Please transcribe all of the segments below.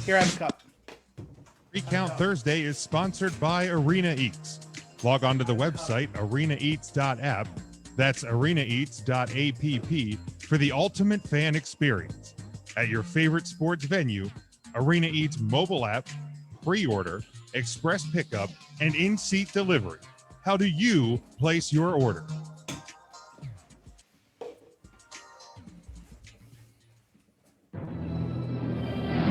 Here, have a cup. Recount Thursday is sponsored by Arena Eats. Log on to the website arenaeats.app. That's arenaeats.app for the ultimate fan experience. At your favorite sports venue, Arena Eats mobile app, pre-order, express pickup, and in-seat delivery. How do you place your order?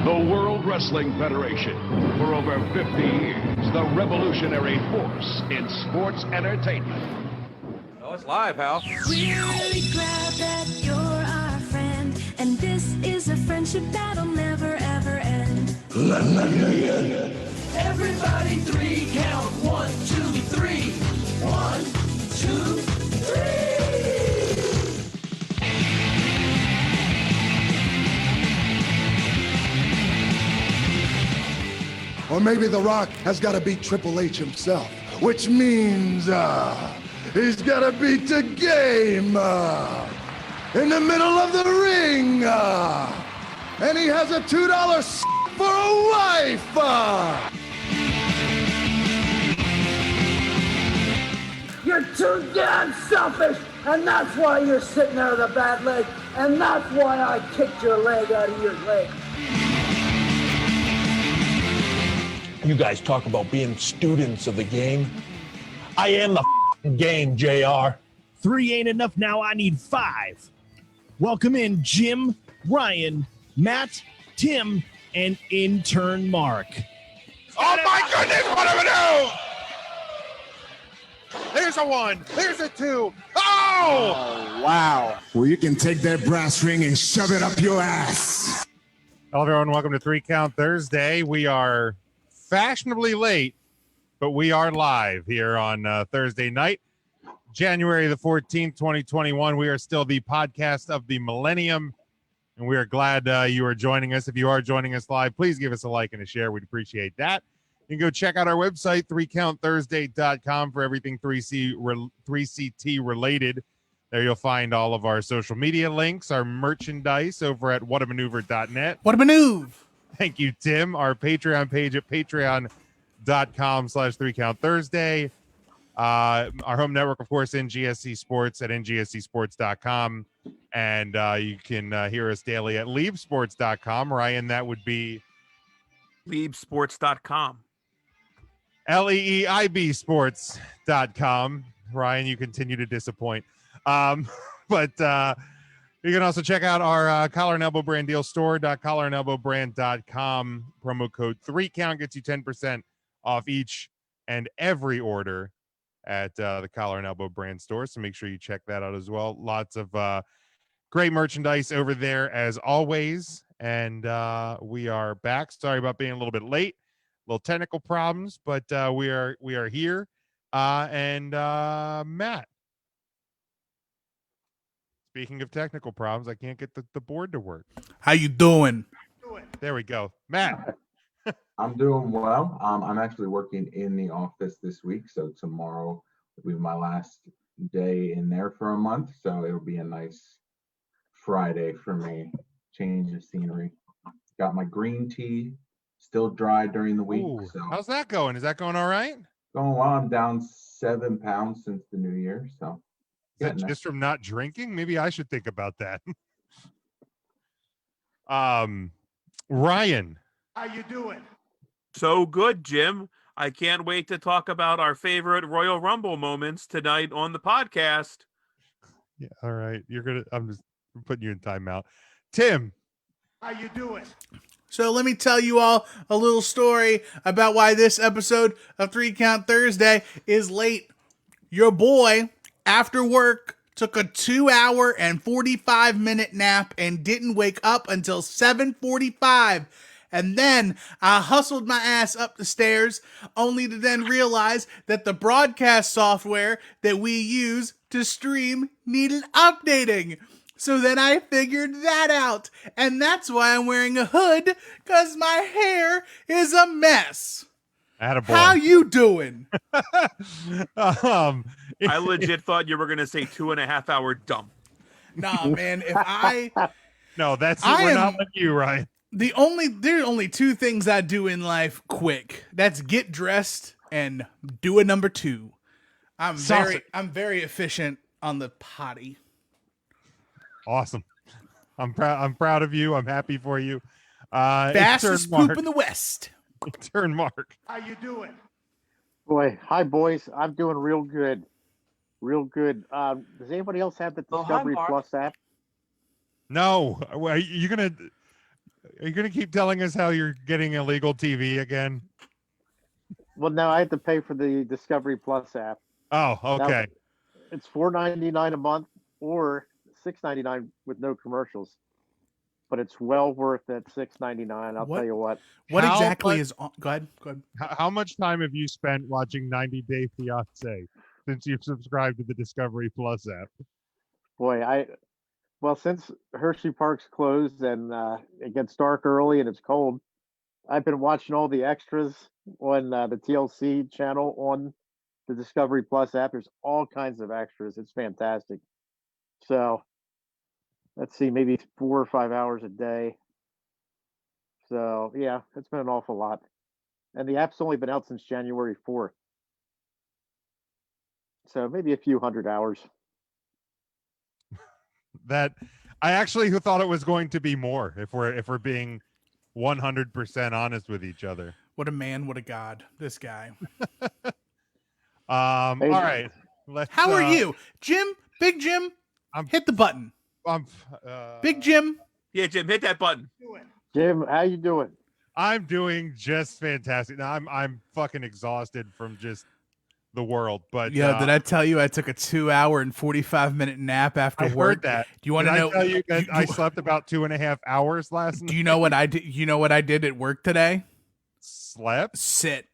The World Wrestling Federation, for over 50 years, the revolutionary force in sports entertainment. Oh, it's live, pal. Really glad that you're our friend, and this is a friendship that'll never, ever end. Everybody three count. 1, 2, 3. 1, 2, 3. Or maybe The Rock has got to beat Triple H himself, which means he's got to beat the game in the middle of the ring. And he has a $2 for a wife. You're too damn selfish, and that's why you're sitting there with a bad leg, and that's why I kicked your leg out of your leg. You guys talk about being students of the game. I am the game, JR. 3 ain't enough now. I need 5. Welcome in Jim, Ryan, Matt, Tim, and intern Mark. Oh my goodness, what do we do? There's a 1. There's a 2. Oh, wow. Well, you can take that brass ring and shove it up your ass. Hello, everyone. Welcome to 3 Count Thursday. We are fashionably late, but we are live here on Thursday night, January the 14th, 2021. We are still the podcast of the millennium, and we are glad you are joining us. If you are joining us live, please give us a like and a share. We'd appreciate that. You can go check out our website, 3countthursday.com, for everything 3CT related. There you'll find all of our social media links, our merchandise over at whatamaneuver.net. What a maneuver! Thank you, Tim. Our Patreon page at patreon.com/3CountThursday. Our home network, of course, NGSC Sports at ngscsports.com. And you can hear us daily at leavesports.com. Ryan, that would be leavesports.com. LEEIBsports.com. Ryan, you continue to disappoint. But you can also check out our Collar and Elbow Brand deal store, collarandelbowbrand.com. Promo code 3count gets you 10% off each and every order at the Collar and Elbow Brand store. So make sure you check that out as well. Lots of great merchandise over there as always. And we are back. Sorry about being a little bit late, little technical problems, but we are here. And Matt. Speaking of technical problems, I can't get the board to work. How you doing? There we go. Matt. I'm doing well. I'm actually working in the office this week, so tomorrow will be my last day in there for a month, so it'll be a nice Friday for me. Change of scenery. Got my green tea, still dry during the week. Ooh, so how's that going? Is that going all right? Going well. I'm down 7 pounds since the new year, so. Is that just from not drinking? Maybe I should think about that. Ryan. How you doing? So good, Jim. I can't wait to talk about our favorite Royal Rumble moments tonight on the podcast. Yeah, all right. I'm just putting you in timeout. Tim. How you doing? So let me tell you all a little story about why this episode of 3 Count Thursday is late. Your boy, after work, took a 2-hour and 45-minute nap and didn't wake up until 7:45. And then I hustled my ass up the stairs, only to then realize that the broadcast software that we use to stream needed updating. So then I figured that out. And that's why I'm wearing a hood, because my hair is a mess. Attaboy. How you doing? I legit thought you were going to say 2.5 hour dump. Nah, man. If I... No, we're not with you, Ryan. there are only two things I do in life quick. That's get dressed and do a number two. I'm very efficient on the potty. Awesome. I'm proud of you. I'm happy for you. Fastest poop in the West. Turn Mark. How you doing? Boy, hi boys. I'm doing real good. Real good. Does anybody else have the Discovery Plus app? No. Are you gonna keep telling us how you're getting illegal TV again? Well, no, I have to pay for the Discovery Plus app. Oh, okay. Now, it's $4.99 a month or $6.99 with no commercials. But it's well worth that $6.99. I'll tell you what. What exactly is on? Go ahead. How much time have you spent watching 90 Day Fiancé since you've subscribed to the Discovery Plus app? Boy, since Hershey Park's closed and it gets dark early and it's cold, I've been watching all the extras on the TLC channel on the Discovery Plus app. There's all kinds of extras. It's fantastic. So let's see, maybe 4 or 5 hours a day. So yeah, it's been an awful lot. And the app's only been out since January 4th. So maybe a few hundred hours. That I actually thought it was going to be more if we're being 100% honest with each other. What a man, what a god, this guy. All right. How are you? Jim? Big Jim? Hit the button. Big Jim? Yeah, Jim, hit that button. Jim, how you doing? I'm doing just fantastic. Now I'm fucking exhausted from just the world, but yeah, did I tell you I took a 2-hour and 45-minute nap after work? Heard that. Do you want to know? I tell you that I slept about 2.5 hours last night. Do you know what I did? You know what I did at work today? Slept? Sit.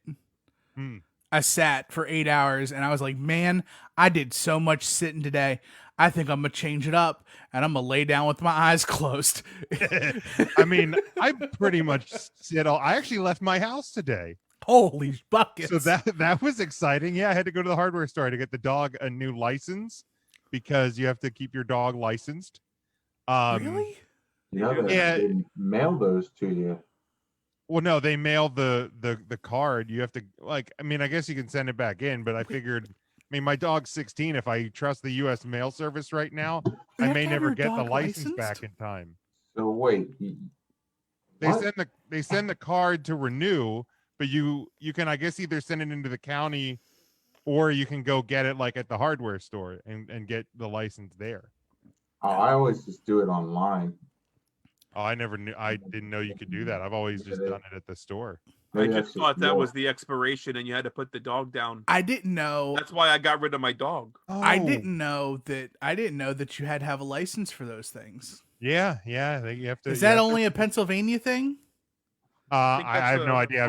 I sat for 8 hours and I was like, man, I did so much sitting today. I think I'm going to change it up and I'm going to lay down with my eyes closed. I mean, I pretty much I actually left my house today. Holy buckets. So that was exciting. Yeah, I had to go to the hardware store to get the dog a new license because you have to keep your dog licensed. Really? Yeah, they mail those to you. Well, no, they mail the card. You have to I guess you can send it back in, but I figured, my dog's 16. If I trust the U.S. mail service right now, I may never get the license back in time. So wait, they send the card to renew, but you can, I guess, either send it into the county or you can go get it at the hardware store and get the license there. Oh, I always just do it online. Oh, I didn't know you could do that. I've always just done it at the store. I just thought that was the expiration and you had to put the dog down. I didn't know. That's why I got rid of my dog. Oh. I didn't know that you had to have a license for those things. Yeah. You have to. Is that only a Pennsylvania thing? I have no idea.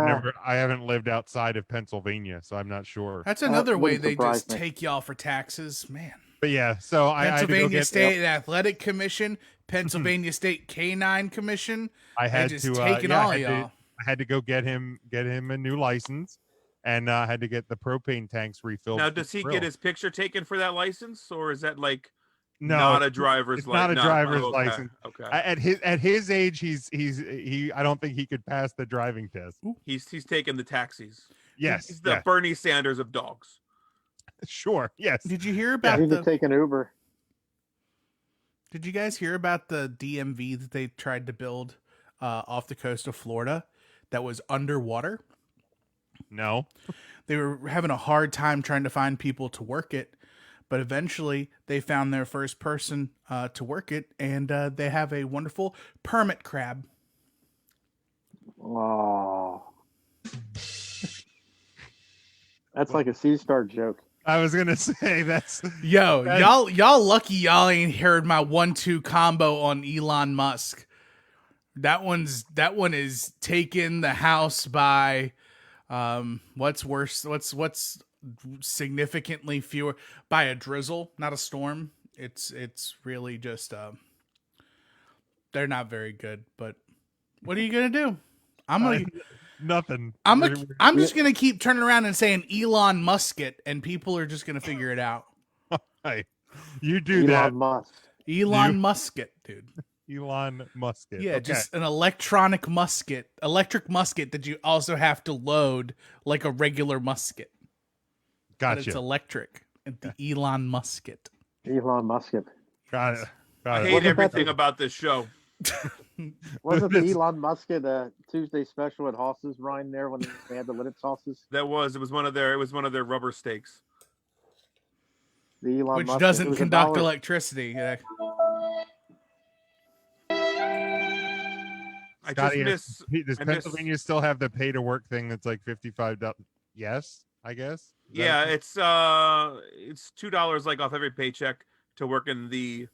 I haven't lived outside of Pennsylvania, so I'm not sure. That's another way they just take y'all for taxes, man. But yeah, so Pennsylvania State Athletic Commission, Pennsylvania State Canine Commission. I had to all y'all. I had to go get him a new license, and I had to get the propane tanks refilled. Now, does he get his picture taken for that license, or is that no, not a driver's license? Not a driver's license. Okay. At his age, he's I don't think he could pass the driving test. He's taking the taxis. Yes, he's the Bernie Sanders of dogs. Sure. Yes. Did you hear about take an Uber? Did you guys hear about the DMV that they tried to build off the coast of Florida that was underwater? No. They were having a hard time trying to find people to work it, but eventually they found their first person to work it, and they have a wonderful permit crab. Oh. That's like a Sea Star joke. I was gonna say y'all lucky y'all ain't heard my 1-2 combo on Elon Musk. That one is taking the house by what's worse, what's significantly fewer, by a drizzle, not a storm. It's really just they're not very good, but what are you gonna do? Nothing. I'm just gonna keep turning around and saying Elon Musket, and people are just gonna figure it out. Hey, you do Elon Musk. Elon Musket, dude. Elon musket. Yeah, Okay. just an electric musket that you also have to load like a regular musket. But it's Gotcha. electric. The Elon musket. Elon Musk. Got it. I Got it. hate Wasn't that everything the- about this show. Wasn't the Elon Musk Tuesday special at Hoss's Rhine there when they had the Linux sauces? It was one of their rubber steaks. The Elon Which Musk, it doesn't was conduct $1. electricity. Yeah. I Scotty, just miss. does I miss- Pennsylvania still have the pay to work thing that's like $55? Yes, I guess. Is that Yeah, a- it's $2 like off every paycheck to work in the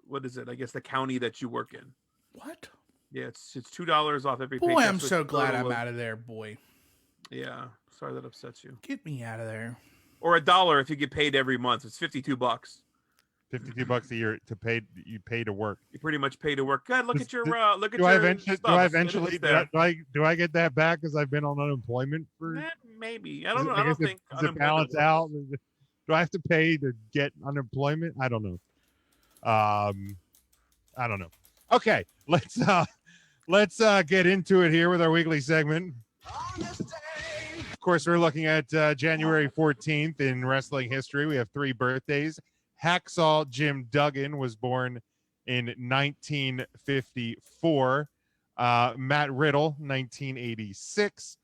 what is it? I guess the county that you work in. What? Yeah, it's $2 off every Boy, paycheck. I'm so so it's a glad total I'm of- out of there, boy. Yeah, sorry that upsets you. Get me out of there. Or $1 if you get paid every month. It's $52. $52 a year to pay. You pay to work. You pretty much pay to work. God, look Does- at your Do your I eventually? stuff. Do I It is eventually? there. Do I get that back because I've been on unemployment for? Maybe. I don't know. I guess don't think does it balance out? Do I have to pay to get unemployment? I don't know. I don't know. Okay, let's get into it here with our weekly segment. Of course, we're looking at January 14th in wrestling history. We have 3 birthdays. Hacksaw Jim Duggan was born in 1954. Matt Riddle, 1986.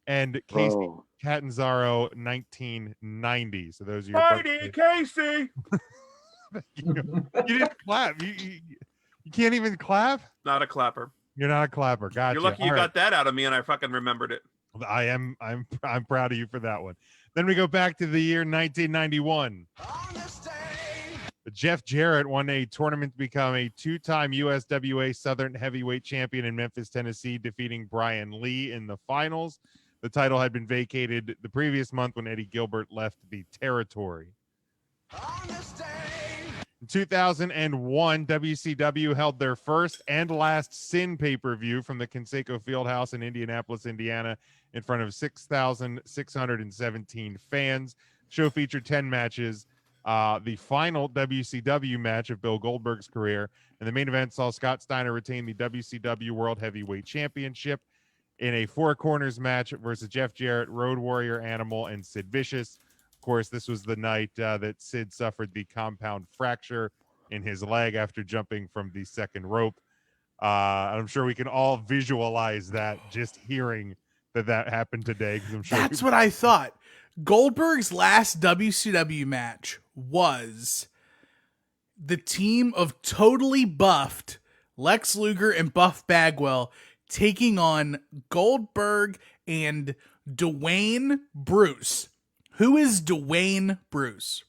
And Casey Catanzaro, 1990. So those are your Mighty birthdays. Casey. You didn't clap. You can't even clap? Not a clapper. You're not a clapper. Gotcha. You're lucky you All got right. that out of me and I fucking remembered it. I'm proud of you for that one. Then we go back to the year 1991. Jeff Jarrett won a tournament to become a 2-time USWA Southern Heavyweight Champion in Memphis, Tennessee, defeating Brian Lee in the finals. The title had been vacated the previous month when Eddie Gilbert left the territory. In 2001, WCW held their first and last Sin pay-per-view from the Conseco Fieldhouse in Indianapolis, Indiana, in front of 6,617 fans. Show featured 10 matches. The final WCW match of Bill Goldberg's career, and the main event saw Scott Steiner retain the WCW World Heavyweight Championship in a 4 corners match versus Jeff Jarrett, Road Warrior Animal, and Sid Vicious. Of course, this was the night that Sid suffered the compound fracture in his leg after jumping from the second rope. I'm sure we can all visualize that just hearing that happened today. 'Cause I'm sure That's what I thought. Goldberg's last WCW match was the team of totally buffed Lex Luger and Buff Bagwell taking on Goldberg and Dwayne Bruce. Who is Dwayne Bruce?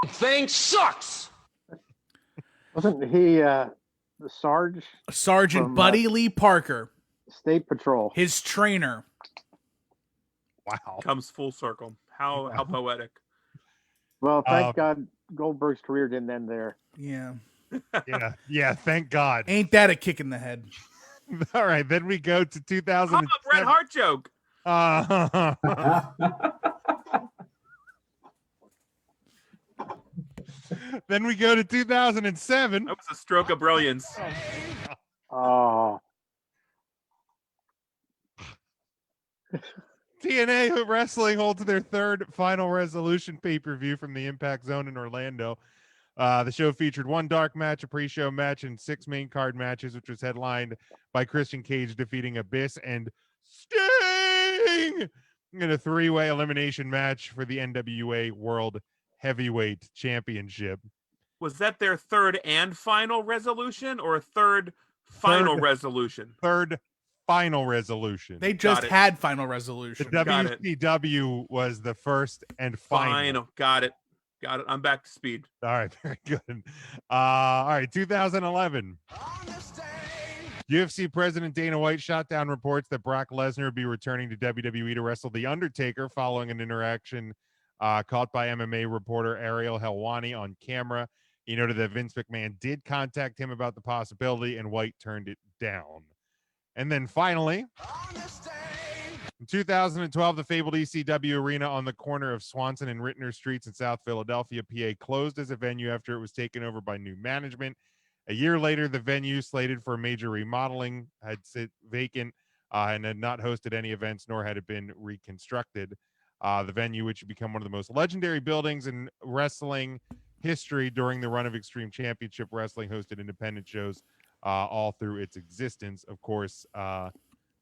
Thing sucks. Wasn't he the Sarge? Sergeant from, Buddy Lee Parker. State Patrol. His trainer. Wow. Comes full circle. How poetic. Well, thank God Goldberg's career didn't end there. Yeah. Yeah, thank God. Ain't that a kick in the head? All right, then we go to 2000. Bret Hart joke. Then we go to 2007. That was a stroke of brilliance. Oh. TNA Wrestling holds their 3rd Final Resolution pay-per-view from the Impact Zone in Orlando. The show featured 1 dark match, a pre-show match, and 6 main card matches, which was headlined by Christian Cage defeating Abyss and Sting in a 3-way elimination match for the NWA World Heavyweight Championship. Was that their 3rd and final resolution or 3rd final resolution? 3rd Final Resolution. They just had Final Resolution. The WCW was the first and final. Got it. I'm back to speed. All right, very good. All right, 2011. UFC President Dana White shot down reports that Brock Lesnar would be returning to WWE to wrestle The Undertaker following an interaction caught by MMA reporter Ariel Helwani on camera. He noted that Vince McMahon did contact him about the possibility, and White turned it down. And then finally, In 2012, the fabled Ecw Arena on the corner of Swanson and Rittner Streets in South Philadelphia, PA, closed as a venue after it was taken over by new management. A year later, the venue, slated for major remodeling, had sit vacant and had not hosted any events, nor had it been reconstructed. The venue, which had become one of the most legendary buildings in wrestling history during the run of Extreme Championship Wrestling, hosted independent shows all through its existence. Of course,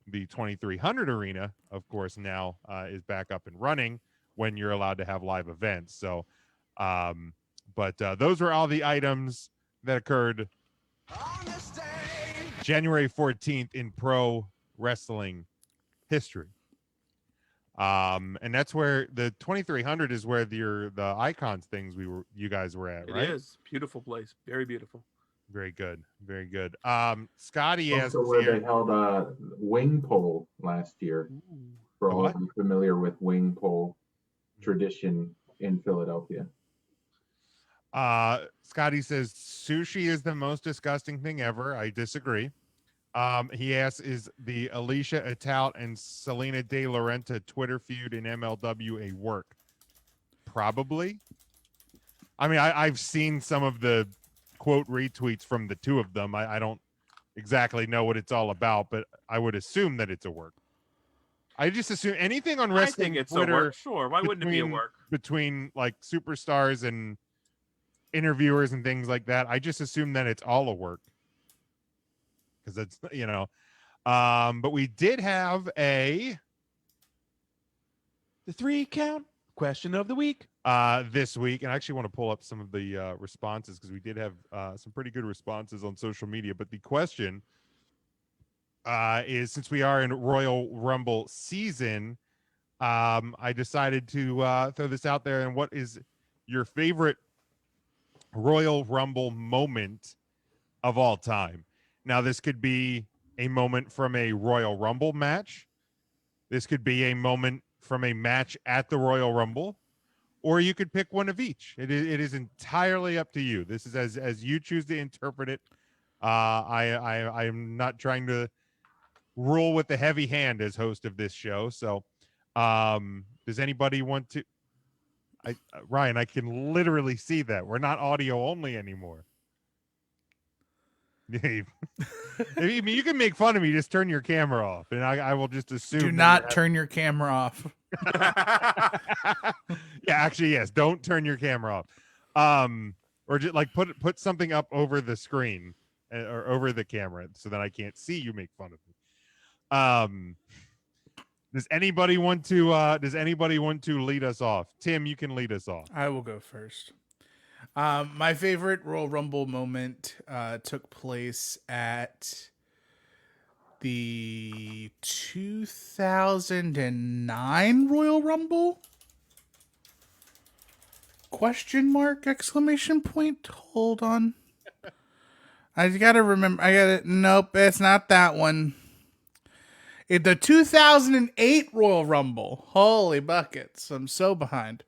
the 2300 Arena, of course, now is back up and running when you're allowed to have live events. So, but those were all the items that occurred January 14th in pro wrestling history. And that's where the 2300 is where the icons things you guys were at, right? It is beautiful place, very beautiful. Very good, very good. Scotty asks Also where here, they held a wing pole last year. For all of you familiar with wing pole tradition in Philadelphia. Scotty says sushi is the most disgusting thing ever. I disagree. He asks, is the Alicia Atout and Selena De Laurenta Twitter feud in MLW a work? Probably. I mean, I've seen some of the quote retweets from the two of them. I don't exactly know what it's all about, but I would assume that it's a work. I just assume anything on wrestling I think it's Twitter, a work. Sure, why wouldn't it be a work? Between like superstars and interviewers and things like that, I just assume that it's all a work. Because it's, you know, but we did have the 3 count question of the week this week, and I actually want to pull up some of the responses because we did have some pretty good responses on social media. But the question is, since we are in Royal Rumble season, I decided to throw this out there. And what is your favorite Royal Rumble moment of all time? Now, this could be a moment from a Royal Rumble match. This could be a moment from a match at the Royal Rumble, or you could pick one of each. It is entirely up to you. This is as you choose to interpret it. I am not trying to rule with the heavy hand as host of this show. So, does anybody want to? Ryan, I can literally see that we're not audio only anymore. I mean, you can make fun of me. Just turn your camera off, and I will just assume. Do not turn your camera off. Yeah, actually, yes. Don't turn your camera off. Or just like put something up over the screen or over the camera so that I can't see you make fun of me. Does anybody want to lead us off? Tim, you can lead us off. I will go first. My favorite Royal Rumble moment took place at the 2009 Royal Rumble? Question mark, exclamation point. Hold on. I gotta remember. Nope, it's not that one. The 2008 Royal Rumble. Holy buckets. I'm so behind.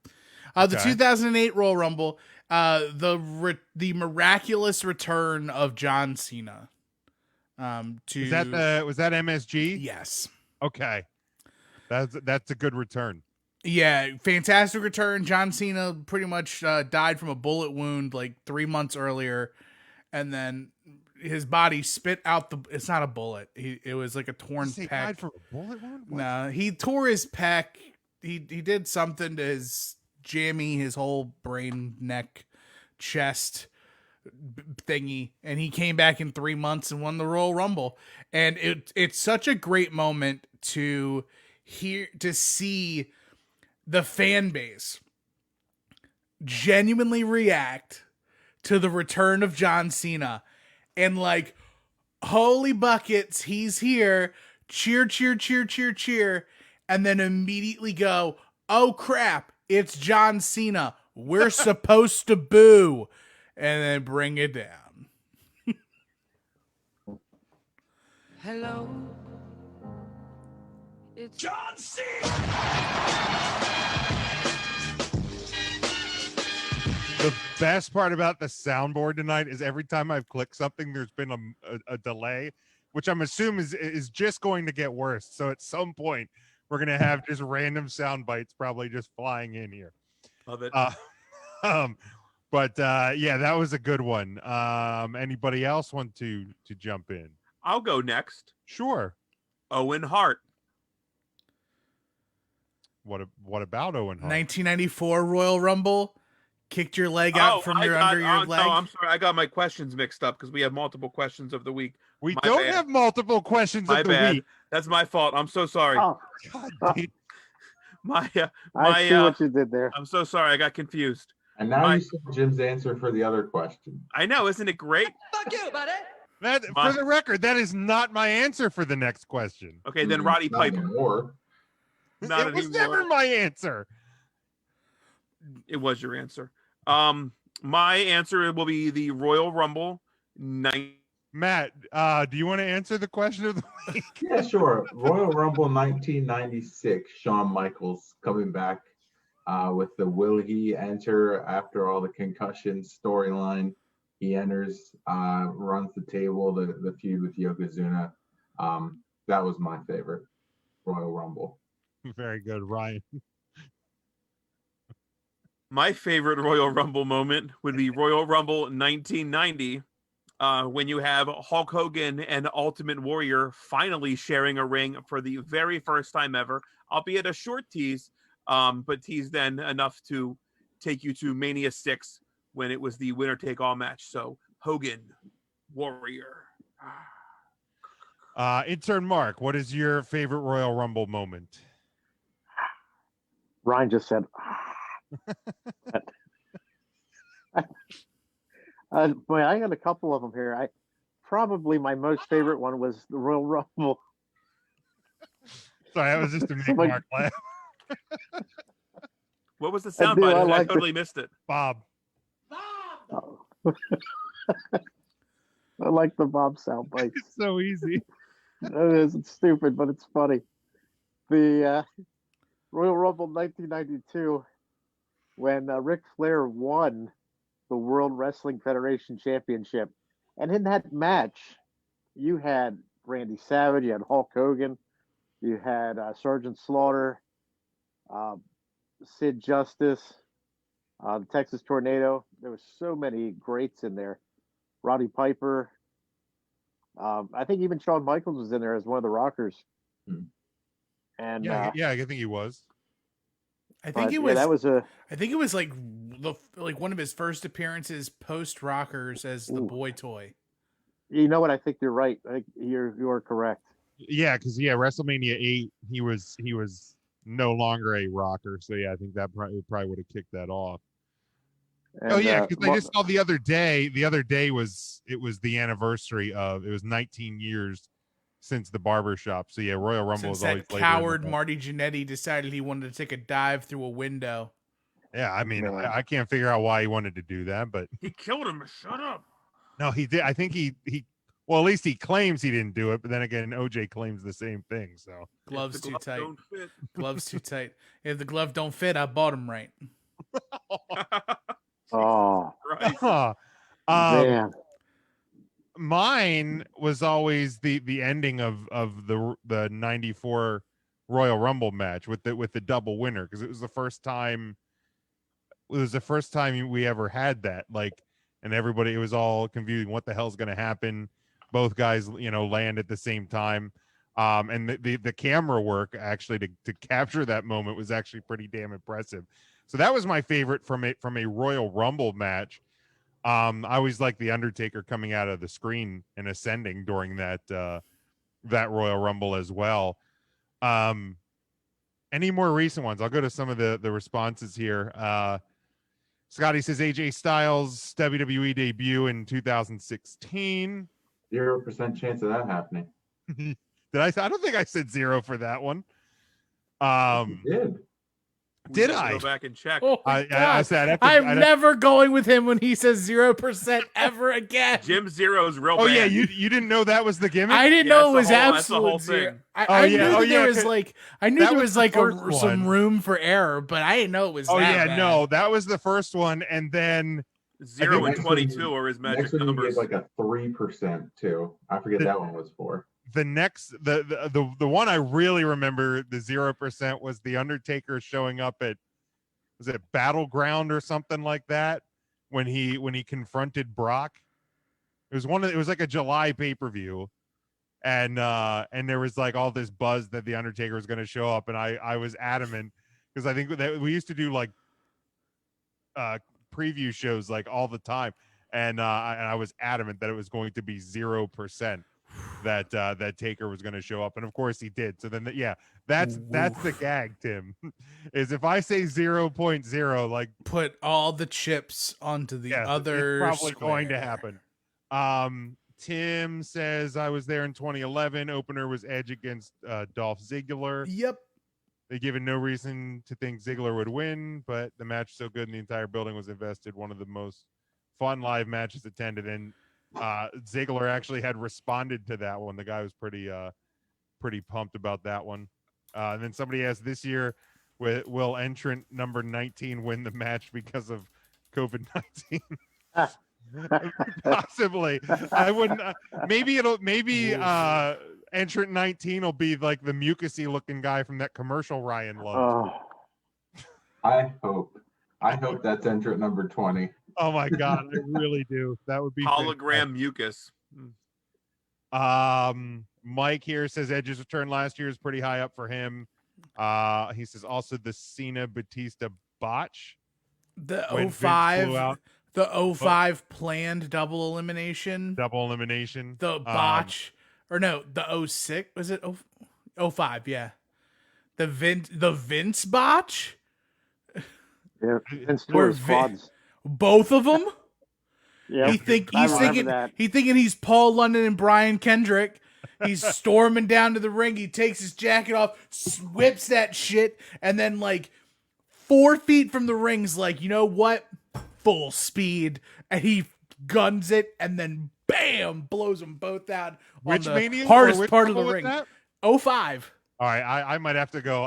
The 2008 Royal Rumble. The miraculous return of John Cena. Was that MSG? Yes. Okay. That's a good return. Yeah, fantastic return. John Cena pretty much died from a bullet wound like 3 months earlier, and then his body spit out it's not a bullet. It was like a torn pec. He died from a bullet wound? No, he tore his pec. He did something to his jammy, his whole brain, neck, chest thingy, and he came back in 3 months and won the Royal Rumble. And it's such a great moment to see the fan base genuinely react to the return of John Cena and like, holy buckets, he's here, cheer, cheer, cheer, cheer, cheer, and then immediately go, oh crap, it's John Cena, we're supposed to boo, and then bring it down. Hello, it's John Cena. The best part about the soundboard tonight is every time I've clicked something, there's been a delay, which I'm assuming is just going to get worse. So at some point, We're gonna have just random sound bites probably just flying in here. Love it. But yeah, that was a good one. Anybody else want to jump in? I'll go next. Sure. Owen Hart. What about Owen Hart? 1994 Royal Rumble. Kicked your leg out from under your leg. No, I'm sorry. I got my questions mixed up because we have multiple questions of the week. We don't have multiple questions of the week. That's my fault. I'm so sorry. Oh, God, I see what you did there. I'm so sorry. I got confused. And now you see Jim's answer for the other question. I know. Isn't it great? Fuck you, buddy. For the record, that is not my answer for the next question. Okay, then Roddy Piper. It was never my answer. It was your answer. My answer will be the Royal Rumble. Matt, do you want to answer the question of the week? Yeah, sure. Royal Rumble 1996. Shawn Michaels coming back with the will he enter after all the concussion storyline. He enters, runs the table, the feud with Yokozuna. That was my favorite Royal Rumble. Very good, Ryan. My favorite Royal Rumble moment would be Royal Rumble 1990, when you have Hulk Hogan and Ultimate Warrior finally sharing a ring for the very first time ever, albeit a short tease, but tease then enough to take you to Mania 6 when it was the winner-take-all match. So Hogan, Warrior. Intern Mark, what is your favorite Royal Rumble moment? Ryan just said, boy, I got a couple of them here. Probably my most favorite one was the Royal Rumble. Sorry, that was just to make Mark laugh. What was the soundbite? I totally missed it. Bob. I like the Bob soundbite. It's so easy. It is. It's stupid, but it's funny. The Royal Rumble 1992, when Ric Flair won the World Wrestling Federation Championship. And in that match, you had Randy Savage, you had Hulk Hogan, you had Sergeant Slaughter, Sid Justice, the Texas Tornado. There were so many greats in there. Roddy Piper. I think even Shawn Michaels was in there as one of the Rockers. And yeah, I think he was. I think it was. That was I think it was like one of his first appearances post Rockers as the boy toy. You know what? I think you're right. I think you're correct. Yeah, because WrestleMania 8, he was no longer a rocker. So yeah, I think that probably would have kicked that off. And, because I just saw the other day. The other day was the anniversary of. It was 19 years since the barbershop. So yeah, Royal Rumble was always that coward Marty Jannetty decided he wanted to take a dive through a window. Yeah, I mean, I can't figure out why he wanted to do that, but he killed him. Shut up. No, he did. I think he well, at least he claims he didn't do it, but then again, OJ claims the same thing. So gloves too tight. Gloves too tight. If the glove don't fit, I bought them right. Oh, right. Man. Mine was always the ending of the 94 Royal Rumble match with the double winner, because it was the first time we ever had that, and everybody, it was all confusing. What the hell's going to happen? Both guys, land at the same time. And the camera work actually to capture that moment was actually pretty damn impressive. So that was my favorite from a Royal Rumble match. I always like the Undertaker coming out of the screen and ascending during that Royal Rumble as well. Any more recent ones? I'll go to some of the responses here. Scotty says AJ Styles WWE debut in 2016. 0% chance of that happening. Did I don't think I said 0 for that one. You did I go back and check? Oh I said I'm never going with him when he says 0% ever again. Jim Zero's real bad. Yeah, you didn't know that was the gimmick? I didn't know it was absolute zero. I knew there was some room for error, but I didn't know it was bad. No, that was the first one, and then 0 and 22 are his magic numbers. Gave like a 3% too. I forget that one was for. the next the one I really remember, the 0%, was the Undertaker showing up at, was it Battleground or something like that, when he confronted Brock. It was like a July pay-per-view, and there was like all this buzz that the Undertaker was going to show up, and I was adamant, because I think that we used to do like preview shows like all the time, and I was adamant that it was going to be 0% that Taker was going to show up, and of course he did. So then that's the gag, Tim, is if I say 0.0, like put all the chips onto the other it's probably square. going to happen. Tim says, I was there in 2011. Opener was Edge against Dolph Ziggler. Yep. They given no reason to think Ziggler would win, but the match was so good and the entire building was invested. One of the most fun live matches attended, and Ziggler actually had responded to that one. The guy was pretty pumped about that one. And then somebody asked, this year, will entrant number 19 win the match because of COVID-19? Possibly. I wouldn't. Maybe entrant 19 will be like the mucusy looking guy from that commercial Ryan loved. I hope that's entrant number 20. Oh my God, I really do. That would be hologram mucus. Mike here says Edge's return last year is pretty high up for him. He says also the Cena Batista botch. The 05. The 05 planned double elimination. The botch. Or no, the 06. Was it 05? Yeah. The Vince botch? Yeah, Vince tore his quads. Both of them? Yeah. He's thinking he's Paul London and Brian Kendrick. He's storming down to the ring. He takes his jacket off, whips that shit, and then like 4 feet from the ring's like, you know what? Full speed, and he guns it, and then bam, blows them both out on the hardest part of the ring. 05. All right, I might have to go.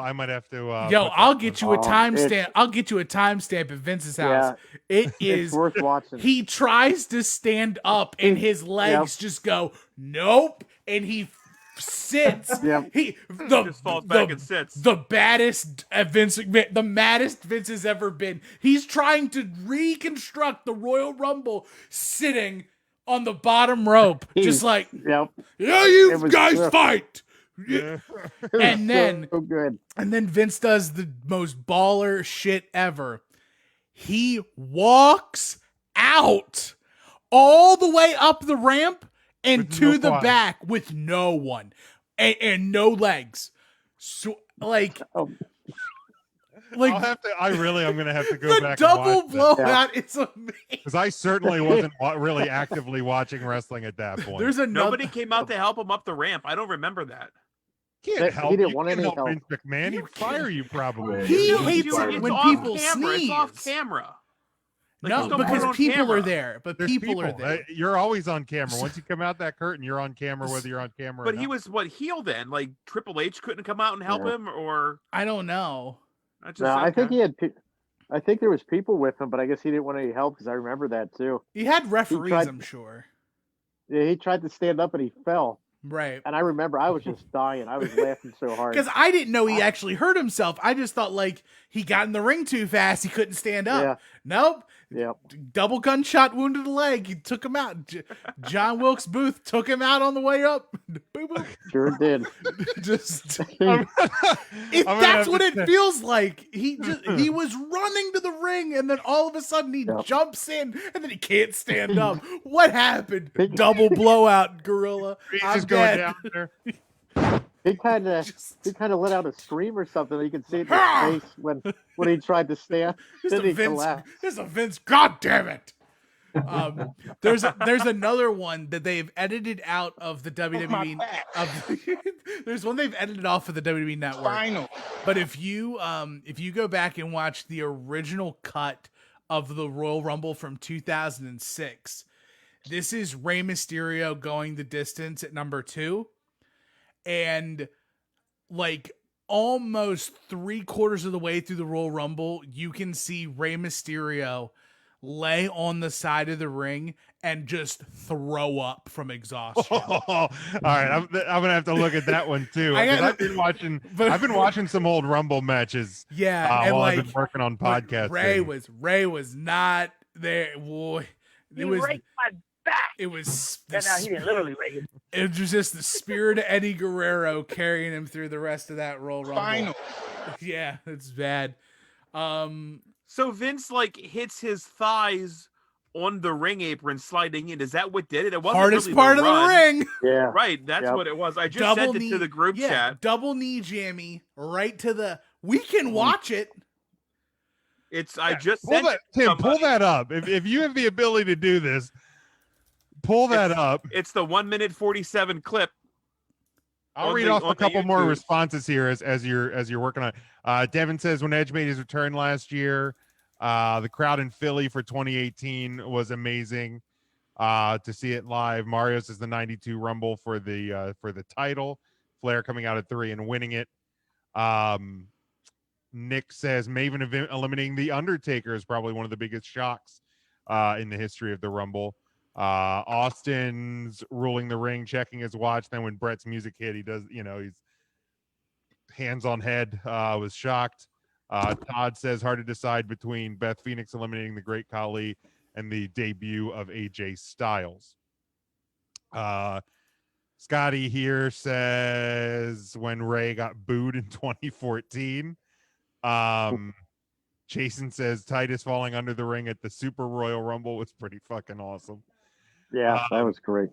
Yo, I'll get you a timestamp. I'll get you a timestamp at Vince's house. It is worth watching. He tries to stand up, and his legs just go nope, and he sits. He just falls back and sits. The baddest the maddest Vince has ever been. He's trying to reconstruct the Royal Rumble sitting on the bottom rope, just like you guys fight. Yeah. And then so good. And then Vince does the most baller shit ever. He walks out all the way up the ramp and to the back with no one and no legs. So like I'm gonna have to go the back. Double and watch blowout is amazing. Because I certainly wasn't really actively watching wrestling at that point. Nobody came out to help him up the ramp. I don't remember that. Can't help. He didn't you want can any help help. Vince McMahon. He'd fire you probably. He hates It's it when off people camera. sneeze. It's off camera. Like, No, just don't put it because on people camera. are there. But There's people are there. You're always on camera. Once you come out that curtain, you're on camera, whether you're on camera. But or he not. was heel then. Like Triple H couldn't come out and help him, or I don't know. I think he had. I think there was people with him, but I guess he didn't want any help because I remember that too. He had referees, tried- I'm sure. Yeah, he tried to stand up and he fell. Right. And I remember I was just dying. I was laughing so hard. Because I didn't know he actually hurt himself. I just thought like he got in the ring too fast. He couldn't stand up. Yeah. Nope. Yep. Double gunshot wound to the leg. He took him out. John Wilkes Booth took him out on the way up. Boo boo. Sure did. Just I'm that's what it feels like. He was running to the ring and then all of a sudden he jumps in and then he can't stand up. What happened? Double blowout, Gorilla. He's I'm just going dead. down there. He kind of let out a scream or something. You could see it in his face when he tried to stand. Then he collapsed. There's a Vince. God damn it. There's another one that they've edited out of the WWE. There's one they've edited off of the WWE network. But if you go back and watch the original cut of the Royal Rumble from 2006, this is Rey Mysterio going the distance at number 2. And like almost 3/4 of the way through the Royal Rumble, you can see Rey Mysterio lay on the side of the ring and just throw up from exhaustion. All right, I'm gonna have to look at that one too. Because I've been watching some old Rumble matches. Yeah, and while like I've been working on podcasting. Ray was not there. Boy, He raked my back. It was And now he didn't literally rake it. It was just the spirit of Eddie Guerrero carrying him through the rest of that Royal Rumble. Final. Yeah, it's bad. So Vince like hits his thighs on the ring apron sliding in. Is that what did it? It wasn't hardest really part of run. the ring. Yeah. Right, that's what it was. I just Double sent it to the group chat. Double knee jammy right to the. We can watch it. It's I just Pull sent that, it to Tim, somebody. pull that up. If you have the ability to do this, pull that up. It's the 1 minute 47 clip. I'll on read the- off a on the couple more YouTube. responses here as you're working on it. Devin says when Edge made his return last year, the crowd in Philly for 2018 was amazing to see it live. Mario says the 92 Rumble for the title. Flair coming out at 3 and winning it. Nick says Maven eliminating the Undertaker is probably one of the biggest shocks in the history of the Rumble. Austin's ruling the ring, checking his watch. Then when Brett's music hit, he does, he's hands on head, was shocked. Todd says hard to decide between Beth Phoenix eliminating the Great Khali and the debut of AJ Styles. Scotty here says when Ray got booed in 2014. Jason says Titus falling under the ring at the Super Royal Rumble was pretty fucking awesome. Yeah, that was great.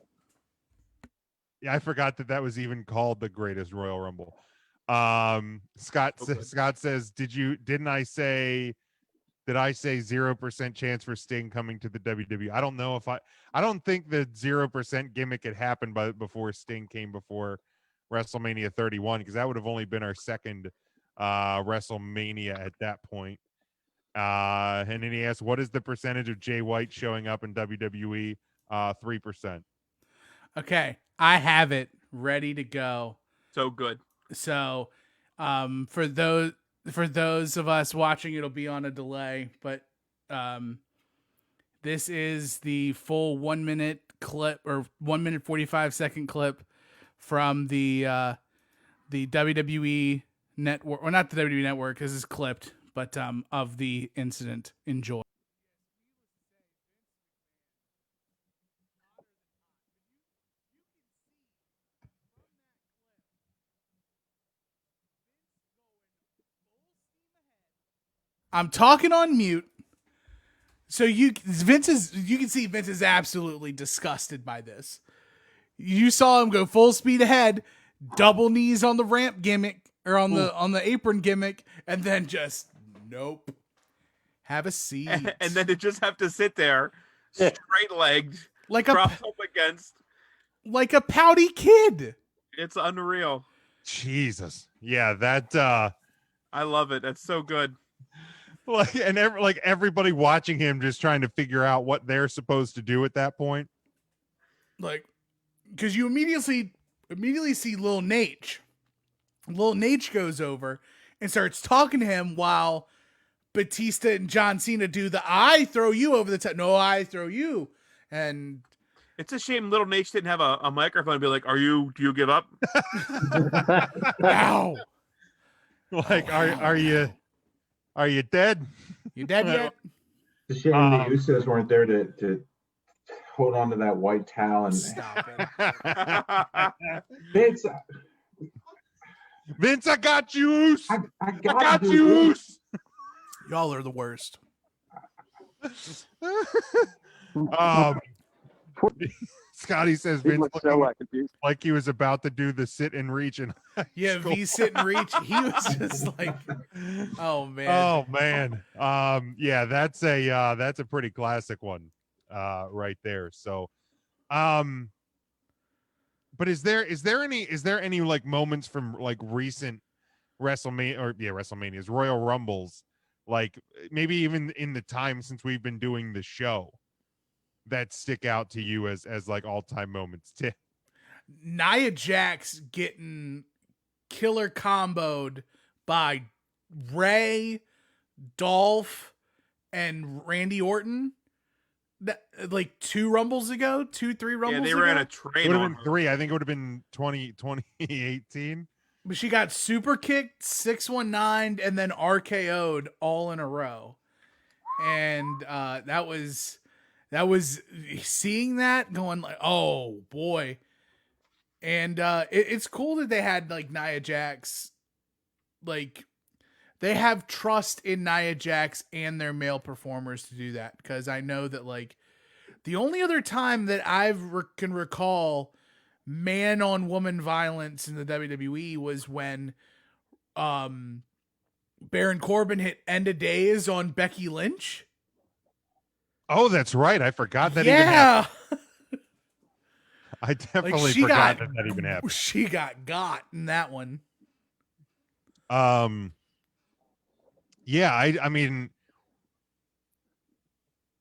Yeah, I forgot that was even called the greatest Royal Rumble. Scott says, did I say 0% chance for Sting coming to the WWE? I don't know if I don't think the 0% gimmick had happened before Sting came before WrestleMania 31, because that would have only been our second WrestleMania at that point. And then he asked, what is the percentage of Jay White showing up in WWE? 3%. Okay, I have it ready to go. So good. So, for those of us watching, it'll be on a delay, but this is the full 1 minute clip or 1 minute 45-second clip from the WWE network, or not the WWE network, because it's clipped, but of the incident. Enjoy. I'm talking on mute. So you can see Vince is absolutely disgusted by this. You saw him go full speed ahead, double knees on the ramp gimmick or on the apron gimmick, and then just nope. Have a seat. And then to just have to sit there straight legged, like propped up against like a pouty kid. It's unreal. Jesus. Yeah, that I love it. That's so good. Everybody watching him just trying to figure out what they're supposed to do at that point. Like, because you immediately see Lil Nate. Lil Nate goes over and starts talking to him while Batista and John Cena do the I throw you over the top. No, I throw you. And it's a shame Little Nate didn't have a microphone and be like, do you give up? Ow. Like, are you dead? You dead yet? It's a shame the Usos weren't there to hold on to that white towel and stop it. Vince, I got you. I got you. Y'all are the worst. Scotty says Vince looked so like he was about to do the sit and reach, and yeah, V sit and reach. He was just like, oh man, oh man, yeah, that's a pretty classic one, right there. So, but is there any like moments from like recent WrestleManias, Royal Rumbles, like maybe even in the time since we've been doing the show, that stick out to you as like all-time moments? Nia Jax getting killer comboed by Ray, Dolph, and Randy Orton, that like 3 rumbles ago. Yeah, they were in a train. It would have on been her. 3. I think it would have been 2018. But she got super kicked, 619, and then RKO'd all in a row. And that was seeing that going like, oh boy. And it's cool that they had like Nia Jax, like they have trust in Nia Jax and their male performers to do that, because I know that like the only other time that can recall man on woman violence in the WWE was when Baron Corbin hit End of Days on Becky Lynch. Oh, that's right. I forgot that even happened. I definitely forgot that even happened. She got in that one. Yeah, I mean,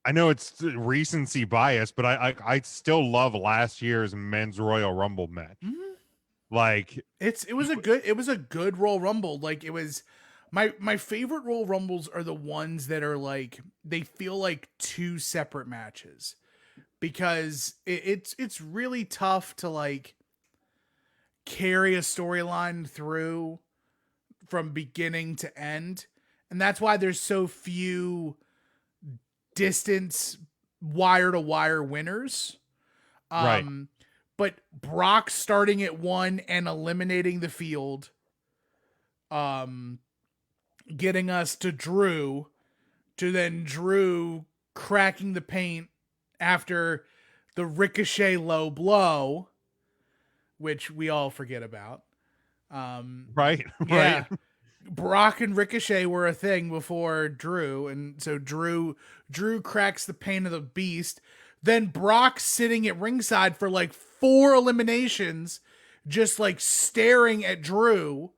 I know it's recency bias, but I still love last year's men's Royal Rumble match. Mm-hmm. Like it was a good Royal Rumble. Like it was my favorite Royal Rumbles are the ones that are like they feel like 2 separate matches, because it's really tough to like carry a storyline through from beginning to end, and that's why there's so few distance wire to wire winners. Right. But Brock starting at 1 and eliminating the field, getting us to Drew cracking the paint after the Ricochet low blow, which we all forget about. Right. Yeah. Brock and Ricochet were a thing before Drew, and so Drew cracks the paint of the beast. Then Brock sitting at ringside for like 4 eliminations, just like staring at Drew.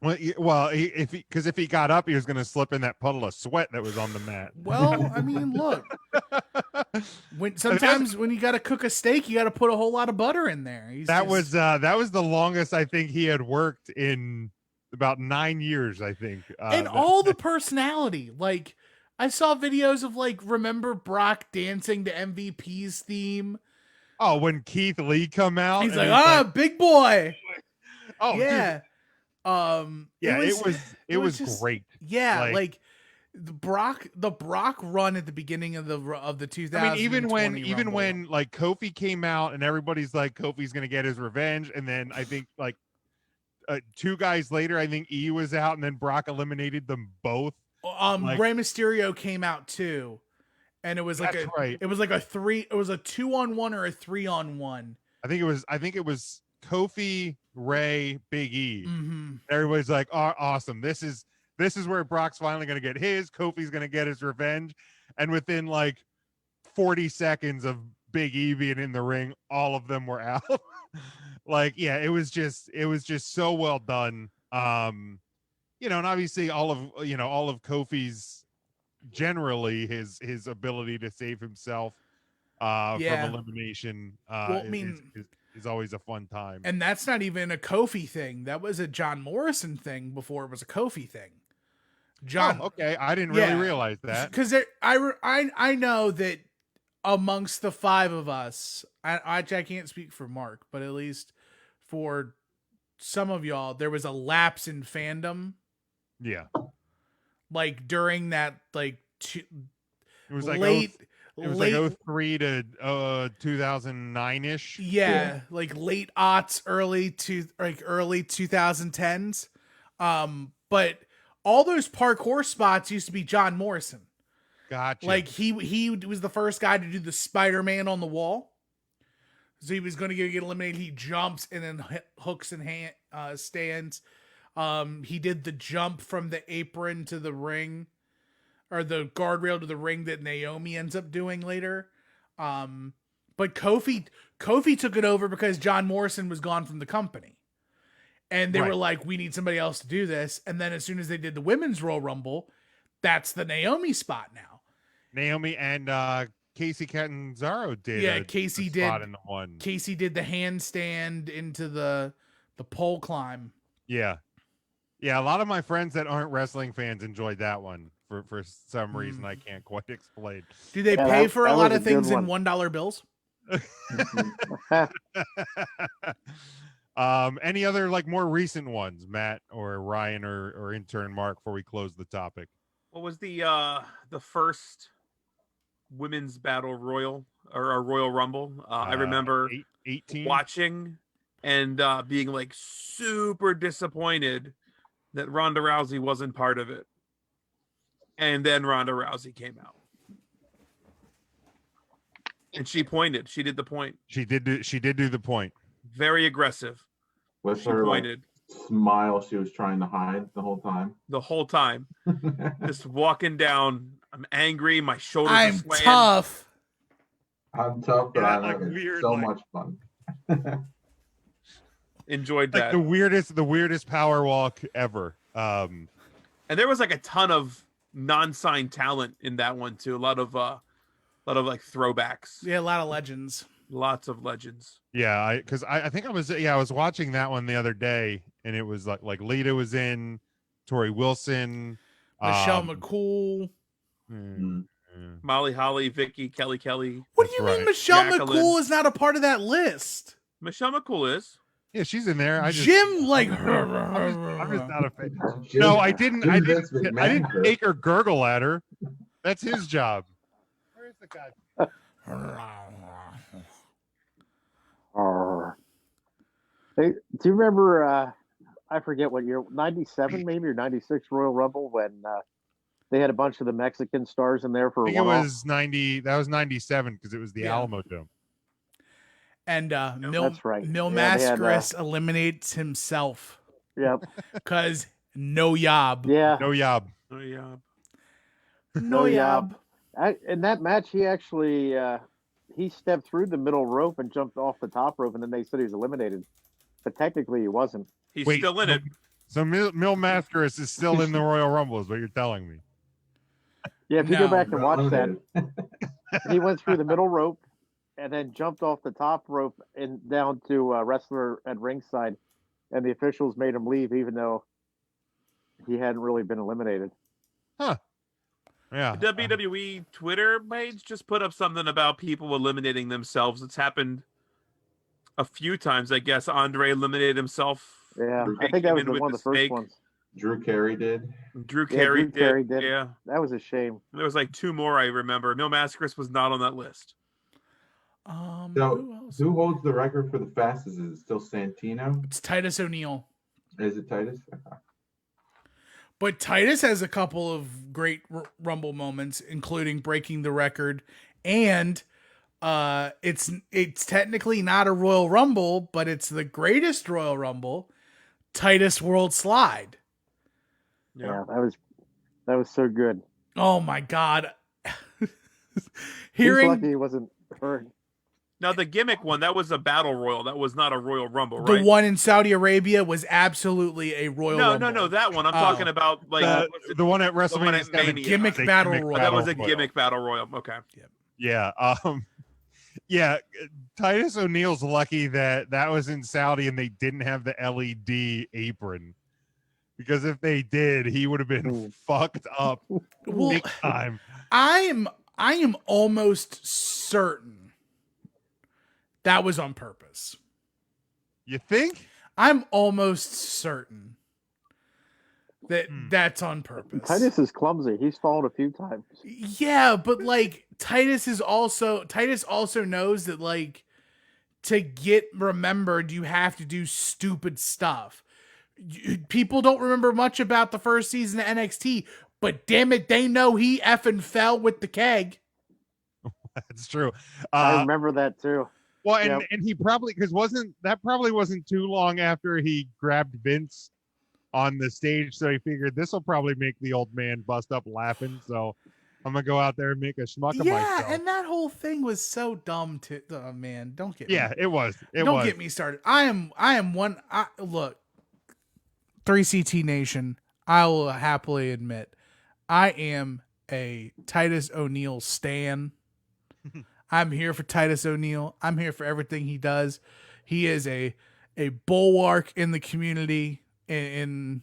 Well, if he got up, he was going to slip in that puddle of sweat that was on the mat. Well, I mean, look, sometimes when you got to cook a steak, you got to put a whole lot of butter in there. That was the longest I think he had worked in about 9 years, I think. And all the personality, like I saw videos of like, remember Brock dancing to MVP's theme? Oh, when Keith Lee come out, he's like, big boy. Oh yeah. Dude. It was just great. Yeah, like the Brock run at the beginning of the 2000. I mean, even when like Kofi came out and everybody's like Kofi's gonna get his revenge, and then I think like 2 guys later, I think E was out, and then Brock eliminated them both. Rey Mysterio came out too, and it was like it was like a 2-on-1 or a 3-on-1. I think it was Kofi, Ray, Big E. Mm-hmm. Everybody's like, oh, awesome. This is where Brock's finally going to get his. Kofi's going to get his revenge. And within like 40 seconds of Big E being in the ring, all of them were out. Like, yeah, it was just so well done. And obviously all of Kofi's generally his ability to save himself from elimination is always a fun time. And that's not even a Kofi thing. That was a John Morrison thing before it was a Kofi thing. Okay. I didn't really realize that. Because I know that amongst the 5 of us, I can't speak for Mark, but at least for some of y'all, there was a lapse in fandom. Yeah. Like during that, like it was like late. It was like 03 to 2009-ish. Yeah, like late aughts, early 2010s. But all those parkour spots used to be John Morrison. Gotcha. Like he was the first guy to do the Spider-Man on the wall. So he was going to get eliminated. He jumps and then hooks and stands. He did the jump from the apron to the ring, or the guardrail to the ring that Naomi ends up doing later. But Kofi took it over because John Morrison was gone from the company. And they were like, we need somebody else to do this. And then as soon as they did the women's Royal Rumble, that's the Naomi spot now. Naomi and Casey Catanzaro did. Yeah, Casey did. Spot in the one. Casey did the handstand into the pole climb. Yeah. Yeah, a lot of my friends that aren't wrestling fans enjoyed that one for some reason I can't quite explain. Do they Yeah, pay that- for a that lot was of a good things in one. $1 bills? Any other like more recent ones, Matt or Ryan or intern Mark, before we close the topic? What was the first women's battle royal or a Royal Rumble? I remember 18 watching and being like super disappointed that Ronda Rousey wasn't part of it. And then Ronda Rousey came out. And she pointed. She did the point. She did do the point. Very aggressive. With She her like, pointed smile she was trying to hide the whole time. the whole time. Just walking down. I'm angry. My shoulders I'm are swaying. tough. I'm tough, but Yeah, I'm like having weird, so like- much fun. Enjoyed Like that. the weirdest power walk ever. And there was like a ton of non-signed talent in that one too. A lot of like throwbacks. Yeah, a lot of legends. Lots of legends. Yeah, because I think I was watching that one the other day, and it was like Lita was in, Tori Wilson, Michelle McCool. Molly Holly, Vicky, Kelly. What do you mean Michelle Jacqueline. McCool is not a part of that list? Michelle McCool is. Yeah, she's in there. Jim like I'm just not a fan. No, I didn't. I didn't take her gurgle at her. That's his job. Where's the guy? Hey, do you remember? I forget what year, 97 maybe or 96 Royal Rumble when they had a bunch of the Mexican stars in there for I a think it one-off? was 90. That was 97 because it was the Alamo Dome. And That's right. Mil Yeah, they had, Mascaris eliminates himself. Yep. Because no yob. Yeah. No yob. Oh yeah. No yob. In that match, he actually he stepped through the middle rope and jumped off the top rope, and then they said he was eliminated. But technically, he wasn't. He's Wait, still in it. So Mil Mascaris is still in the Royal Rumble, is what you're telling me. Yeah, if you go back and watch that, Eliminated. he went through the middle rope and then jumped off the top rope and down to a wrestler at ringside, and the officials made him leave, even though he hadn't really been eliminated. Huh. Yeah. The WWE Twitter page just put up something about people eliminating themselves. It's happened a few times, I guess. Andre eliminated himself. Yeah, I Jake think that came was in with one of the first snake. ones. Drew Carey did. Drew Yeah, Carey Drew Carey did. Yeah. That was a shame. There was like two more I remember. Mil Mascaris was not on that list. So who holds the record for the fastest? Is it still Santino? It's Titus O'Neil. Is it Titus? But Titus has a couple of great Rumble moments, including breaking the record, and it's technically not a Royal Rumble, but it's the greatest Royal Rumble, Titus World Slide. Yeah, that was so good. Oh my God! He's Hearing lucky he wasn't hurt. Now the gimmick one, that was a battle royal. That was not a Royal Rumble, right? the one in Saudi Arabia was absolutely a Royal Rumble. No, that one. I'm Oh. talking about like The one at the one WrestleMania at 7. Mania. Gimmick The Battle gimmick Royal. That was a Royal. gimmick battle royal. Okay. Yeah. Yeah. Titus O'Neil's lucky that was in Saudi and they didn't have the LED apron. Because if they did, he would have been fucked up Well, big time. I am almost certain that was on purpose. You think? I'm almost certain that that's on purpose. Titus is clumsy. He's fallen a few times. Yeah, but like Titus also knows that like to get remembered, you have to do stupid stuff. People don't remember much about the first season of NXT, but damn it, they know he effing fell with the keg. That's true. I remember that too. Well, Yep. and he probably probably wasn't too long after he grabbed Vince on the stage, so he figured this will probably make the old man bust up laughing. So I'm gonna go out there and make a schmuck of Yeah, myself. and that whole thing was so dumb. Oh man, don't get me. Yeah, it was. Don't get me started. I am one. Look, 3CT Nation. I will happily admit, I am a Titus O'Neil stan. I'm here for Titus O'Neil. I'm here for everything he does. He is a bulwark in the community in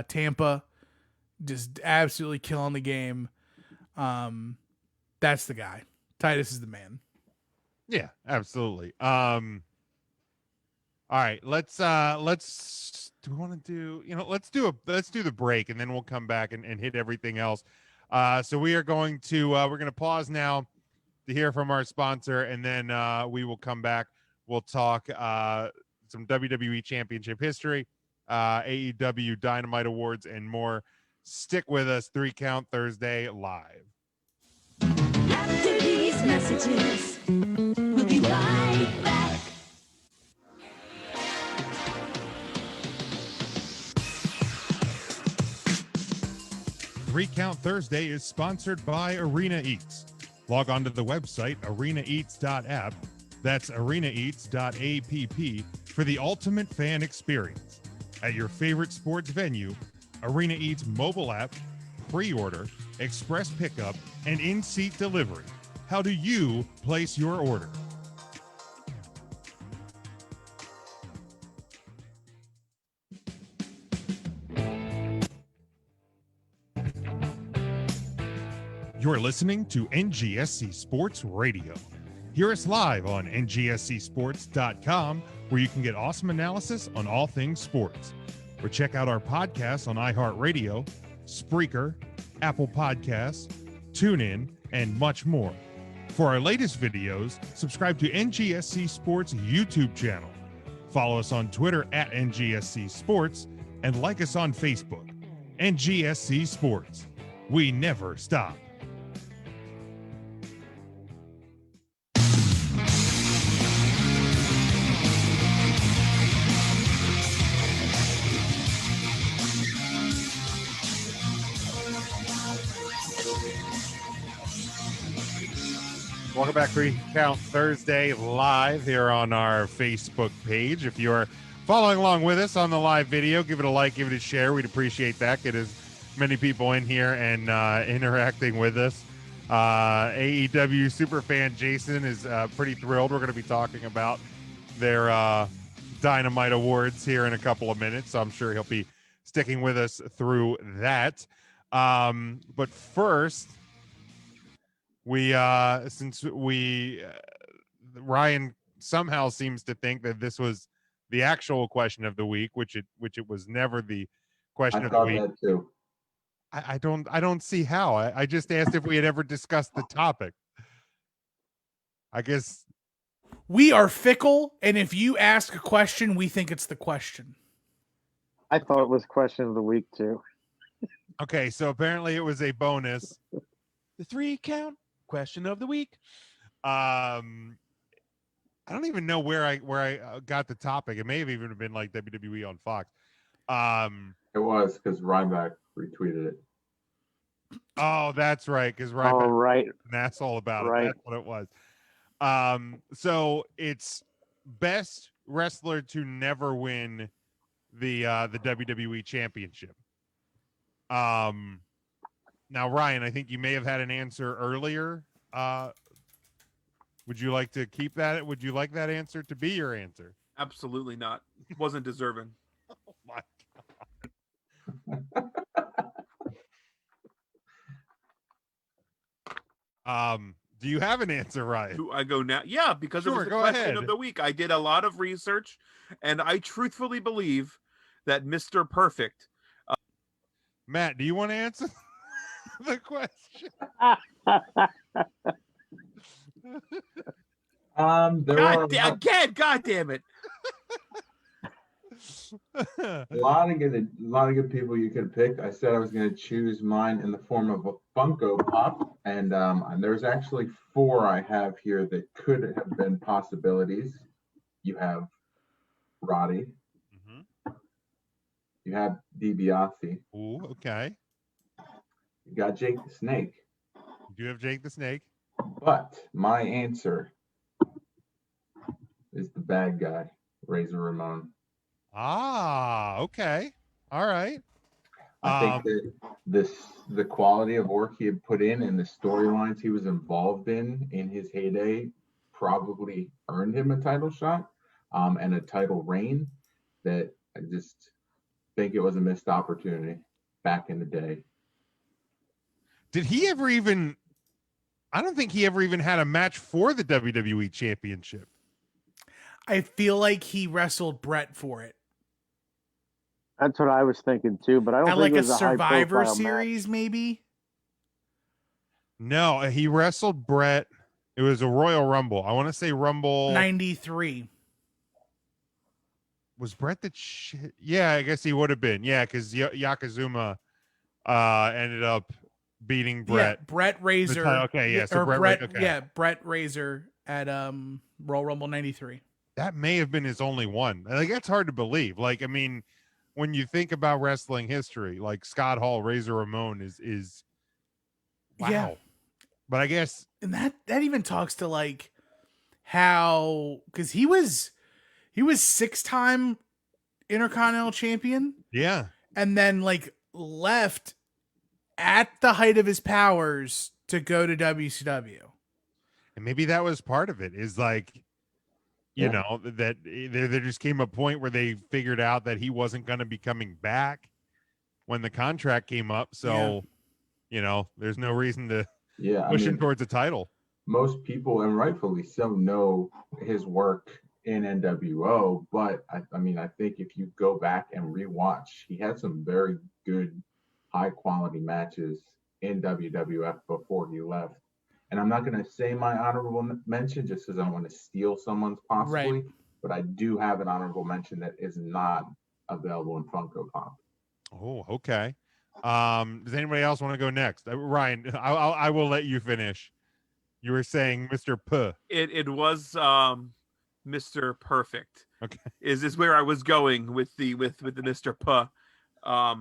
Tampa. just absolutely killing the game. That's the guy. Titus is the man. Yeah, absolutely. All right, let's do we want to do, let's do the break and then we'll come back and hit everything else. So we are going to we're going to pause now to hear from our sponsor, and then we will come back. We'll talk some WWE Championship history, Aew Dynamite Awards, and more. Stick with us. 3 Count Thursday live. After these messages, we'll be right back. Three Count Thursday is sponsored by Arena Eats. Log on to the website arenaeats.app. That's arenaeats.app for the ultimate fan experience. At your favorite sports venue, Arena Eats mobile app, pre-order, express pickup, and in-seat delivery. How do you place your order? You're listening to NGSC Sports Radio. Hear us live on ngscsports.com, where you can get awesome analysis on all things sports. Or check out our podcasts on iHeartRadio, Spreaker, Apple Podcasts, TuneIn, and much more. For our latest videos, subscribe to NGSC Sports YouTube channel. Follow us on Twitter at NGSC Sports, and like us on Facebook. NGSC Sports. We never stop. Welcome back, 3 Count Thursday live here on our Facebook page. If you're following along with us on the live video, give it a like, give it a share. We'd appreciate that. Get as many people in here and interacting with us. AEW superfan Jason is pretty thrilled. We're going to be talking about their Dynamite Awards here in a couple of minutes, so I'm sure he'll be sticking with us through that. But first, Ryan somehow seems to think that this was the actual question of the week, which it was never the question of the week. That too. I don't see how. I just asked if we had ever discussed the topic. I guess we are fickle, and if you ask a question, we think it's the question. I thought it was question of the week too. Okay, so apparently it was a bonus. The 3 Count question of the week. I don't even know where I got the topic. It may have even been like WWE on Fox. It was because Ryback retweeted it. Oh, that's right. Because Ryback right. an asshole about it. Right. That's what it was. So it's best wrestler to never win the WWE Championship. Now, Ryan, I think you may have had an answer earlier. Would you like to keep that? Would you like that answer to be your answer? Absolutely not. Wasn't deserving. Oh my God. Do you have an answer, Ryan? Do I go now? Yeah, because it was the question of the week. I did a lot of research, and I truthfully believe that Mr. Perfect. Matt, do you want to answer the question? God damn it! A lot of good people you could pick. I said I was going to choose mine in the form of a Funko Pop, and there's actually 4 I have here that could have been possibilities. You have Roddy. Mm-hmm. You have DiBiase. Ooh, okay. You got Jake the Snake. You do have Jake the Snake. But my answer is the bad guy, Razor Ramon. Ah, okay. All right. I think that the quality of work he had put in and the storylines he was involved in his heyday probably earned him a title shot and a title reign. That I just think it was a missed opportunity back in the day. Did he ever even? I don't think he ever even had a match for the WWE Championship. I feel like he wrestled Brett for it. That's what I was thinking too, but I don't At think like it a was a Survivor high-profile Series, match. maybe. No, he wrestled Brett. It was a Royal Rumble. I want to say Rumble 93. Was Brett the shit? Yeah, I guess he would have been. Yeah, because Yokozuna ended up beating Brett. Yeah, Brett Razor. Okay, yeah. So or Brett, Brett, okay. yeah, Brett Razor at Royal Rumble 93. That may have been his only one. Like, that's hard to believe. Like, I mean, when you think about wrestling history, like Scott Hall, Razor Ramon is wow. Yeah. But I guess, and that even talks to like how, because he was 6-time Intercontinental Champion. Yeah. And then like left at the height of his powers to go to WCW. And maybe that was part of it, is like, you know, that there just came a point where they figured out that he wasn't going to be coming back when the contract came up. So, you know, there's no reason to push him towards a title. Most people, and rightfully so, know his work in NWO, but I mean, I think if you go back and rewatch, he had some very good, high quality matches in WWF before he left. And I'm not going to say my honorable mention just because I don't want to steal someone's possibly, but I do have an honorable mention that is not available in Funko Pop. Oh, okay. Does anybody else want to go next? Ryan, I will let you finish. You were saying Mr. P. It was Mr. Perfect. Okay. Is where I was going with the Mr. P. I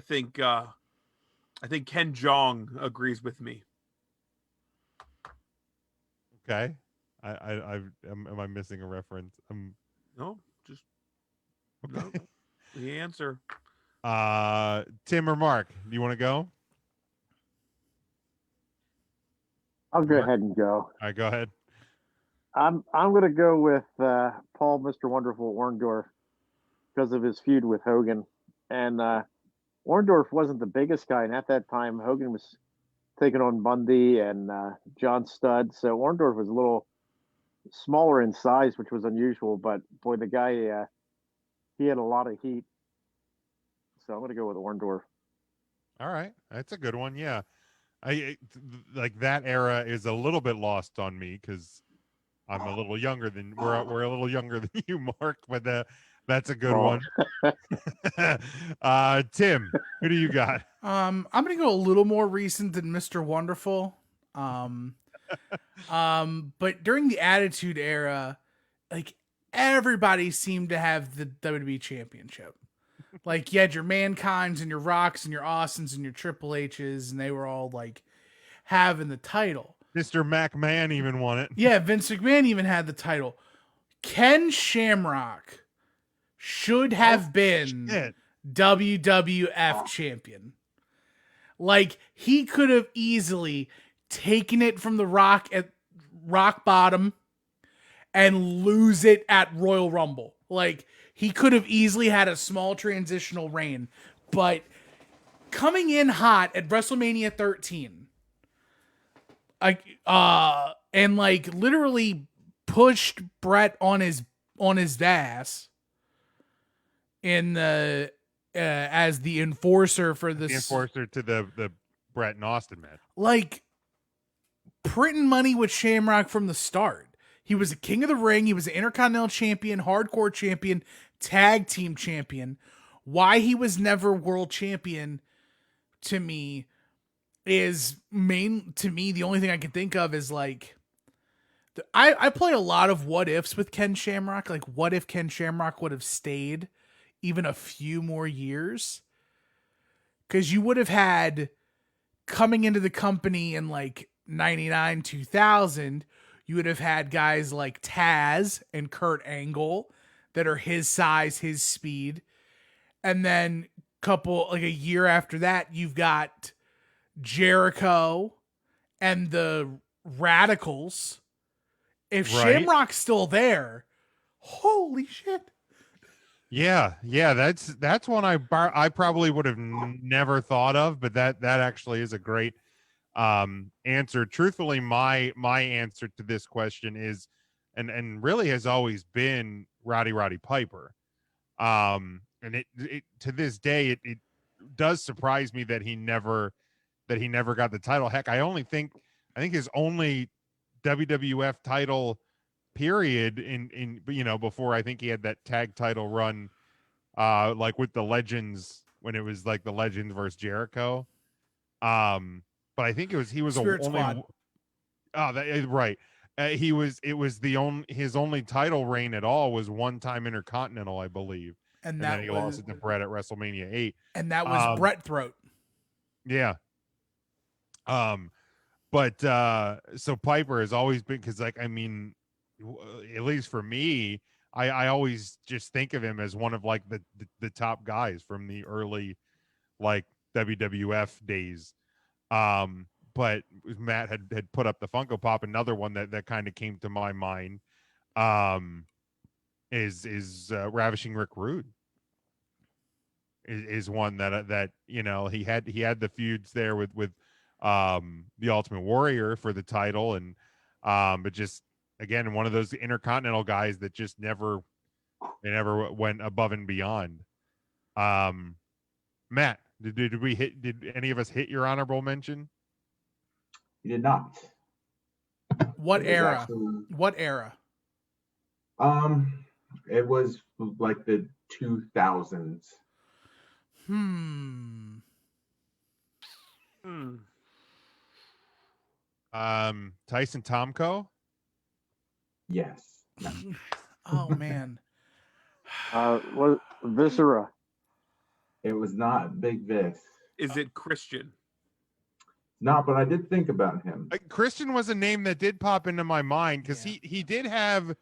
think Ken Jeong agrees with me. Okay. Am I missing a reference? No, just okay. No, the answer. Tim or Mark, do you want to go? I'll go ahead and go. All right, go ahead. I'm going to go with Paul, Mr. Wonderful Orndorff, because of his feud with Hogan. And Orndorff wasn't the biggest guy, and at that time Hogan was taking on Bundy and John Studd. So Orndorff was a little smaller in size, which was unusual. But boy, the guy, he had a lot of heat. So I'm going to go with Orndorff. All right, that's a good one. Yeah, I like that era is a little bit lost on me because I'm a little younger than we're a little younger than you, Mark. But that's a good one. Tim, who do you got? I'm gonna go a little more recent than Mr. Wonderful. But during the Attitude Era, like everybody seemed to have the WWE Championship. Like you had your Mankinds and your Rocks and your Austins and your Triple H's, and they were all like having the title. Mr. McMahon even won it. Yeah, Vince McMahon even had the title. Ken Shamrock should have been WWF champion. Like he could have easily taken it from the Rock at Rock Bottom and lose it at Royal Rumble. Like he could have easily had a small transitional reign, but coming in hot at WrestleMania 13, and like literally pushed Brett on his ass in the as the enforcer for this. The enforcer to the Brett and Austin match. Like printing money with Shamrock from the start. He was a king of the ring. He was an Intercontinental Champion, Hardcore Champion, Tag Team Champion. Why he was never World Champion to me is the only thing I can think of is like I play a lot of what ifs with Ken Shamrock. Like what if Ken Shamrock would have stayed even a few more years? Because you would have had coming into the company in like 99, 2000, you would have had guys like Taz and Kurt Angle that are his size, his speed. And then a year after that, you've got Jericho and the Radicals. If Shamrock's still there, holy shit. Yeah, that's one I probably would have never thought of, but that actually is a great answer. Truthfully, my answer to this question is, and really has always been Roddy Piper. And it to this day, it does surprise me that he never got the title. Heck, I think his only WWF title period in before I think he had that tag title run like with the Legends when it was like the Legends versus Jericho. But I think he was Spirit only Squad. right. His only title reign at all was one-time Intercontinental, I believe. And then he lost it to Brett at WrestleMania 8. And that was Brett Throat. Yeah. But so Piper has always been, because like, I mean, at least for me, I always just think of him as one of like the top guys from the early like WWF days. But Matt had put up the Funko Pop. Another one that kind of came to my mind is Ravishing Rick Rude. Is one that he had the feuds there with the Ultimate Warrior for the title, and but just again one of those Intercontinental guys that just never went above and beyond. Matt, did any of us hit your honorable mention? You did not. What era? What era? It was like the 2000s. Tyson Tomko? Yes. Oh man. Was Viscera? It was not Big Vis. Is it Christian? No, but I did think about him. Christian was a name that did pop into my mind because he did have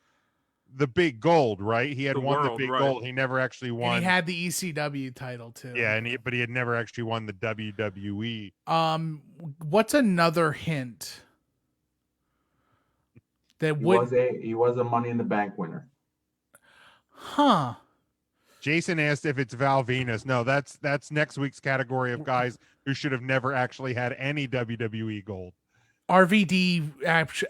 the big gold, right? He had won the big gold. He never actually won. And he had the ECW title too. Yeah, but he had never actually won the WWE. What's another hint? He was a Money in the Bank winner. Huh. Jason asked if it's Val Venus. No, that's next week's category of guys who should have never actually had any WWE gold. RVD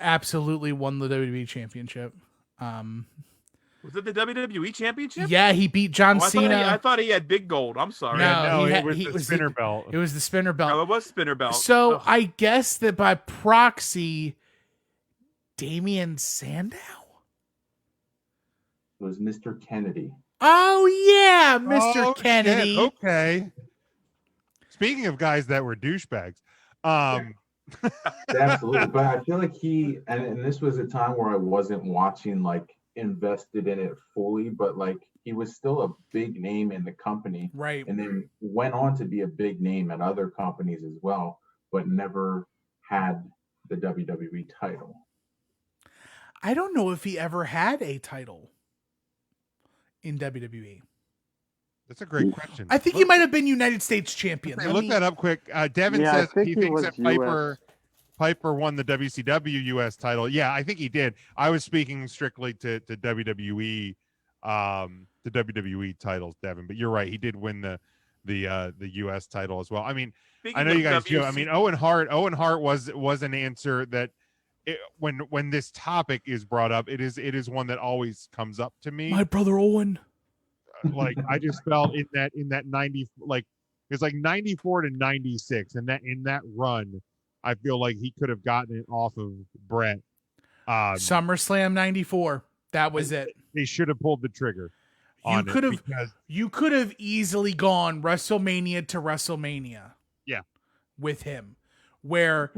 absolutely won the WWE championship. Was it the WWE championship? Yeah, he beat John Cena. I thought he had big gold. I'm sorry. No, it was the spinner belt. It was the spinner belt. No, it was spinner belt. So I guess that by proxy, Damian Sandow? It was Mr. Kennedy. Oh yeah, Mr. Kennedy. Shit. Okay. Speaking of guys that were douchebags, Absolutely, but I feel like and this was a time where I wasn't watching, like, invested in it fully, but like he was still a big name in the company, right? And then went on to be a big name at other companies as well, but never had the WWE title. I don't know if he ever had a title in WWE. That's a great question. I think he might have been United States champion. Look that up quick. Devin says he thinks that Piper won the WCW US title. Yeah, I think he did. I was speaking strictly to WWE, the WWE titles, Devin. But you're right. He did win the US title as well. I mean, I know you guys do. I mean, Owen Hart was an answer that when this topic is brought up, it is one that always comes up to me. My brother Owen. Like I just felt in that 90, like it's like 94 to 96, and that in that run, I feel like he could have gotten it off of Brett. SummerSlam 94. That was it. They should have pulled the trigger. You could have easily gone WrestleMania to WrestleMania. Yeah. With him, where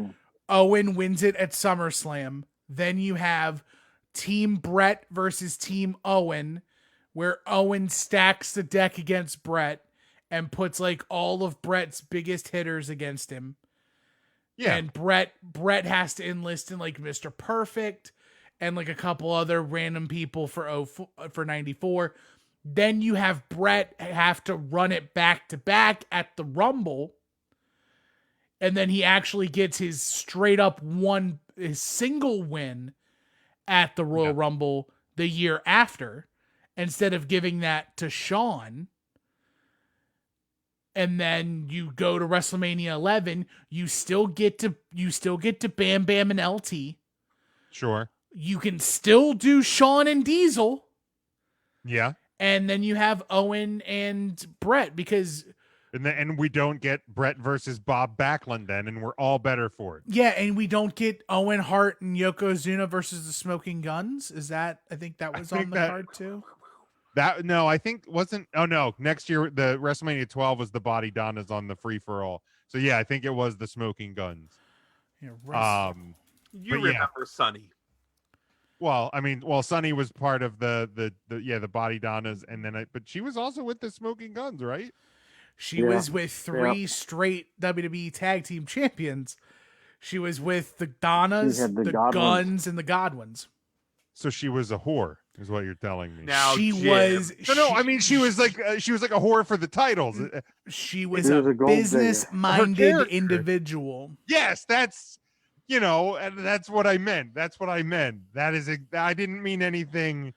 Owen wins it at SummerSlam. Then you have Team Brett versus Team Owen, where Owen stacks the deck against Brett and puts like all of Brett's biggest hitters against him. Yeah. And Brett has to enlist in like Mr. Perfect and like a couple other random people for 94. Then you have Brett have to run it back to back at the Rumble. And then he actually gets his straight up his single win at the Royal Rumble the year after, instead of giving that to Shawn. And then you go to WrestleMania 11, you still get to Bam Bam and LT. Sure. You can still do Shawn and Diesel. Yeah. And then you have Owen and Brett because and we don't get Brett versus Bob Backlund then, and we're all better for it. Yeah, and we don't get Owen Hart and Yokozuna versus the Smoking Guns. I think that was on the card too. No, I think wasn't. Oh no, next year the WrestleMania 12 was the Body Donnas on the free for all. So yeah, I think it was the Smoking Guns. Yeah, you remember Sonny? Well, I mean, Sonny was part of the Body Donnas, and then but she was also with the Smoking Guns, right? She was with three straight WWE Tag Team Champions. She was with the Donnas, the Guns, and the Godwins. So she was a whore, is what you're telling me. Now she Jim. was. I mean, she was like a whore for the titles. She was a business-minded individual. Yes, that's and that's what I meant. That's what I meant. That is, I didn't mean anything.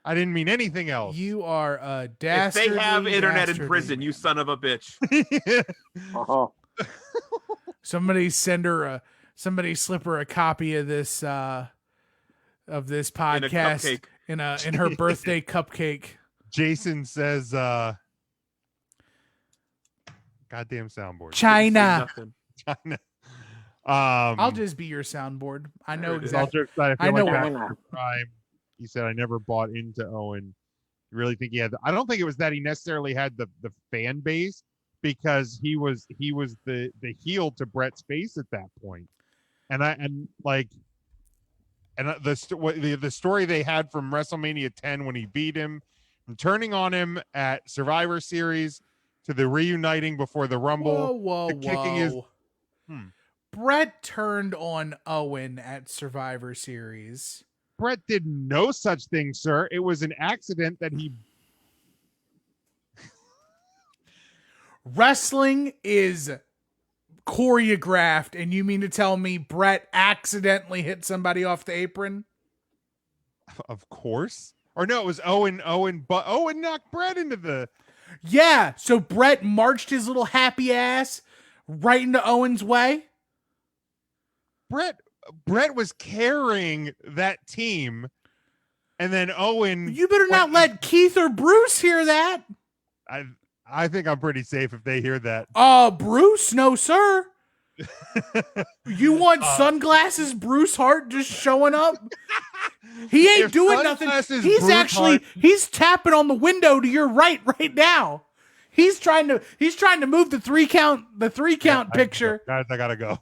I didn't mean anything else. You are a dastardly. If they have internet in prison, you son of a bitch. Somebody slip her a copy of this podcast in her birthday cupcake. Jason says, "Goddamn soundboard, China." China. I'll just be your soundboard. I know exactly. I know what. He said, "I never bought into Owen." You really think he had? I don't think it was that he necessarily had the fan base, because he was the heel to Brett's face at that point, the story they had from WrestleMania 10 when he beat him, from turning on him at Survivor Series to the reuniting before the Rumble, whoa. kicking his. Brett turned on Owen at Survivor Series. Brett did no such thing, sir. It was an accident that he. Wrestling is choreographed, and you mean to tell me Brett accidentally hit somebody off the apron? Of course. Or no, it was Owen, but Owen knocked Brett into the. Yeah, so Brett marched his little happy ass right into Owen's way. Brett was carrying that team, and then Owen. You better not let Keith or Bruce hear that. I think I'm pretty safe if they hear that. Bruce, no sir. You want sunglasses Bruce Hart just showing up? He ain't doing nothing. He's tapping on the window to your right now. He's trying to move the three count picture. Guys, I gotta go.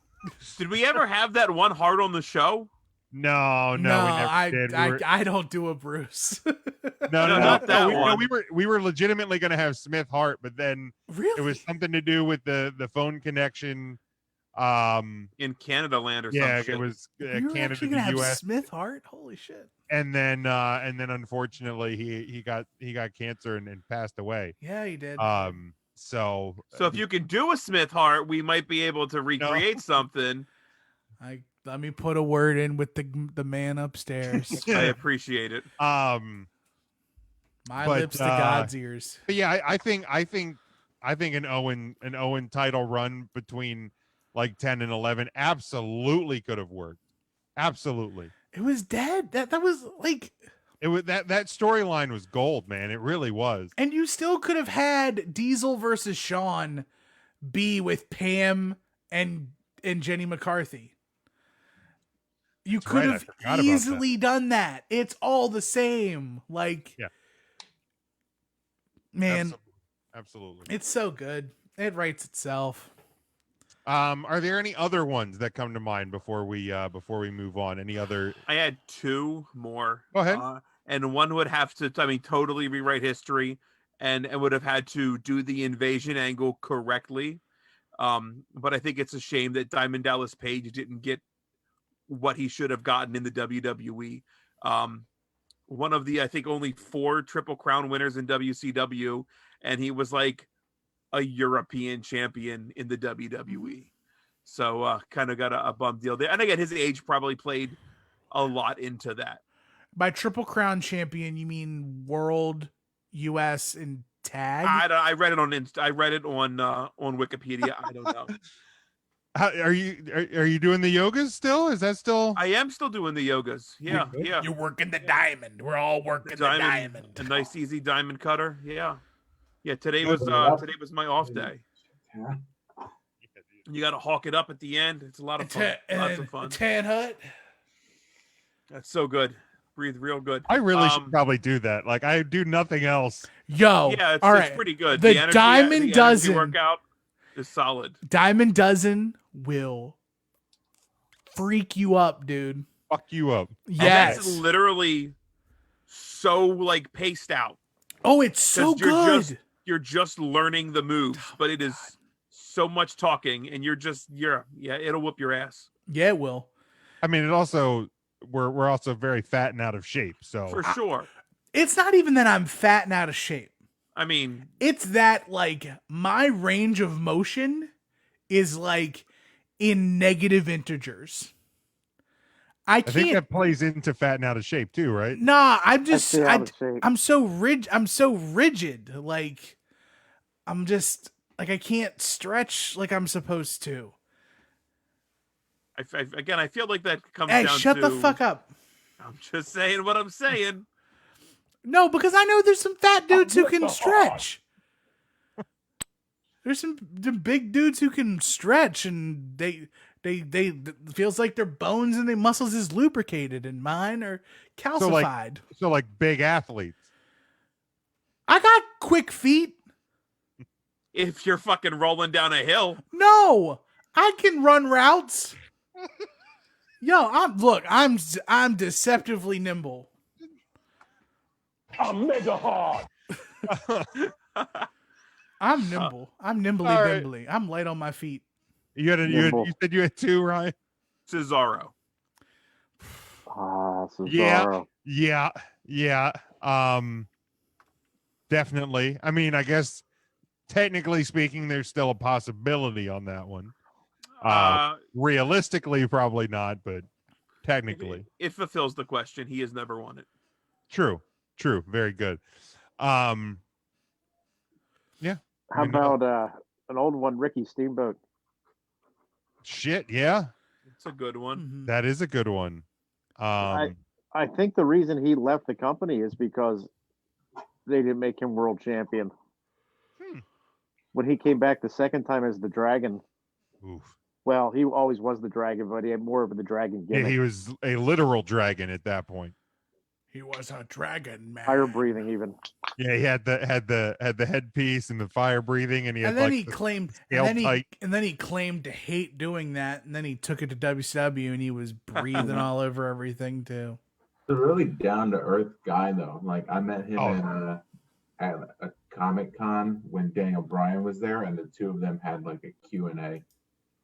Did we ever have that one Hart on the show? No, we never did. I don't do a Bruce. No, not that one. We were legitimately going to have Smith Hart, but then it was something to do with the phone connection. In Canada land or something. Yeah, it was Canada to the US. Smith Hart, holy shit! And then unfortunately he got cancer and passed away. Yeah, he did. So if you can do a Smith Hart, we might be able to recreate something. Let me put a word in with the man upstairs. I appreciate it. My lips to God's ears. But yeah, I think an Owen title run between like 10 and 11 absolutely could have worked. Absolutely. It was dead. That was like. It was that storyline was gold, man. It really was. And you still could have had Diesel versus Shawn be with Pam and Jenny McCarthy. You could have easily done that. It's all the same. Like, yeah, man, absolutely. It's so good. It writes itself. Are there any other ones that come to mind before we move on? Any other? I had two more. Go ahead. And one would have to, totally rewrite history, and would have had to do the invasion angle correctly. But I think it's a shame that Diamond Dallas Page didn't get what he should have gotten in the WWE. One of the, I think, only 4 Triple Crown winners in WCW, and he was like a European champion in the WWE. So kind of got a bum deal there. And again, his age probably played a lot into that. By Triple Crown champion, you mean World, US, and tag. I read it on I read it on Wikipedia. I don't know. Are you doing the yogas still? Is that still? I am still doing the yogas. Yeah, yeah. You're working the diamond. We're all working the diamond. A nice easy diamond cutter. Yeah, yeah. Today Good was enough. my off day. Yeah. You got to hawk it up at the end. It's a lot of fun. Lots of fun. Tan hut. That's so good. Breathe real good. I really should probably do that. Like I do nothing else. Yo, yeah, all it's right. pretty good. The energy, diamond the dozen workout is solid. Diamond dozen will freak you up, dude. Fuck you up. Yes. That's literally so like paced out. Oh, it's so good. You're just learning the moves, but it is so much talking, and it'll whoop your ass. Yeah, it will. I mean, it also we're also very fat and out of shape. So For sure. It's not even that I'm fat and out of shape. I mean, it's that like my range of motion is like in negative integers. I think that plays into fat and out of shape too, right? Nah, I'm so rigid. Like I'm just like I can't stretch like I'm supposed to. I feel like that comes Hey, down to... shut the fuck up. I'm just saying what I'm saying. No, because I know there's some fat dudes who can stretch. There's some big dudes who can stretch, and they feels like their bones and their muscles is lubricated, and mine are calcified. So like big athletes. I got quick feet. If you're fucking rolling down a hill. No, I can run routes. Yo, I'm deceptively nimble. I'm mega hard. I'm nimble. I'm nimbly bimbly. I'm light on my feet. You said you had two, Ryan? Cesaro. Cesaro. Yeah. Definitely. I mean, I guess technically speaking, there's still a possibility on that one. Realistically, probably not, but technically. It fulfills the question. He has never won it. True. Very good. Yeah. How about an old one, Ricky Steamboat? Shit, yeah. It's a good one. Mm-hmm. That is a good one. I think the reason he left the company is because they didn't make him world champion. When he came back the second time as the Dragon. Oof. Well, he always was the Dragon, but he had more of the Dragon gimmick. Yeah, he was a literal dragon at that point. He was a dragon, man. Fire breathing, even. Yeah, he had the headpiece and the fire breathing, and he had then he claimed to hate doing that, and then he took it to WCW, and he was breathing all over everything too. He's a really down to earth guy, though. Like I met him at a Comic-Con when Daniel Bryan was there, and the two of them had like a Q&A,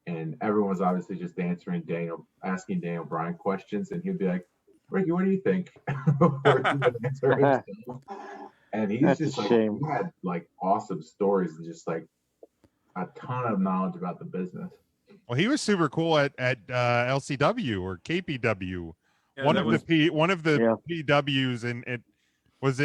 and everyone was obviously just asking Daniel Bryan questions, and he'd be like, Ricky, what do you think? And he's just like, he had like awesome stories and just like a ton of knowledge about the business. Well, he was super cool at LCW or KPW. Yeah, one of the PWs, and it was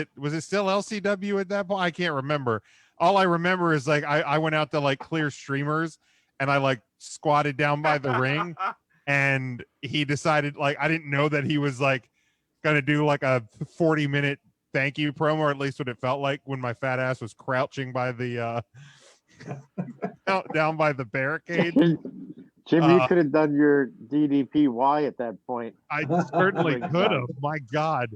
still LCW at that point? I can't remember. All I remember is like I went out to like clear streamers, and I like squatted down by the ring. And he decided, like, I didn't know that he was like gonna do like a 40-minute thank you promo, or at least what it felt like when my fat ass was crouching by the down by the barricade. Jim, you could have done your DDPY at that point. I certainly could have. My God.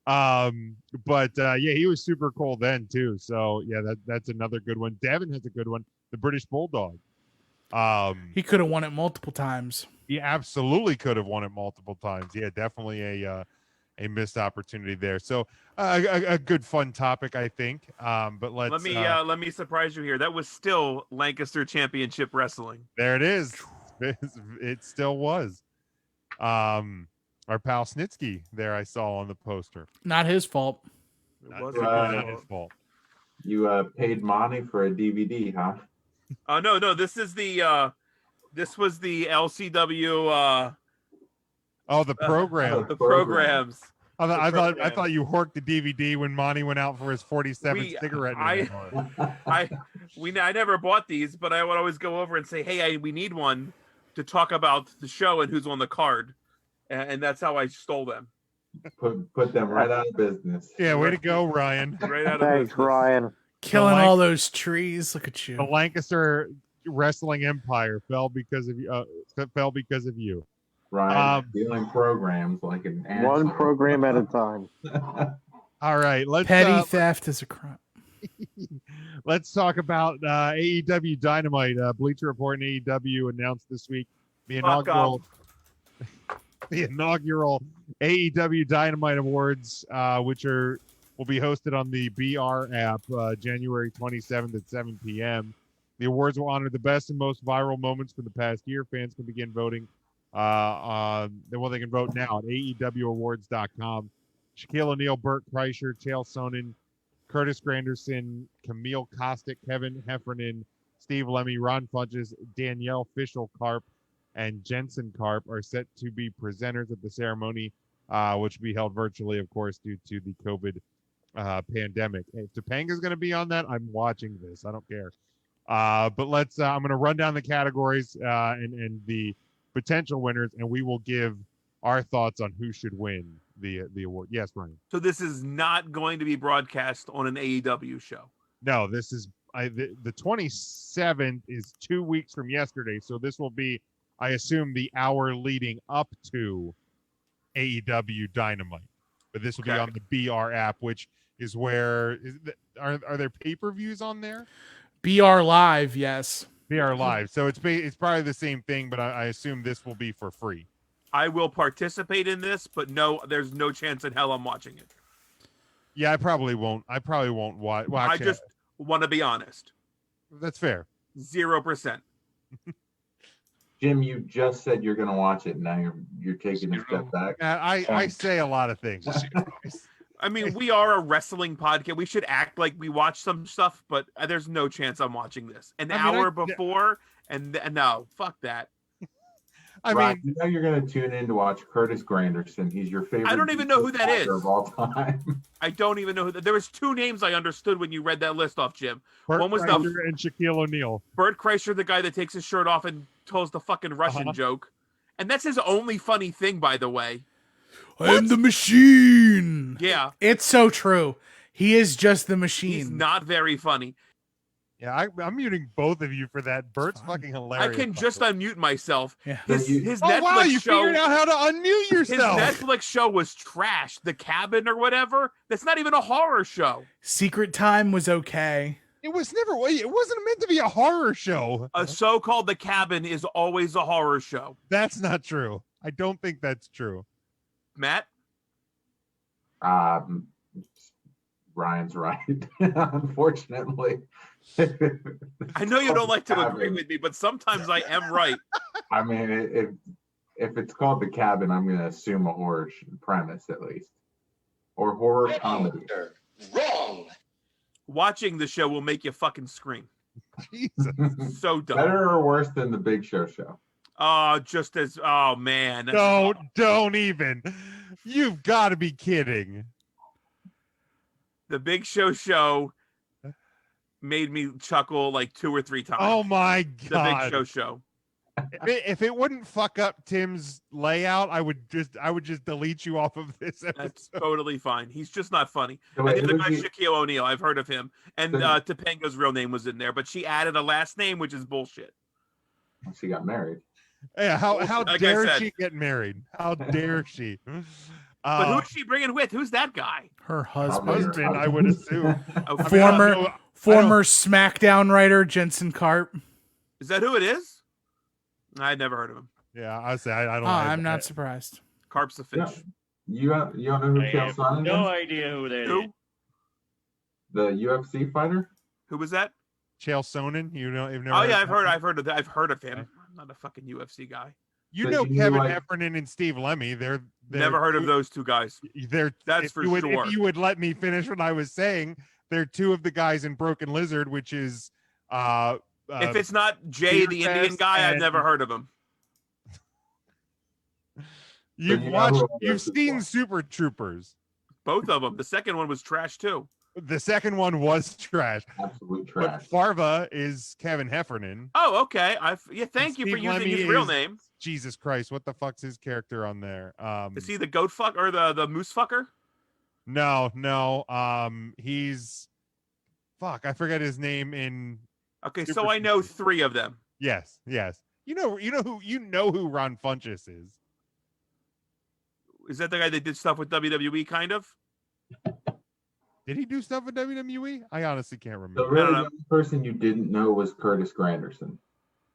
But yeah, he was super cool then too. So yeah, that's another good one. Devin has a good one. The British Bulldog. He could have won it multiple times. He absolutely could have won it multiple times. Yeah, definitely a missed opportunity there. So a good fun topic, I think. But let me surprise you here. That was still Lancaster Championship Wrestling. There it is. It still was. Our pal Snitsky there I saw on the poster. Not his fault. Not his fault. You paid money for a DVD, huh? No. This was the LCW. The program. The programs. I thought you horked the DVD when Monty went out for his 47th cigarette. I never bought these, but I would always go over and say, "Hey, we need one to talk about the show and who's on the card," and that's how I stole them. Put them right out of business. Yeah, way to go, Ryan. Right out of Thanks, business. Ryan. Killing all those trees. Look at you. The Lancaster wrestling empire fell because of you. Ryan, stealing programs like an asshole. One program at a time. All right, let's Petty theft is a crime. Let's talk about AEW Dynamite. Bleacher Report and AEW announced this week the inaugural AEW Dynamite Awards, which will be hosted on the BR app January 27th at 7 p.m. The awards will honor the best and most viral moments from the past year. Fans can begin voting. They can vote now at AEWawards.com. Shaquille O'Neal, Burt Kreischer, Chael Sonnen, Curtis Granderson, Camille Kostick, Kevin Heffernan, Steve Lemmy, Ron Funches, Danielle Fischel-Karp, and Jensen Karp are set to be presenters at the ceremony, which will be held virtually, of course, due to the COVID pandemic. If Topanga's going to be on that, I'm watching this. I don't care. But let's. I'm going to run down the categories and the potential winners, and we will give our thoughts on who should win the award. Yes, Ryan. So this is not going to be broadcast on an AEW show. No, this is the 27th is 2 weeks from yesterday, so this will be, I assume, the hour leading up to AEW Dynamite. But this will be on the BR app, which is where are there pay-per-views on there? BR Live, yes. BR Live. So it's probably the same thing, but I assume this will be for free. I will participate in this, but no, there's no chance in hell I'm watching it. Yeah, I probably won't. Watch. Well, I just want to be honest. That's fair. 0%. Jim, you just said you're going to watch it. Now you're taking a step back. I say a lot of things. I mean, we are a wrestling podcast. We should act like we watch some stuff, but there's no chance I'm watching this. Hour before, and no, fuck that. I mean, you know you're going to tune in to watch Curtis Granderson. He's your favorite. I don't even know who that is of all time. I don't even know who that. There was two names I understood when you read that list off, Jim. One was Kreischer and Shaquille O'Neal. Burt Kreischer, the guy that takes his shirt off and tells the fucking Russian joke, and that's his only funny thing, by the way. I am the machine. Yeah, it's so true. He is just the machine. He's not very funny. Yeah, I'm muting both of you for that. Bert's fucking hilarious. I can just unmute myself. Yeah. His Netflix wow, you show, figured out how to unmute yourself. His Netflix show was trash. The Cabin or whatever. That's not even a horror show. Secret Time was okay. It was never. It wasn't meant to be a horror show. A show called The Cabin is always a horror show. That's not true. I don't think that's true. Matt? Ryan's right. Unfortunately. I know you don't like to agree with me, but sometimes I am right. I mean, if it's called The Cabin, I'm going to assume a horror premise at least. Or horror comedy. Wrong. Watching the show will make you fucking scream. Jesus. So dumb. Better or worse than the Big Show show? Just as, oh man. Don't even. You've got to be kidding. The Big Show made me chuckle like 2 or 3 times. Oh my God. The Big Show. If it wouldn't fuck up Tim's layout, I would just delete you off of this episode. That's totally fine. He's just not funny. So And wait, the other guy, who's Shaquille O'Neal, I've heard of him. And So- Topanga's real name was in there, but she added a last name, which is bullshit. She got married. Yeah, how Like I dare said. she get married? How dare she? But who's she bringing with? Who's that guy? Her Probably husband. her I would assume. Oh, Former SmackDown writer Jensen Karp. Is that who it is? I'd never heard of him. Yeah, I say I don't. I'm not surprised. Carp's the fish. Yeah. You don't know who Chael Sonnen No is? idea who that is. Who? The UFC fighter? Who was that? Chael Sonnen. You've never. Oh yeah, of I've heard of him. I'm not a fucking UFC guy. You So know you Kevin like- Heffernan and Steve Lemmy. They're Never heard of those two guys. That's if for you would, sure. If you would let me finish what I was saying, they're two of the guys in Broken Lizard, which is If it's not Jay, the Beer Indian Fest guy, I've and- never heard of him. You've you know watched, who I'm you've rooting seen for. Super Troopers. Both of them. The second one was trash too. The second one was trash. Absolute But trash. Farva is Kevin Heffernan. Oh, okay. Thank And you for Steve using Lemmy his real is- name. Jesus Christ, what the fuck's his character on there? Is he the goat fuck or the moose fucker? No. He's fuck. I forget his name in. Okay, Super so I know Troopers. 3 of them. Yes. You know who Ron Funches is. Is that the guy that did stuff with WWE? Kind of. Did he do stuff with WWE? I honestly can't remember. The really the only person you didn't know was Curtis Granderson.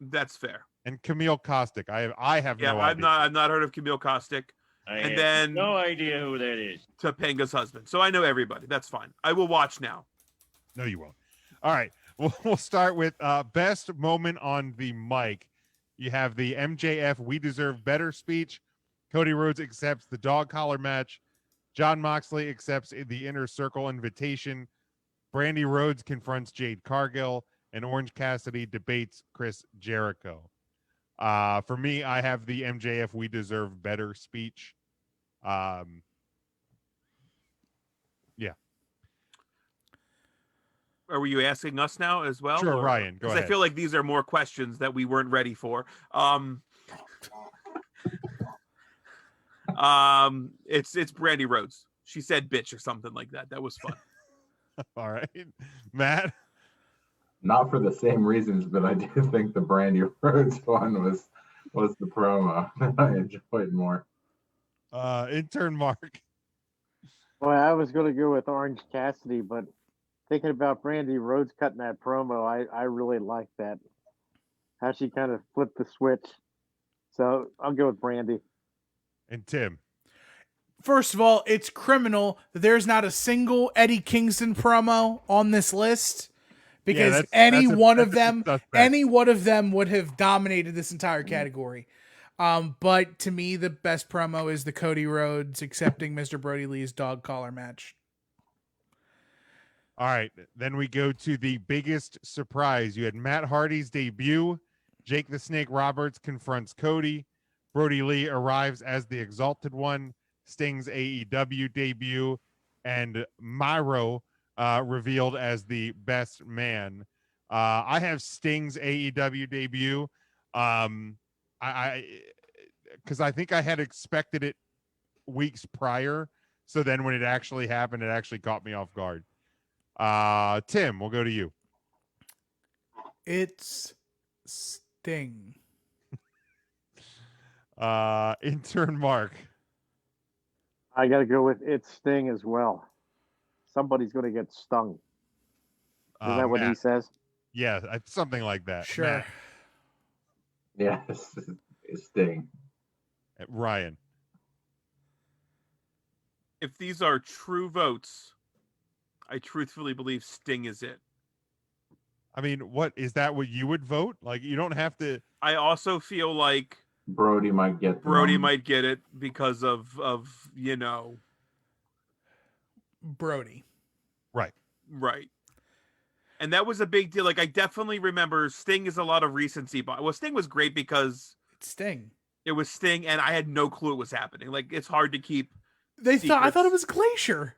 That's fair. And Camille Kostick. I have Yeah, no I've idea. not heard of Camille Kostick. I And have then no idea who that is. Topanga's husband. So I know everybody. That's fine. I will watch now. No, you won't. All right. We'll start with best moment on the mic. You have the MJF "We Deserve Better" speech. Cody Rhodes accepts the dog collar match. John Moxley accepts the Inner Circle invitation. Brandy Rhodes confronts Jade Cargill, and Orange Cassidy debates Chris Jericho. For me, I have the MJF "We Deserve Better" speech. Yeah. Are you asking us now as well? Sure, Ryan, go 'cause ahead. I feel like these are more questions that we weren't ready for. It's Brandy Rhodes. She said bitch or something like that. That was fun. All right. Matt? Not for the same reasons, but I do think the Brandy Rhodes one was the promo that I enjoyed more. Intern Mark. Boy, I was going to go with Orange Cassidy, but thinking about Brandy Rhodes cutting that promo, I really like that. How she kind of flipped the switch. So I'll go with Brandy. And Tim. First of all, it's criminal that there's not a single Eddie Kingston promo on this list, because any one of them would have dominated this entire category. But to me, the best promo is the Cody Rhodes accepting Mr. Brody Lee's dog collar match. All right. Then we go to the biggest surprise. You had Matt Hardy's debut. Jake the Snake Roberts confronts Cody. Brody Lee arrives as the Exalted One. Sting's AEW debut, and Myro revealed as the best man. I have Sting's AEW debut. Because I think I had expected it weeks prior. So then when it actually happened, it actually caught me off guard. Tim, we'll go to you. It's Sting. Intern Mark. I got to go with It's Sting as well. Somebody's going to get stung. Isn't that what he Matt. says? Yeah, something like that. Sure. Matt. Yes, it's Sting. Ryan. If these are true votes, I truthfully believe Sting is it. I mean, what is that? What you would vote? Like, you don't have to. I also feel like Brody might get it because of Brody. Right. And that was a big deal. Like, I definitely remember Sting is a lot of recency bias. Well, Sting was great because it's Sting. It was Sting, and I had no clue it was happening. Like, it's hard to keep. I thought it was Glacier,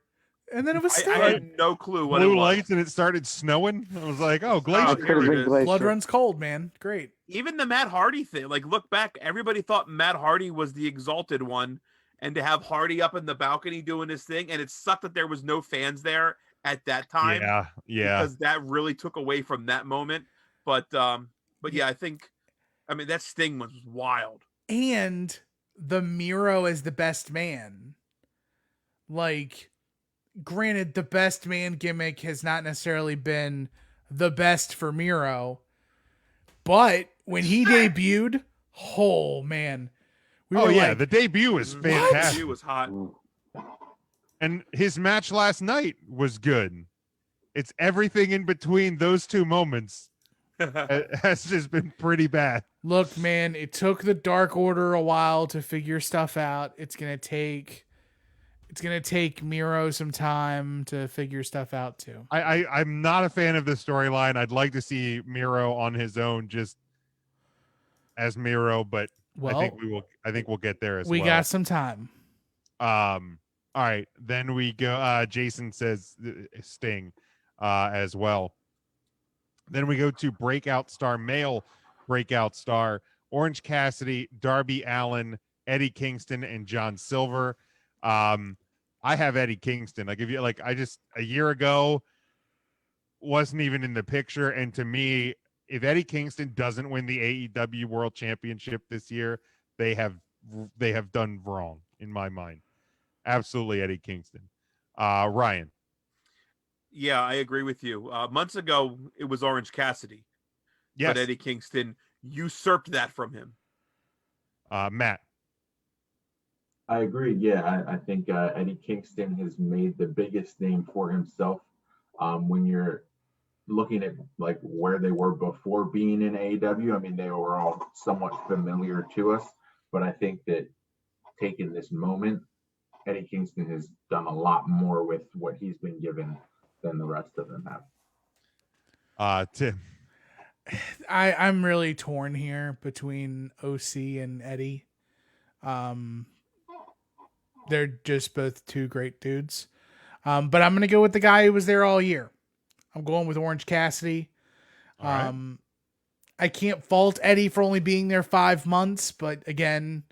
and then it was Sting. I had no clue what it Blue was. lights and it started snowing. I was like, oh, Glacier. Here it is. Blood runs cold, man. Great. Even the Matt Hardy thing, like, look back, everybody thought Matt Hardy was the Exalted One, and to have Hardy up in the balcony doing his thing, and it sucked that there was no fans there at that time. Yeah. Because that really took away from that moment. But yeah, that Sting was wild. And the Miro as the best man. Like, granted, the best man gimmick has not necessarily been the best for Miro, but when he debuted, oh man, the debut was fantastic. The debut was hot. And his match last night was good. It's everything in between those two moments has just been pretty bad. Look, man, it took the Dark Order a while to figure stuff out. It's gonna take Miro some time to figure stuff out too. I'm not a fan of the storyline. I'd like to see Miro on his own, just as Miro, but Well, I think we'll get there as we well. got some time. All right, then we go. Jason says Sting, as well. Then we go to Breakout Star, male Breakout Star, Orange Cassidy, Darby Allin, Eddie Kingston, and John Silver. I have Eddie Kingston. I give you a year ago wasn't even in the picture, and to me, if Eddie Kingston doesn't win the AEW World Championship this year, they have done wrong in my mind. Absolutely, Eddie Kingston. Ryan. Yeah, I agree with you. Months ago, it was Orange Cassidy. Yes. But Eddie Kingston usurped that from him. Matt. I agree. Yeah, I think Eddie Kingston has made the biggest name for himself. When you're looking at like where they were before being in AEW, I mean, they were all somewhat familiar to us, but I think that taking this moment, Eddie Kingston has done a lot more with what he's been given than the rest of them have. Tim. I'm really torn here between OC and Eddie. They're just both two great dudes. But I'm going to go with the guy who was there all year. I'm going with Orange Cassidy. All right. I can't fault Eddie for only being there 5 months, but again,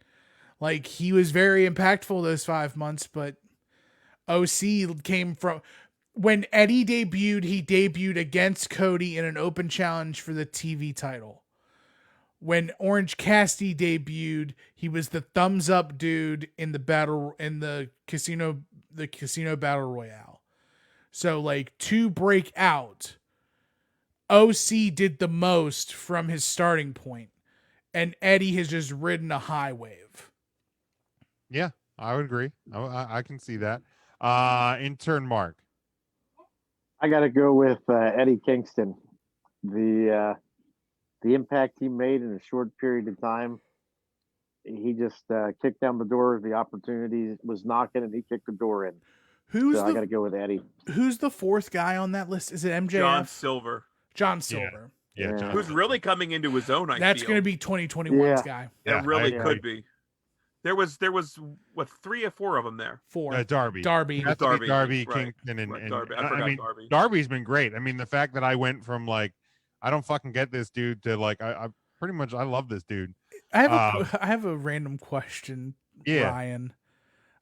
like he was very impactful those 5 months, but OC came from when Eddie debuted, he debuted against Cody in an open challenge for the TV title. When Orange Cassidy debuted, he was the thumbs up dude in the casino battle royale. So like to break out, OC did the most from his starting point, and Eddie has just ridden a high wave. Yeah, I would agree. I can see that. Intern Mark. I got to go with Eddie Kingston. The impact he made in a short period of time. He just kicked down the door. The opportunity was knocking, and he kicked the door in. I got to go with Eddie. Who's the fourth guy on that list? Is it MJF? John Silver. John Silver. Yeah. John Who's really coming into his own, That's going to be 2021's guy. That really could be. There was what 3 or 4 of them there. 4. Darby. Darby, Kingston, right. and Darby. I forgot Darby. Darby's been great. I mean, the fact that I went from like, I don't fucking get this dude to like, I pretty much, I love this dude. I have a random question, Ryan.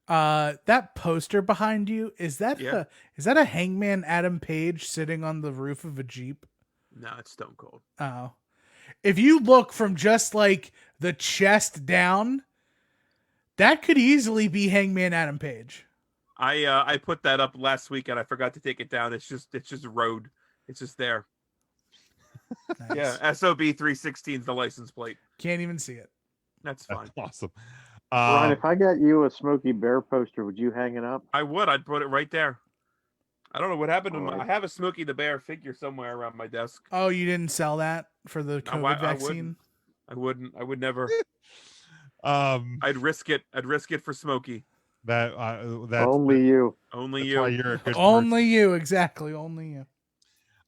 That poster behind you, is that a Hangman Adam Page sitting on the roof of a Jeep? No, it's Stone Cold. Oh. If you look from just like the chest down, that could easily be Hangman Adam Page. I put that up last week and I forgot to take it down. It's just Road. It's just there. Nice. Yeah, SOB 316 is the license plate. Can't even see it. That's fine. That's awesome. Ryan, if I got you a Smokey Bear poster, would you hang it up? I would. I'd put it right there. I don't know what happened to I have a Smokey the Bear figure somewhere around my desk. Oh, you didn't sell that for the COVID vaccine? I wouldn't. I would never. I'd risk it. I'd risk it for Smokey. That's only you. Only that's you. Why you're a good only you. Exactly. Only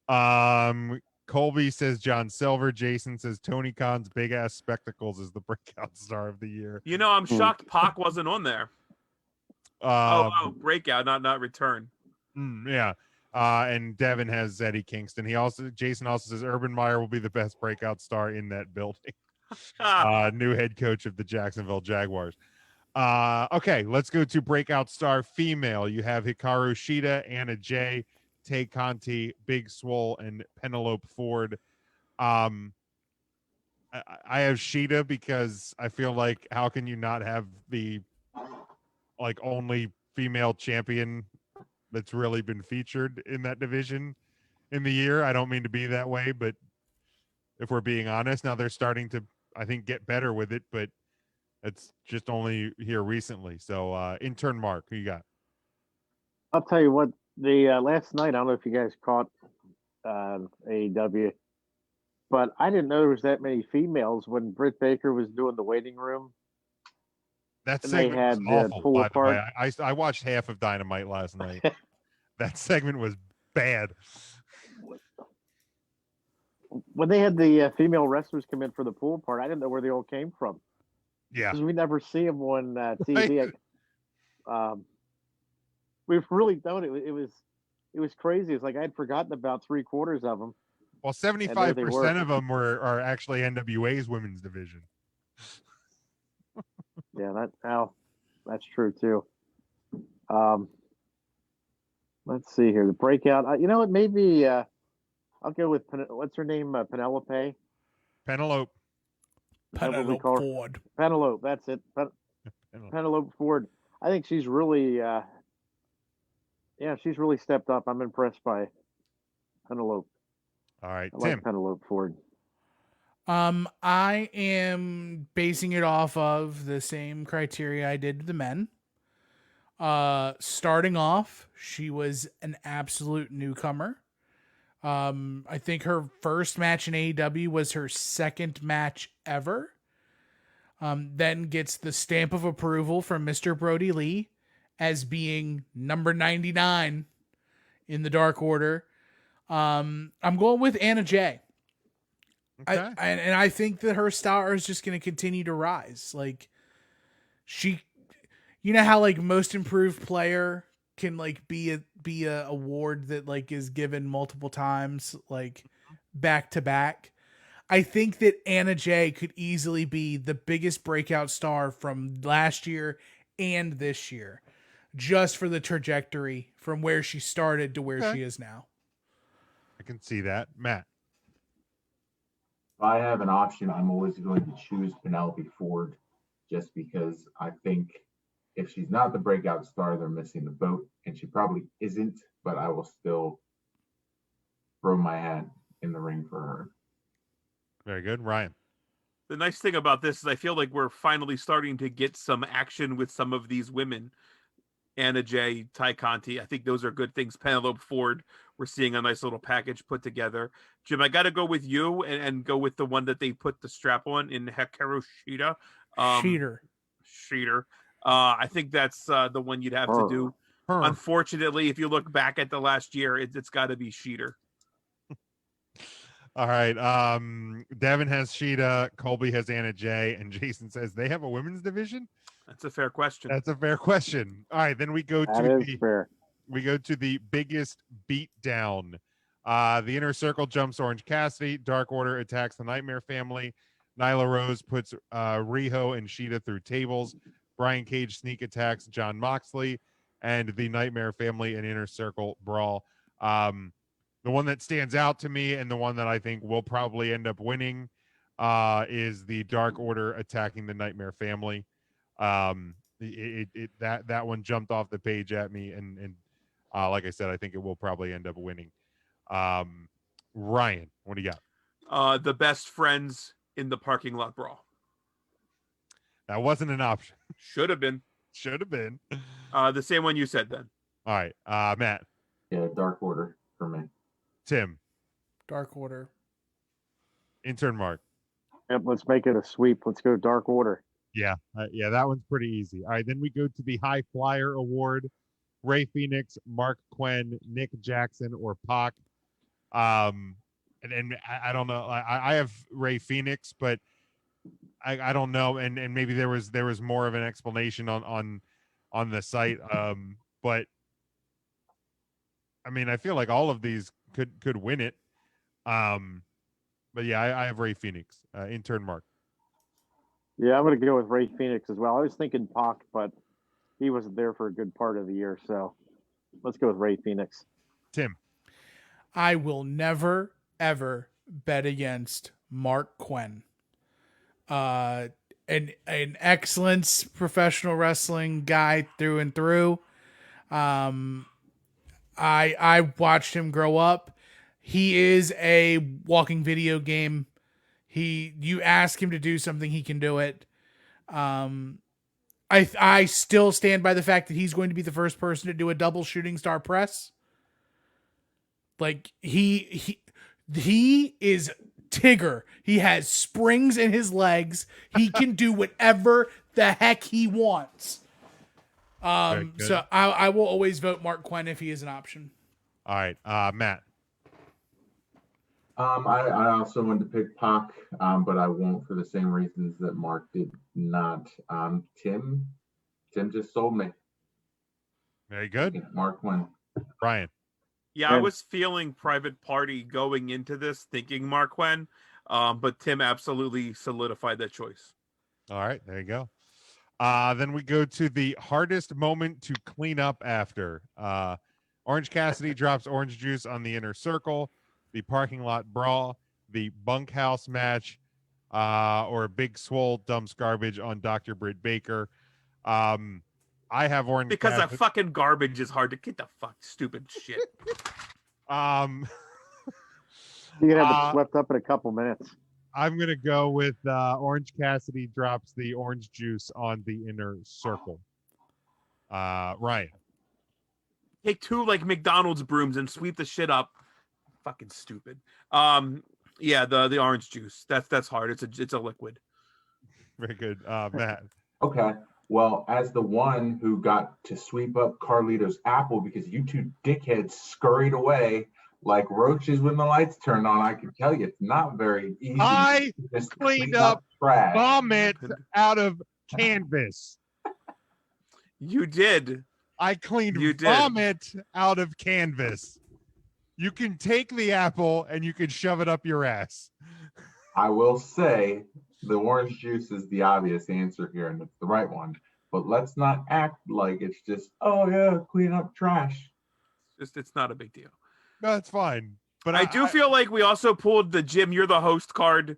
you. Colby says John Silver. Jason says Tony Khan's big ass spectacles is the breakout star of the year. You know, I'm shocked Pac wasn't on there. Breakout, not return. Yeah. And Devin has Eddie Kingston. Jason also says Urban Meyer will be the best breakout star in that building. New head coach of the Jacksonville Jaguars. Okay, let's go to breakout star female. You have Hikaru Shida, Anna Jay, Tay Conti, Big Swole, and Penelope Ford. I have Shida because I feel like how can you not have the like only female champion that's really been featured in that division in the year? I don't mean to be that way, but if we're being honest, now they're starting to, I think, get better with it, but it's just only here recently. So intern Mark, who you got? I'll tell you what, the last night, I don't know if you guys caught AEW, but I didn't know there was that many females when Britt Baker was doing the waiting room. That and segment they had was awful, pull by the apart. way. I watched half of Dynamite last night. That segment was bad. When they had the female wrestlers come in for the pool part, I didn't know where they all came from. Yeah. Because we never see him on TV. We've really done it. It was crazy. It's like I'd forgotten about 3/4 of them. Well, 75% of them are actually NWA's women's division. Yeah, that's true too. Let's see here. The Breakout. You know what? Maybe I'll go with what's her name? Penelope. Penelope. Penelope Ford. Penelope. That's it. Penelope Ford. I think she's really, she's really stepped up. I'm impressed by Penelope. All right, I Tim. like Penelope Ford. I am basing it off of the same criteria I did with the men. Starting off, she was an absolute newcomer. I think her first match in AEW was her second match ever. Then gets the stamp of approval from Mr. Brody Lee as being number 99 in the Dark Order. I'm going with Anna Jay. Okay. I think that her star is just going to continue to rise. Like you know how like most improved player can like be a award that like is given multiple times, like back to back. I think that Anna Jay could easily be the biggest breakout star from last year and this year, just for the trajectory from where she started to where she is now. I can see that. Matt. If I have an option, I'm always going to choose Penelope Ford just because I think if she's not the breakout star, they're missing the boat, and she probably isn't, but I will still throw my hat in the ring for her. Very good. Ryan. The nice thing about this is I feel like we're finally starting to get some action with some of these women. Anna Jay, Ty Conti. I think those are good things. Penelope Ford, we're seeing a nice little package put together. Jim, I got to go with you and go with the one that they put the strap on in Hikaru Shida. Sheeter. I think that's the one you'd have to do. Unfortunately, if you look back at the last year, it's got to be Sheeter. All right. Devin has Sheeta, Colby has Anna Jay, and Jason says they have a women's division. That's a fair question. That's a fair question. All right, then we go to the biggest beatdown. The Inner Circle jumps Orange Cassidy. Dark Order attacks the Nightmare Family. Nyla Rose puts Riho and Sheeta through tables. Brian Cage sneak attacks John Moxley, and the Nightmare Family and Inner Circle brawl. The one that stands out to me and the one that I think will probably end up winning is the Dark Order attacking the Nightmare Family. That one jumped off the page at me, and like I said, I think it will probably end up winning. Ryan, what do you got? The Best Friends in the Parking Lot Brawl. That wasn't an option. Should have been. The same one you said then. All right, Matt. Yeah, Dark Order for me. Tim. Dark Order. Intern Mark. Yep, let's make it a sweep. Let's go Dark Order. Yeah, that one's pretty easy. All right, then we go to the High Flyer Award. Ray Phoenix, Mark Quinn, Nick Jackson, or Pac. And I don't know. I have Ray Phoenix, but I don't know. And maybe there was more of an explanation on the site. But I mean, I feel like all of these could win it. But yeah, I have Ray Phoenix. Intern Mark. Yeah, I'm going to go with Ray Phoenix as well. I was thinking Pac, but he wasn't there for a good part of the year. So let's go with Ray Phoenix. Tim. I will never, ever bet against Mark Quinn. An excellent professional wrestling guy through and through. I watched him grow up. He is a walking video game. You ask him to do something, he can do it. I still stand by the fact that he's going to be the first person to do a double shooting star press. Like he is Tigger. He has springs in his legs. He can do whatever the heck he wants. So I will always vote Mark Quinn if he is an option. All right, Matt. I also wanted to pick Pac, but I won't for the same reasons that Mark did not. Tim just sold me. Very good. Mark win. Brian. Yeah, I was feeling Private Party going into this, thinking Marquand, but Tim absolutely solidified that choice. All right, there you go. Then we go to the hardest moment to clean up after. Orange Cassidy drops orange juice on the inner circle, the parking lot brawl, the bunkhouse match, or a big swole dumps garbage on Dr. Britt Baker. I have Orange because Cassidy. that fucking garbage is hard to get the fuck stupid shit. You're gonna have it swept up in a couple minutes. I'm gonna go with Orange Cassidy drops the orange juice on the inner circle. Ryan. Take 2 like McDonald's brooms and sweep the shit up. Fucking stupid. Yeah, the orange juice. That's hard. It's a liquid. Very good, Matt. Okay. Well, as the one who got to sweep up Carlito's apple because you two dickheads scurried away like roaches when the lights turned on, I can tell you it's not very easy. I to just cleaned clean up trash. vomit out of canvas. You did. I cleaned You did. vomit out of canvas. You can take the apple and you can shove it up your ass. I will say the orange juice is the obvious answer here, and it's the right one. But let's not act like it's just, oh yeah, clean up trash. It's not a big deal. No, it's fine. But I do feel like we also pulled the Jim, you're the host card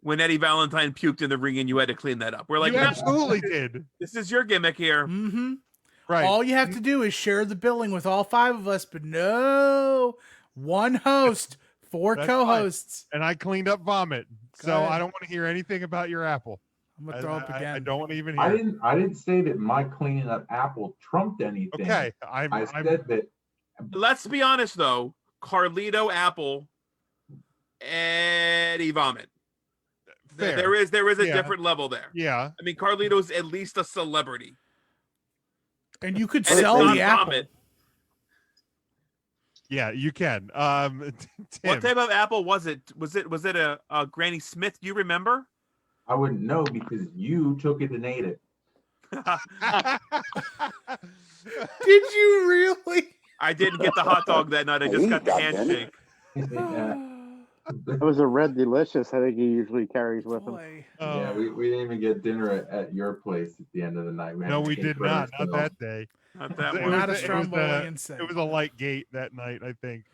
when Eddie Valentine puked in the ring and you had to clean that up. We're like, you no, absolutely did. This is your gimmick here. Mm-hmm. Right. All you have to do is share the billing with all 5 of us, but no, one host, 4 That's co-hosts. fine. And I cleaned up vomit. So ahead. I don't want to hear anything about your apple. I'm gonna throw up again. I don't want to even hear. I didn't say that my cleaning up apple trumped anything. Okay, I said that. Let's be honest though, Carlito apple, Eddie vomit. Fair. There is a Yeah. different level there. Yeah. I mean, Carlito's at least a celebrity. And you could And it's sell not the apple. vomit. Yeah, you can. Tim. What type of apple was it? Was it a Granny Smith? Do you remember? I wouldn't know because you took it and ate it. Did you really? I didn't get the hot dog that night. I just got the handshake. It was a Red Delicious. I think he usually carries with him. Yeah, we didn't even get dinner at your place at the end of the night. No, we did not. Not that day. Not that It one. was Not a it was Strombolian it segment. was a light gate that night, I think.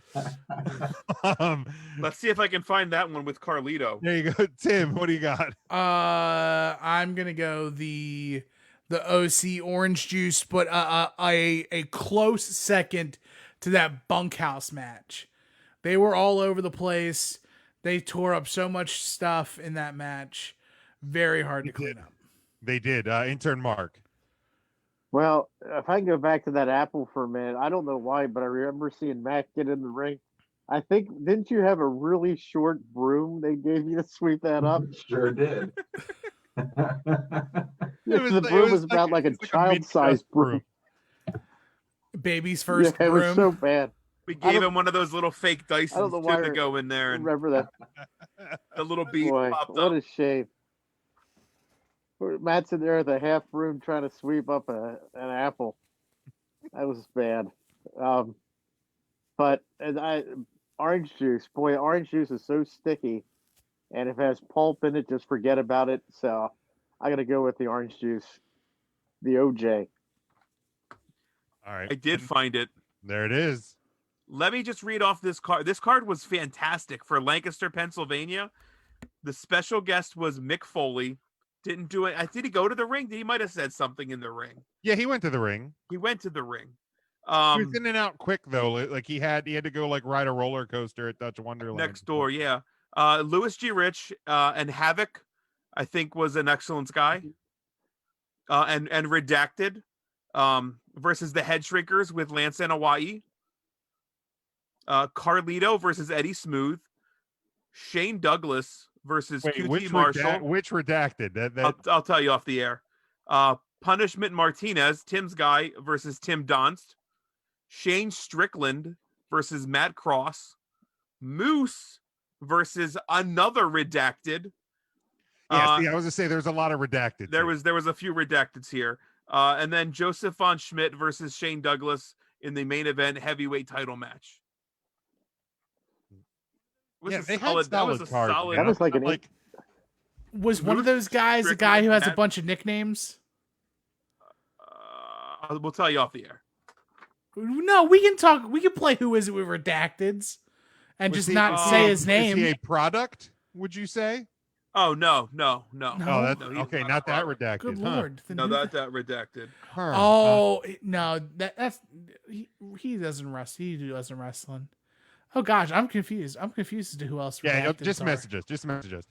Let's see if I can find that one with Carlito. There you go. Tim, what do you got? I'm gonna go the OC orange juice, but a close second to that bunkhouse match. They were all over the place. They tore up so much stuff in that match. Very hard to clean up. They did. Intern Mark. Well, if I can go back to that apple for a minute, I don't know why, but I remember seeing Matt get in the ring. I think, didn't you have a really short broom they gave you to sweep that up? Sure did. The broom was about like a child-sized broom. Baby's first Yeah, it was broom. so bad. We I gave don't- him one of those little fake I don't Dysons know why to go in there, and Remember that? the little bead Boy, popped what up. a shame. Matt's in there with a half broom trying to sweep up an apple. That was bad. But orange juice, boy, orange juice is so sticky, and if it has pulp in it, just forget about it. So I got to go with the orange juice, the OJ. All right. I did find it. There it is. Let me just read off this card. This card was fantastic for Lancaster, Pennsylvania. The special guest was Mick Foley. Didn't do it. Did he go to the ring? He might have said something in the ring. Yeah, he went to the ring. He went to the ring. He was in and out quick though. Like he had to go like ride a roller coaster at Dutch Wonderland. Next door, yeah. Louis G. Rich and Havoc, I think, was an excellent guy. And Redacted versus the Head Shrinkers with Lance and Hawaii. Carlito versus Eddie Smooth. Shane Douglas versus QT Marshall. Which redacted? I'll tell you off the air. Punishment Martinez, Tim's guy, versus Tim Donst. Shane Strickland versus Matt Cross. Moose versus another redacted. Yeah, see, I was gonna say there's a lot of redacted. There was a few redacteds here. And then Joseph von Schmidt versus Shane Douglas in the main event heavyweight title match. They had solid cards. That was like an Was one of those guys a guy who has a bunch of nicknames? We'll tell you off the air. No, we can talk. We can play Who Is It with Redacteds and just not say his name. Is he a product, would you say? Oh, no. Oh, that's okay. Not that redacted. Good huh? Lord. No, that redacted. Oh, no. That's he doesn't wrestle. He doesn't wrestling. Oh, gosh. I'm confused. I'm confused as to who else. Yeah, redacteds just are. message us. Just message us.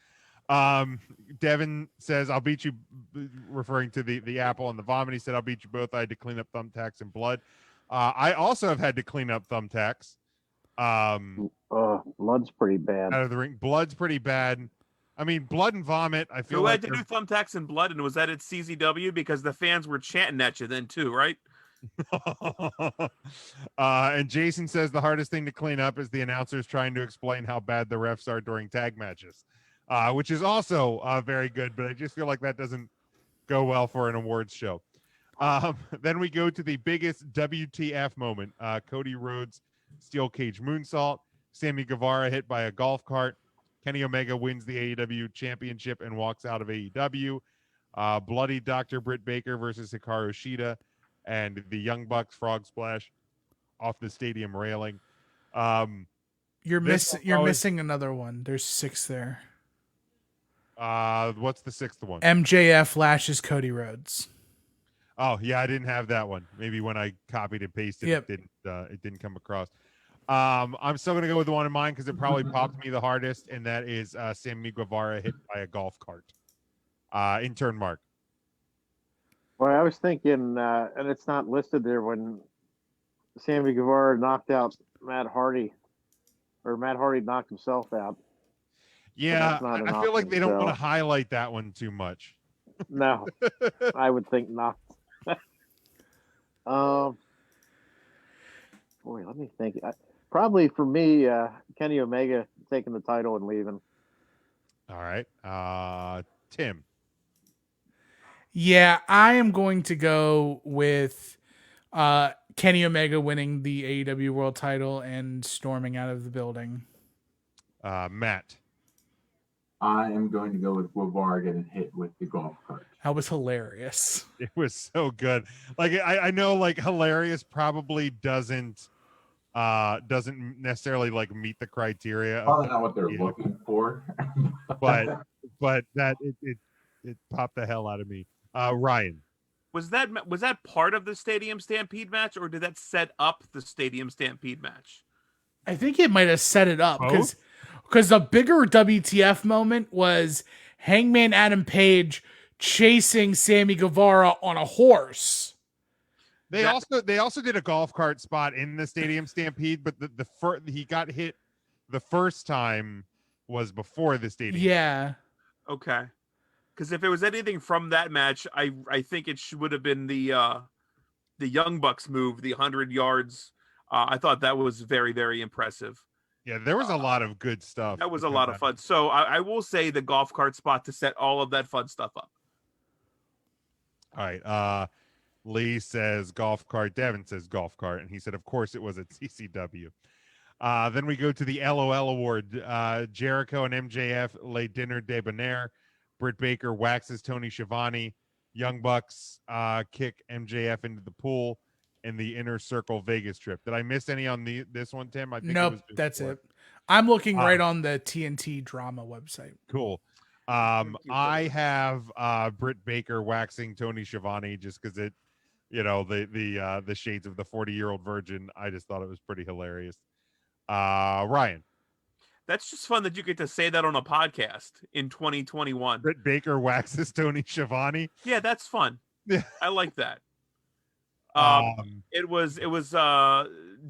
Devin says, I'll beat you, referring to the apple and the vomit. He said, I'll beat you both. I had to clean up thumbtacks and blood. I also have had to clean up thumbtacks. Blood's pretty bad. Out of the ring. Blood's pretty bad. I mean, blood and vomit, I feel Who like had to do thumbtacks and blood, and was that at CZW? Because the fans were chanting at you then too, right? And Jason says the hardest thing to clean up is the announcers trying to explain how bad the refs are during tag matches, which is also very good, but I just feel like that doesn't go well for an awards show. Then we go to the biggest WTF moment. Cody Rhodes steel cage moonsault, Sammy Guevara hit by a golf cart, Kenny Omega wins the AEW championship and walks out of AEW, bloody Dr. Britt Baker versus Hikaru Shida, and the Young Bucks frog splash off the stadium railing. You're missing another one. There's 6 there. What's the 6th one? MJF lashes Cody Rhodes. Oh yeah, I didn't have that one. Maybe when I copied and pasted, Yep. it didn't come across. I'm still gonna go with the one in mine because it probably popped me the hardest, and that is Sammy Guevara hit by a golf cart. Intern Mark. Well, I was thinking, and it's not listed there, when Sammy Guevara knocked out Matt Hardy, or Matt Hardy knocked himself out. Yeah, I feel like they don't want to highlight that one too much. No, I would think not. Boy, let me think. Probably for me, Kenny Omega taking the title and leaving. All right, Tim. Yeah, I am going to go with Kenny Omega winning the AEW World Title and storming out of the building. Matt. I am going to go with Guevara getting hit with the golf cart. That was hilarious. It was so good. Like I know, like hilarious probably doesn't necessarily like meet the criteria. Probably not what they're looking for. but that it popped the hell out of me. Ryan. Was that part of the Stadium Stampede match, or did that set up the Stadium Stampede match? I think it might have set it up because the bigger WTF moment was Hangman Adam Page chasing Sammy Guevara on a horse. They also did a golf cart spot in the Stadium Stampede, but he got hit the first time was before the Stadium. Yeah. Okay. Because if it was anything from that match, I think it would have been the Young Bucks move, the 100 yards. I thought that was very, very impressive. Yeah, there was a lot of good stuff. That was a lot of fun. So I will say the golf cart spot to set all of that fun stuff up. All right. Lee says golf cart. Devin says golf cart. And he said, of course, it was at CCW. Then we go to the LOL Award. Jericho and MJF lay dinner debonair. Britt Baker waxes Tony Schiavone. Young Bucks kick MJF into the pool in the Inner Circle Vegas trip. Did I miss any on this one, Tim? I think Nope, that's it. I'm looking right on the TNT drama website. Cool. I have Britt Baker waxing Tony Schiavone just because it, the shades of the 40-year-old virgin. I just thought it was pretty hilarious. Ryan. That's just fun that you get to say that on a podcast in 2021. Britt Baker waxes Tony Schiavone. Yeah, that's fun. Yeah, I like that. It was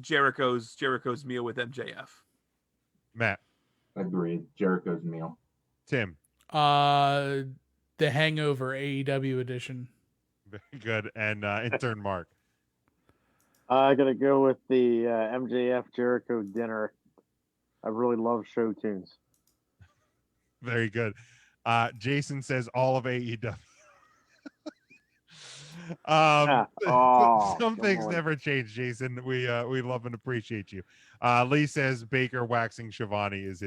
Jericho's meal with MJF. Matt. Agreed. Jericho's meal. Tim. The Hangover AEW edition. Very good. And intern Mark. I gotta go with the MJF Jericho dinner. I really love show tunes. Very good. Jason says all of AEW. Some things never change, Jason. We love and appreciate you. Lee says Baker waxing Shivani is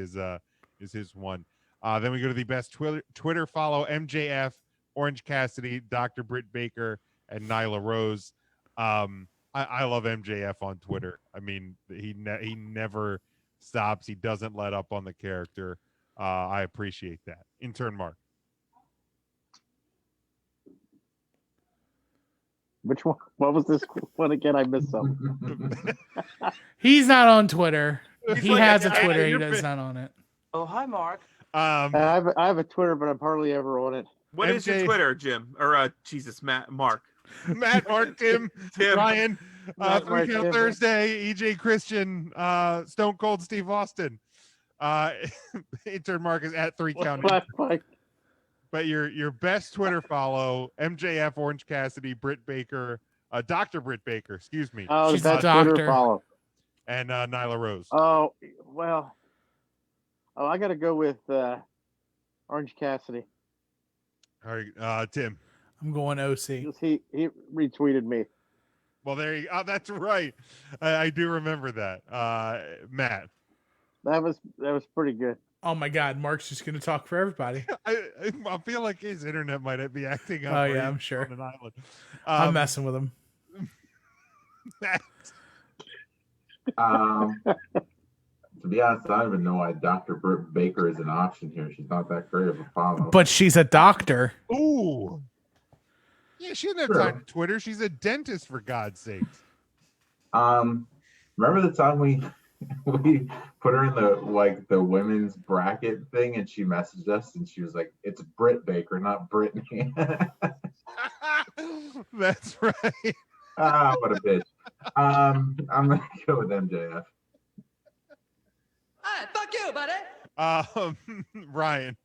his one. Then we go to the best Twitter follow: MJF, Orange Cassidy, Dr. Britt Baker, and Nyla Rose. I love MJF on Twitter. I mean, he never stops. He doesn't let up on the character. I appreciate that. Intern Mark. Which one? What was this one again? I missed something. He's not on Twitter. He like, has a Twitter. He does not on it. Oh, hi, Mark. I have a Twitter, but I'm hardly ever on it. What is your Twitter, Jim? Or Mark. Matt, Mark, Tim, Ryan, Matt, 3 Count Tim. Thursday, EJ Christian, Stone Cold Steve Austin. Intern Mark is at 3 Count. But your best Twitter follow: MJF, Orange Cassidy, Britt Baker, Dr. Britt Baker, excuse me. Oh, She's that's a doctor. Twitter follow. And Nyla Rose. Oh, well. Oh, I got to go with Orange Cassidy. All right, Tim. I'm going OC. He retweeted me. Well, there you go. That's right. I do remember that. Matt. That was pretty good. Oh my God, Mark's just going to talk for everybody. I feel like his internet might be acting up. Oh yeah, I'm sure. On an island. I'm messing with him. To be honest, I don't even know why Dr. Britt Baker is an option here. She's not that great of a follow. But she's a doctor. Ooh. Yeah, she doesn't have time to Twitter. She's a dentist, for God's sake. Remember the time we put her in the women's bracket thing, and she messaged us, and she was like, "It's Britt Baker, not Brittany." That's right. What a bitch. I'm gonna go with MJF. Hey, fuck you, buddy. Ryan.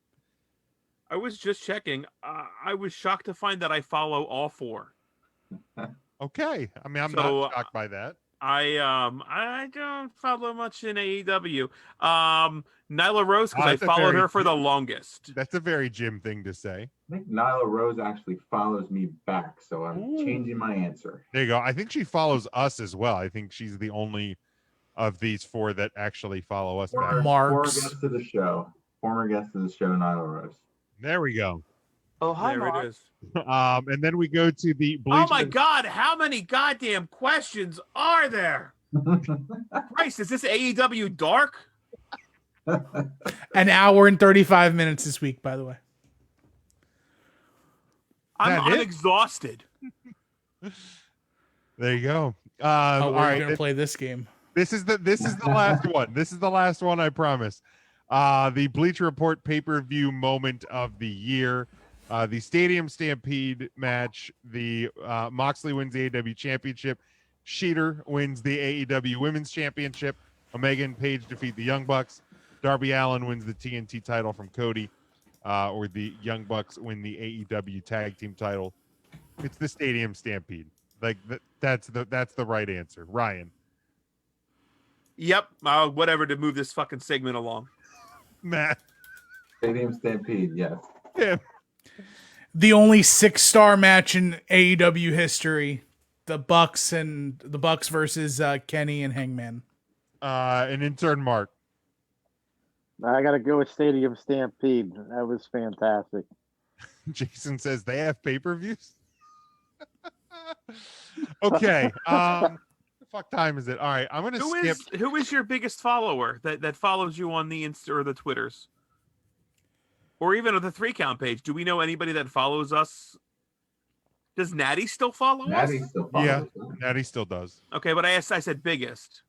I was just checking. I was shocked to find that I follow all four. Okay. I mean, I'm not shocked by that. I don't follow much in AEW. Nyla Rose, because I followed her for the longest. That's a very Jim thing to say. I think Nyla Rose actually follows me back, so I'm changing my answer. There you go. I think she follows us as well. I think she's the only of these four that actually follow us back. Former guest of the show. Nyla Rose. There we go. Oh, hi, there Mark. it is. And then we go to the Oh my God! How many goddamn questions are there? Christ, is this AEW Dark? An hour and 35 minutes this week, by the way. I'm exhausted. There you go. We're all right, gonna play this game. This is the last one. This is the last one, I promise. The Bleacher Report pay-per-view moment of the year. The Stadium Stampede match. The Moxley wins the AEW Championship. Sheeter wins the AEW Women's Championship. Omega and Page defeat the Young Bucks. Darby Allin wins the TNT title from Cody. Or the Young Bucks win the AEW Tag Team title. It's the Stadium Stampede. That's the right answer. Ryan. Yep. Whatever to move this fucking segment along. Matt. Stadium Stampede, yes. Yeah. The only 6-star match in AEW history. The Bucks versus Kenny and Hangman. An intern Mark. I got to go with Stadium Stampede. That was fantastic. Jason says they have pay-per-views. Okay. Fuck time is it? All right, I'm gonna skip. Who is your biggest follower that follows you on the Insta or the Twitters, or even on the 3 Count page? Do we know anybody that follows us? Does Natty still follow us? Still follows us. Natty still does. Okay, but I said biggest.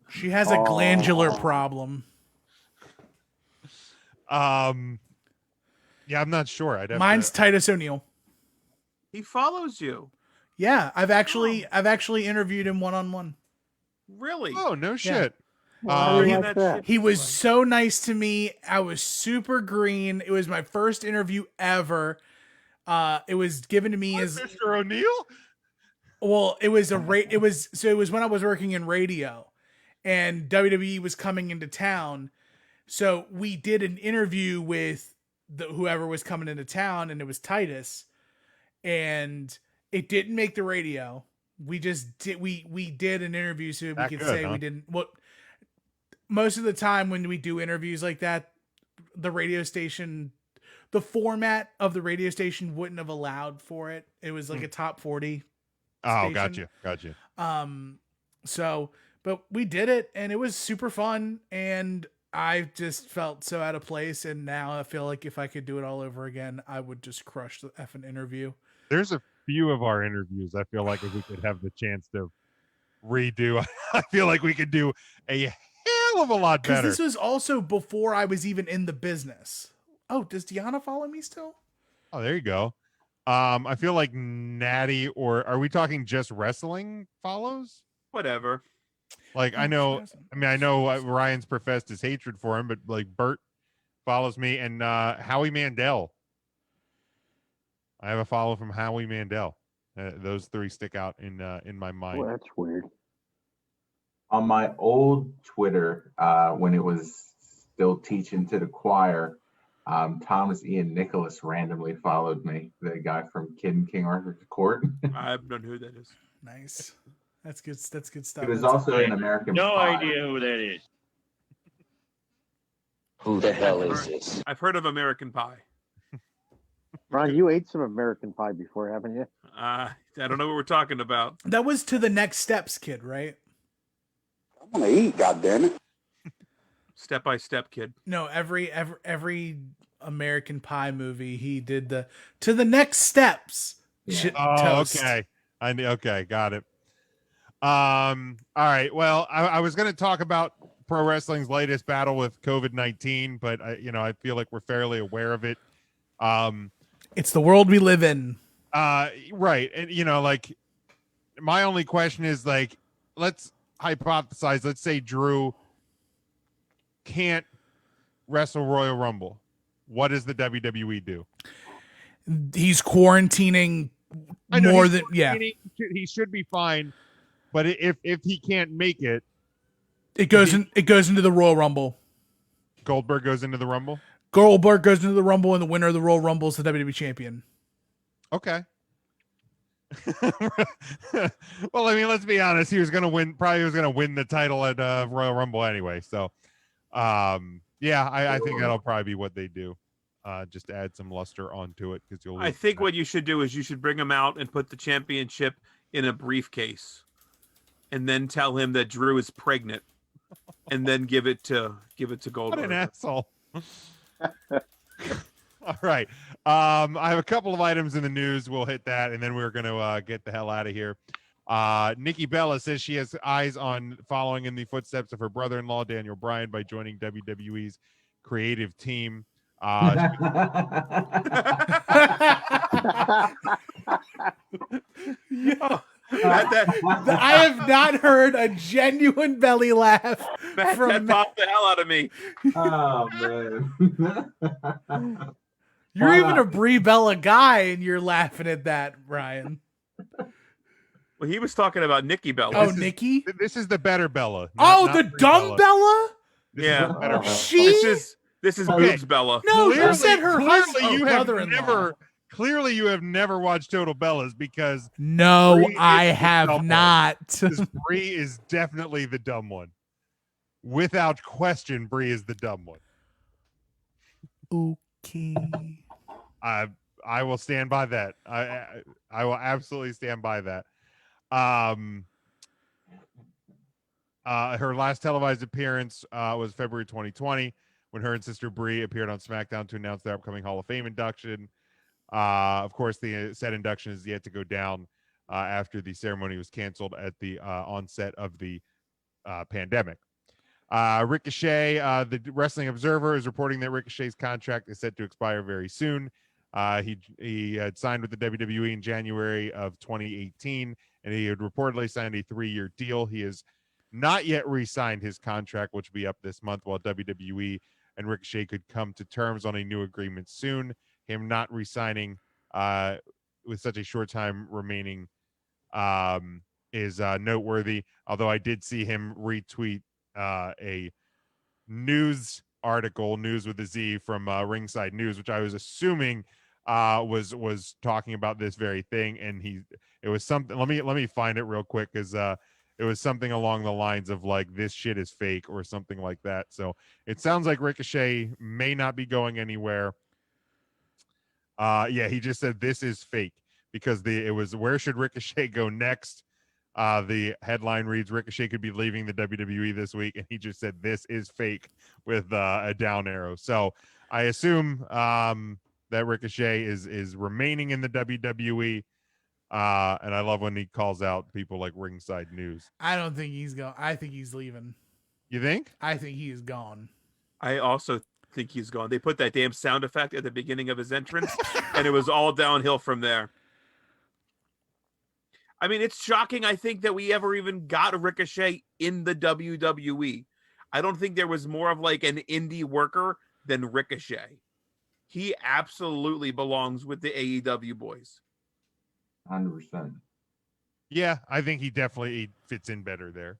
She has a glandular problem. Yeah, I'm not sure. Mine's Titus O'Neil. He follows you. Yeah, I've actually interviewed him one-on-one. Really? Oh, no shit. He was so nice to me. I was super green. It was my first interview ever. It was given to me as Mr. O'Neil. Well, it was when I was working in radio, and WWE was coming into town. So we did an interview with whoever was coming into town, and it was Titus, and it didn't make the radio. We just did, we did an interview so we could say we didn't. What most of the time when we do interviews like that, the radio station, the format of the radio station wouldn't have allowed for it. It was like a top 40. Oh, station. gotcha. So, but we did it, and it was super fun, and I just felt so out of place, and now I feel like if I could do it all over again, I would just crush the effing interview. There's a few of our interviews I feel like if we could have the chance to redo, I feel like we could do a hell of a lot better. Because this was also before I was even in the business. Oh, does Deanna follow me still? Oh, there you go. I feel like Natty, or are we talking just wrestling follows? Whatever. Like, I know Ryan's professed his hatred for him, but like Bert follows me, and Howie Mandel. I have a follow from Howie Mandel. Those three stick out in my mind. Well, that's weird. On my old Twitter, when it was still teaching to the choir, Thomas Ian Nicholas randomly followed me, the guy from Kid and King Arthur's Court. I don't know who that is. Nice. That's good. That's good stuff. He was also in American No Pie. idea who that is. Who the hell is this? I've heard of American Pie. Ron, you ate some American Pie before, haven't you? I don't know what we're talking about. That was To the Next Steps, kid, right? I'm gonna eat, goddammit. Step by Step, kid. No, every American Pie movie, he did the To the Next Steps. Yeah. Toast. Okay. Okay, got it. All right. Well, I was going to talk about pro wrestling's latest battle with COVID-19, but I feel like we're fairly aware of it. It's the world we live in. Right. And like my only question is like, let's hypothesize, let's say Drew can't wrestle Royal Rumble. What does the WWE do? He's quarantining more than he should be fine. But if he can't make it, it goes into the Royal Rumble. Goldberg goes into the Rumble. Goldberg goes into the Rumble, and the winner of the Royal Rumble is the WWE champion. Okay. Well, I mean, let's be honest. He was going to win. Probably was going to win the title at Royal Rumble anyway. So, yeah, I think that'll probably be what they do. Just to add some luster onto it because you'll. I think what you should do is you should bring him out and put the championship in a briefcase, and then tell him that Drew is pregnant, and then give it to Goldberg. What an asshole! All right, I have a couple of items in the news. We'll hit that, and then we're going to get the hell out of here. Nikki Bella says she has eyes on following in the footsteps of her brother-in-law Daniel Bryan by joining WWE's creative team. I have not heard a genuine belly laugh from that popped the hell out of me. Oh man. You're even a Brie Bella guy, and you're laughing at that, Ryan. Well, he was talking about Nikki Bella. Oh, Nikki? This is the better Bella. The dumb Bella? Yeah. This is Okay. Boobs Bella. No, you said her husband. Clearly, you have never watched Total Bellas because No, Brie I is the have dumb not. one. Brie is definitely the dumb one. Without question, Brie is the dumb one. Okay. I will stand by that. I will absolutely stand by that. Her last televised appearance was February 2020 when her and sister Brie appeared on SmackDown to announce their upcoming Hall of Fame induction. Of course, the said induction is yet to go down after the ceremony was canceled at the onset of the pandemic. Ricochet, the Wrestling Observer, is reporting that Ricochet's contract is set to expire very soon. He had signed with the WWE in January of 2018, and he had reportedly signed a 3-year deal. He has not yet re-signed his contract, which will be up this month, while WWE and Ricochet could come to terms on a new agreement soon. Him not re-signing with such a short time remaining is noteworthy, although I did see him retweet a news article, news with a Z, from Ringside News, which I was assuming was talking about this very thing, and it was something. Let me find it real quick, because it was something along the lines of like, this shit is fake or something like that. So it sounds like Ricochet may not be going anywhere. Yeah, he just said this is fake, because it was, where should Ricochet go next? The headline reads, Ricochet could be leaving the WWE this week, and he just said this is fake with a down arrow. So I assume that Ricochet is remaining in the WWE. And I love when he calls out people like Ringside News. I don't think he's going. I think he's leaving. You think? I think he is gone. I also think he's gone. They put that damn sound effect at the beginning of his entrance, and it was all downhill from there. I mean, it's shocking, I think, that we ever even got a Ricochet in the WWE. I don't think there was more of like an indie worker than Ricochet. He absolutely belongs with the AEW boys. 100%. Yeah, I think he definitely fits in better there.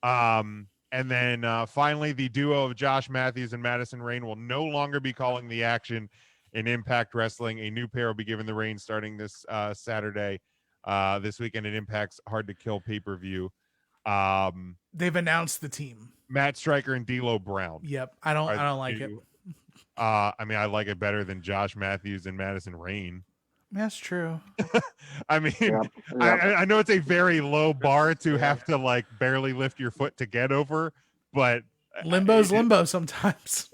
And then finally, the duo of Josh Matthews and Madison Rayne will no longer be calling the action in Impact Wrestling. A new pair will be given the reins starting this Saturday. This weekend at Impact's Hard to Kill pay-per-view. They've announced the team. Matt Stryker and D'Lo Brown. Yep. I don't like it. I mean, I like it better than Josh Matthews and Madison Rayne. That's true. I mean, I know it's a very low bar to have to like barely lift your foot to get over, but Limbo's limbo sometimes.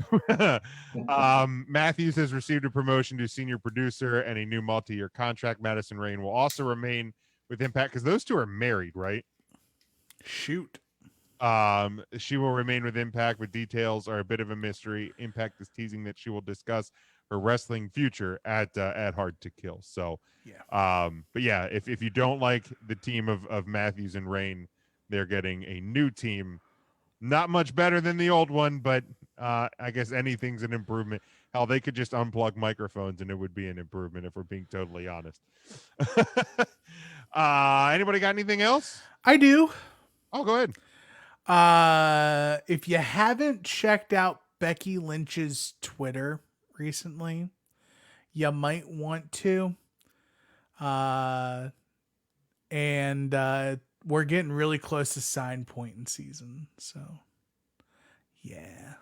Matthews has received a promotion to senior producer and a new multi-year contract. Madison Rayne will also remain with Impact, because those two are married, right? Shoot. She will remain with Impact, but details are a bit of a mystery. Impact is teasing that she will discuss her wrestling future at Hard to Kill. So, yeah. But yeah, if you don't like the team of Matthews and Rayne, they're getting a new team. Not much better than the old one, but I guess anything's an improvement. Hell, they could just unplug microphones and it would be an improvement, if we're being totally honest. Anybody got anything else? I do. Oh, go ahead. If you haven't checked out Becky Lynch's Twitter recently, you might want to. And we're getting really close to sign point in season, so yeah.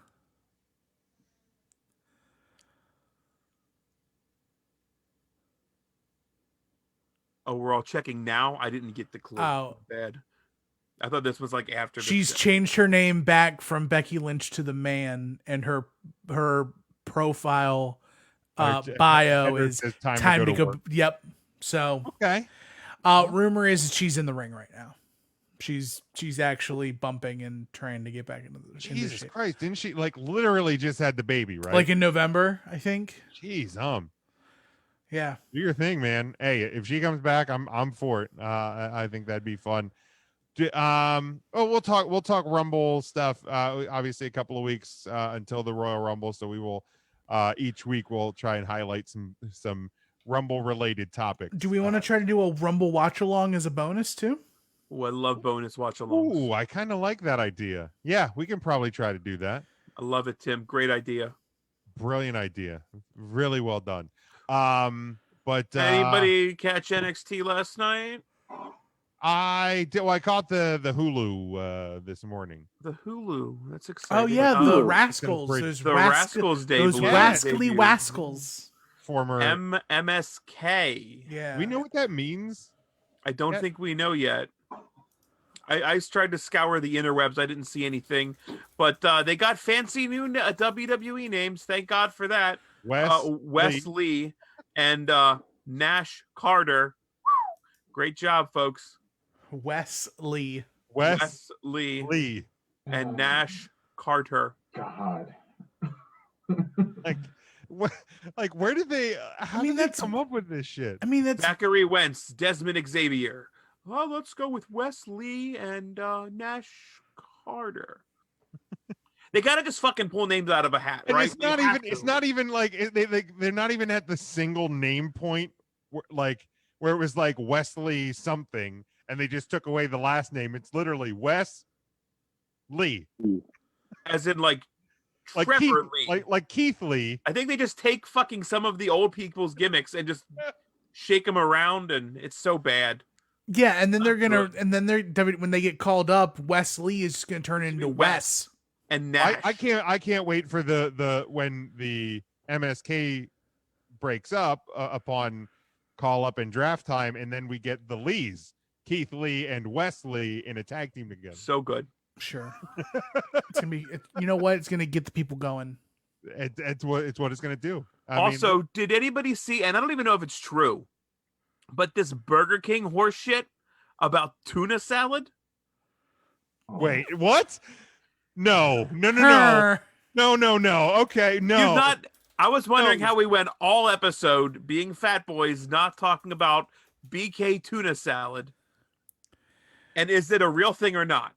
Oh, we're all checking now? I didn't get the clue. Oh. Bad. I thought this was like after. She's changed her name back from Becky Lynch to The Man, and her profile bio is time to go. Yep. So okay. Rumor is she's in the ring right now. She's actually bumping and trying to get back into the. Jesus Christ! Didn't she like literally just had the baby, right? Like in November, I think. Jeez, yeah. Do your thing, man. Hey, if she comes back, I'm for it. I think that'd be fun. We'll talk Rumble stuff. Obviously, a couple of weeks until the Royal Rumble, so we will each week we'll try and highlight some Rumble related topics. Do we want to try to do a Rumble watch along as a bonus too? Oh, I love bonus watch alongs. Ooh, I kind of like that idea. Yeah, we can probably try to do that. I love it, Tim. Great idea. Brilliant idea. Really well done. But anybody catch NXT last night? I did. Well, I caught the Hulu this morning. The Hulu. That's exciting. Oh yeah, the Rascals. The Rascals Day. Those rascally Wascals. Former MSK. Yeah. We know what that means. I don't think we know yet. I tried to scour the interwebs. I didn't see anything, but they got fancy new WWE names. Thank God for that. Wes Lee and Nash Carter. Great job, folks. Wes Lee and Nash Carter. God. Like where did they? How did they come up with this shit? I mean, that's Zachary Wentz, Desmond Xavier. Well, let's go with Wes Lee and Nash Carter. They gotta just fucking pull names out of a hat, and right? It's not even like they're not even at the single name point, where it was like Wesley something, and they just took away the last name. It's literally Wes Lee. As in like Like Trevor Keith, Lee. like Keith Lee. I think they just take fucking some of the old people's gimmicks and just shake them around, and it's so bad. Yeah, and then they're gonna, good. and then when they get called up, Wes Lee is just gonna turn into Wes. And Nash. I can't wait for the when the MSK breaks up upon call up and draft time, and then we get the Lees, Keith Lee and Wes Lee in a tag team together. So good. Sure. It's gonna be. You know what? It's gonna get the people going. It's what it's gonna do. Also, did anybody see? And I don't even know if it's true, but this Burger King horse shit about tuna salad. Wait, what? No. Okay, no. You've not. I was wondering how we went all episode being fat boys, not talking about BK tuna salad. And is it a real thing or not?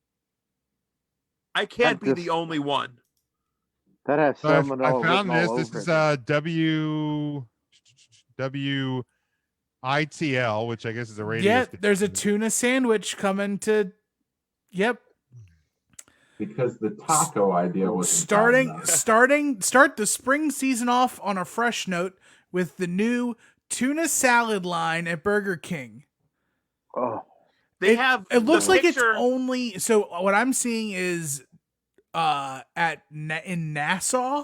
I can't be the only one. That has So salmonella. I found written this. all This over is WITL, which I guess is a radio. Yeah, station. there's a tuna sandwich coming to. Yep. Because the taco idea was Start the spring season off on a fresh note with the new tuna salad line at Burger King. Oh, it looks like it's only, so what I'm seeing is in Nassau.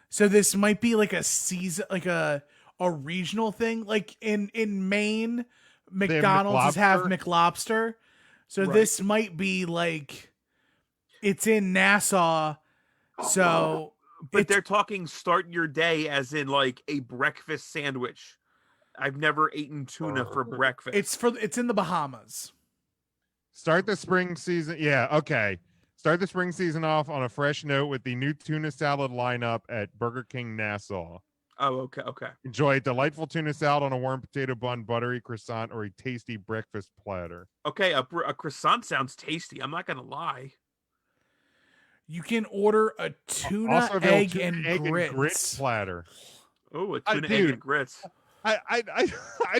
So this might be like a season, like a regional thing, like in Maine, McDonald's have McLobster. So Right. this might be like it's in Nassau. So But they're talking start your day as in like a breakfast sandwich. I've never eaten tuna for breakfast. it's in the Bahamas. Start the spring season. Yeah, okay. Start the spring season off on a fresh note with the new tuna salad lineup at Burger King Nassau. Oh, okay. Enjoy a delightful tuna salad on a warm potato bun, buttery croissant, or a tasty breakfast platter. Okay, a croissant sounds tasty. I'm not gonna lie. You can order a tuna Also available egg, tuna and egg grits. and grits platter. Oh, a tuna egg and grits. I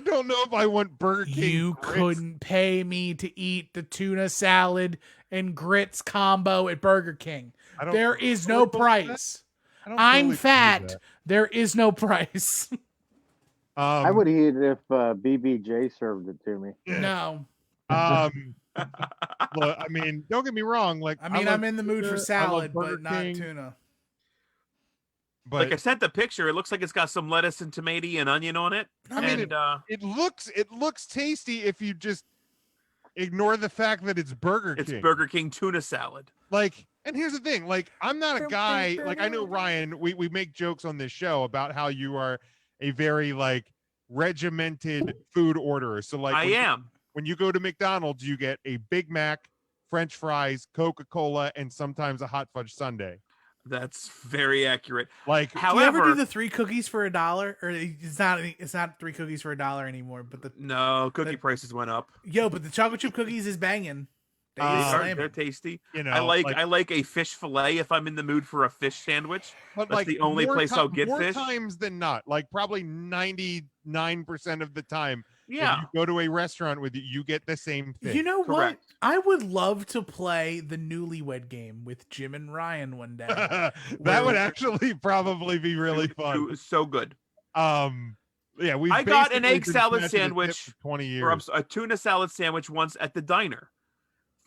don't know if I want Burger King. You grits. couldn't pay me to eat the tuna salad and grits combo at Burger King. There is no price. I'm fat. There is no price. I would eat it if BBJ served it to me. No. Look, I mean, don't get me wrong. Like, I'm in the mood for salad, but Burger not King. tuna. But Like I sent the picture, it looks like it's got some lettuce and tomato and onion on it. I mean, and, it looks tasty if you just ignore the fact that it's Burger King. It's Burger King tuna salad. Like, and here's the thing, like, I'm not a guy, like, I know, Ryan, we make jokes on this show about how you are a very, like, regimented food orderer. So, like, I am. When you go to McDonald's, you get a Big Mac, French fries, Coca-Cola, and sometimes a hot fudge sundae. That's very accurate. Like, Do you ever do the 3 cookies for $1? Or it's not 3 cookies for $1 anymore, but no, cookie prices went up. But the chocolate chip cookies is banging. They're tasty. You know, I like a fish fillet if I'm in the mood for a fish sandwich. But That's like the only place I'll get more fish. times than not, like probably 99% of the time. Yeah. If you go to a restaurant with you get the same thing. You know what? I would love to play the Newlywed Game with Jim and Ryan one day. That would actually probably be really fun. So good. Yeah, I got an egg been salad snatching a tip sandwich for 20 or years. a tuna salad sandwich once at the diner,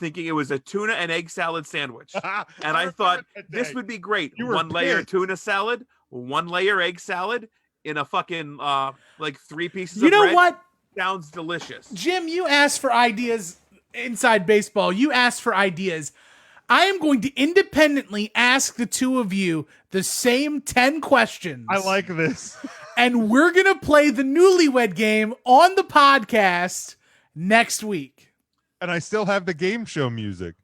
thinking it was a tuna and egg salad sandwich. And I thought this would be great. You were 1 layer pissed. tuna salad, 1 layer egg salad in a fucking like 3 pieces You of know bread. what? Sounds delicious. Jim, you asked for ideas inside baseball. You asked for ideas. I am going to independently ask the two of you the same 10 questions. I like this. And we're going to play the Newlywed Game on the podcast next week. And I still have the game show music.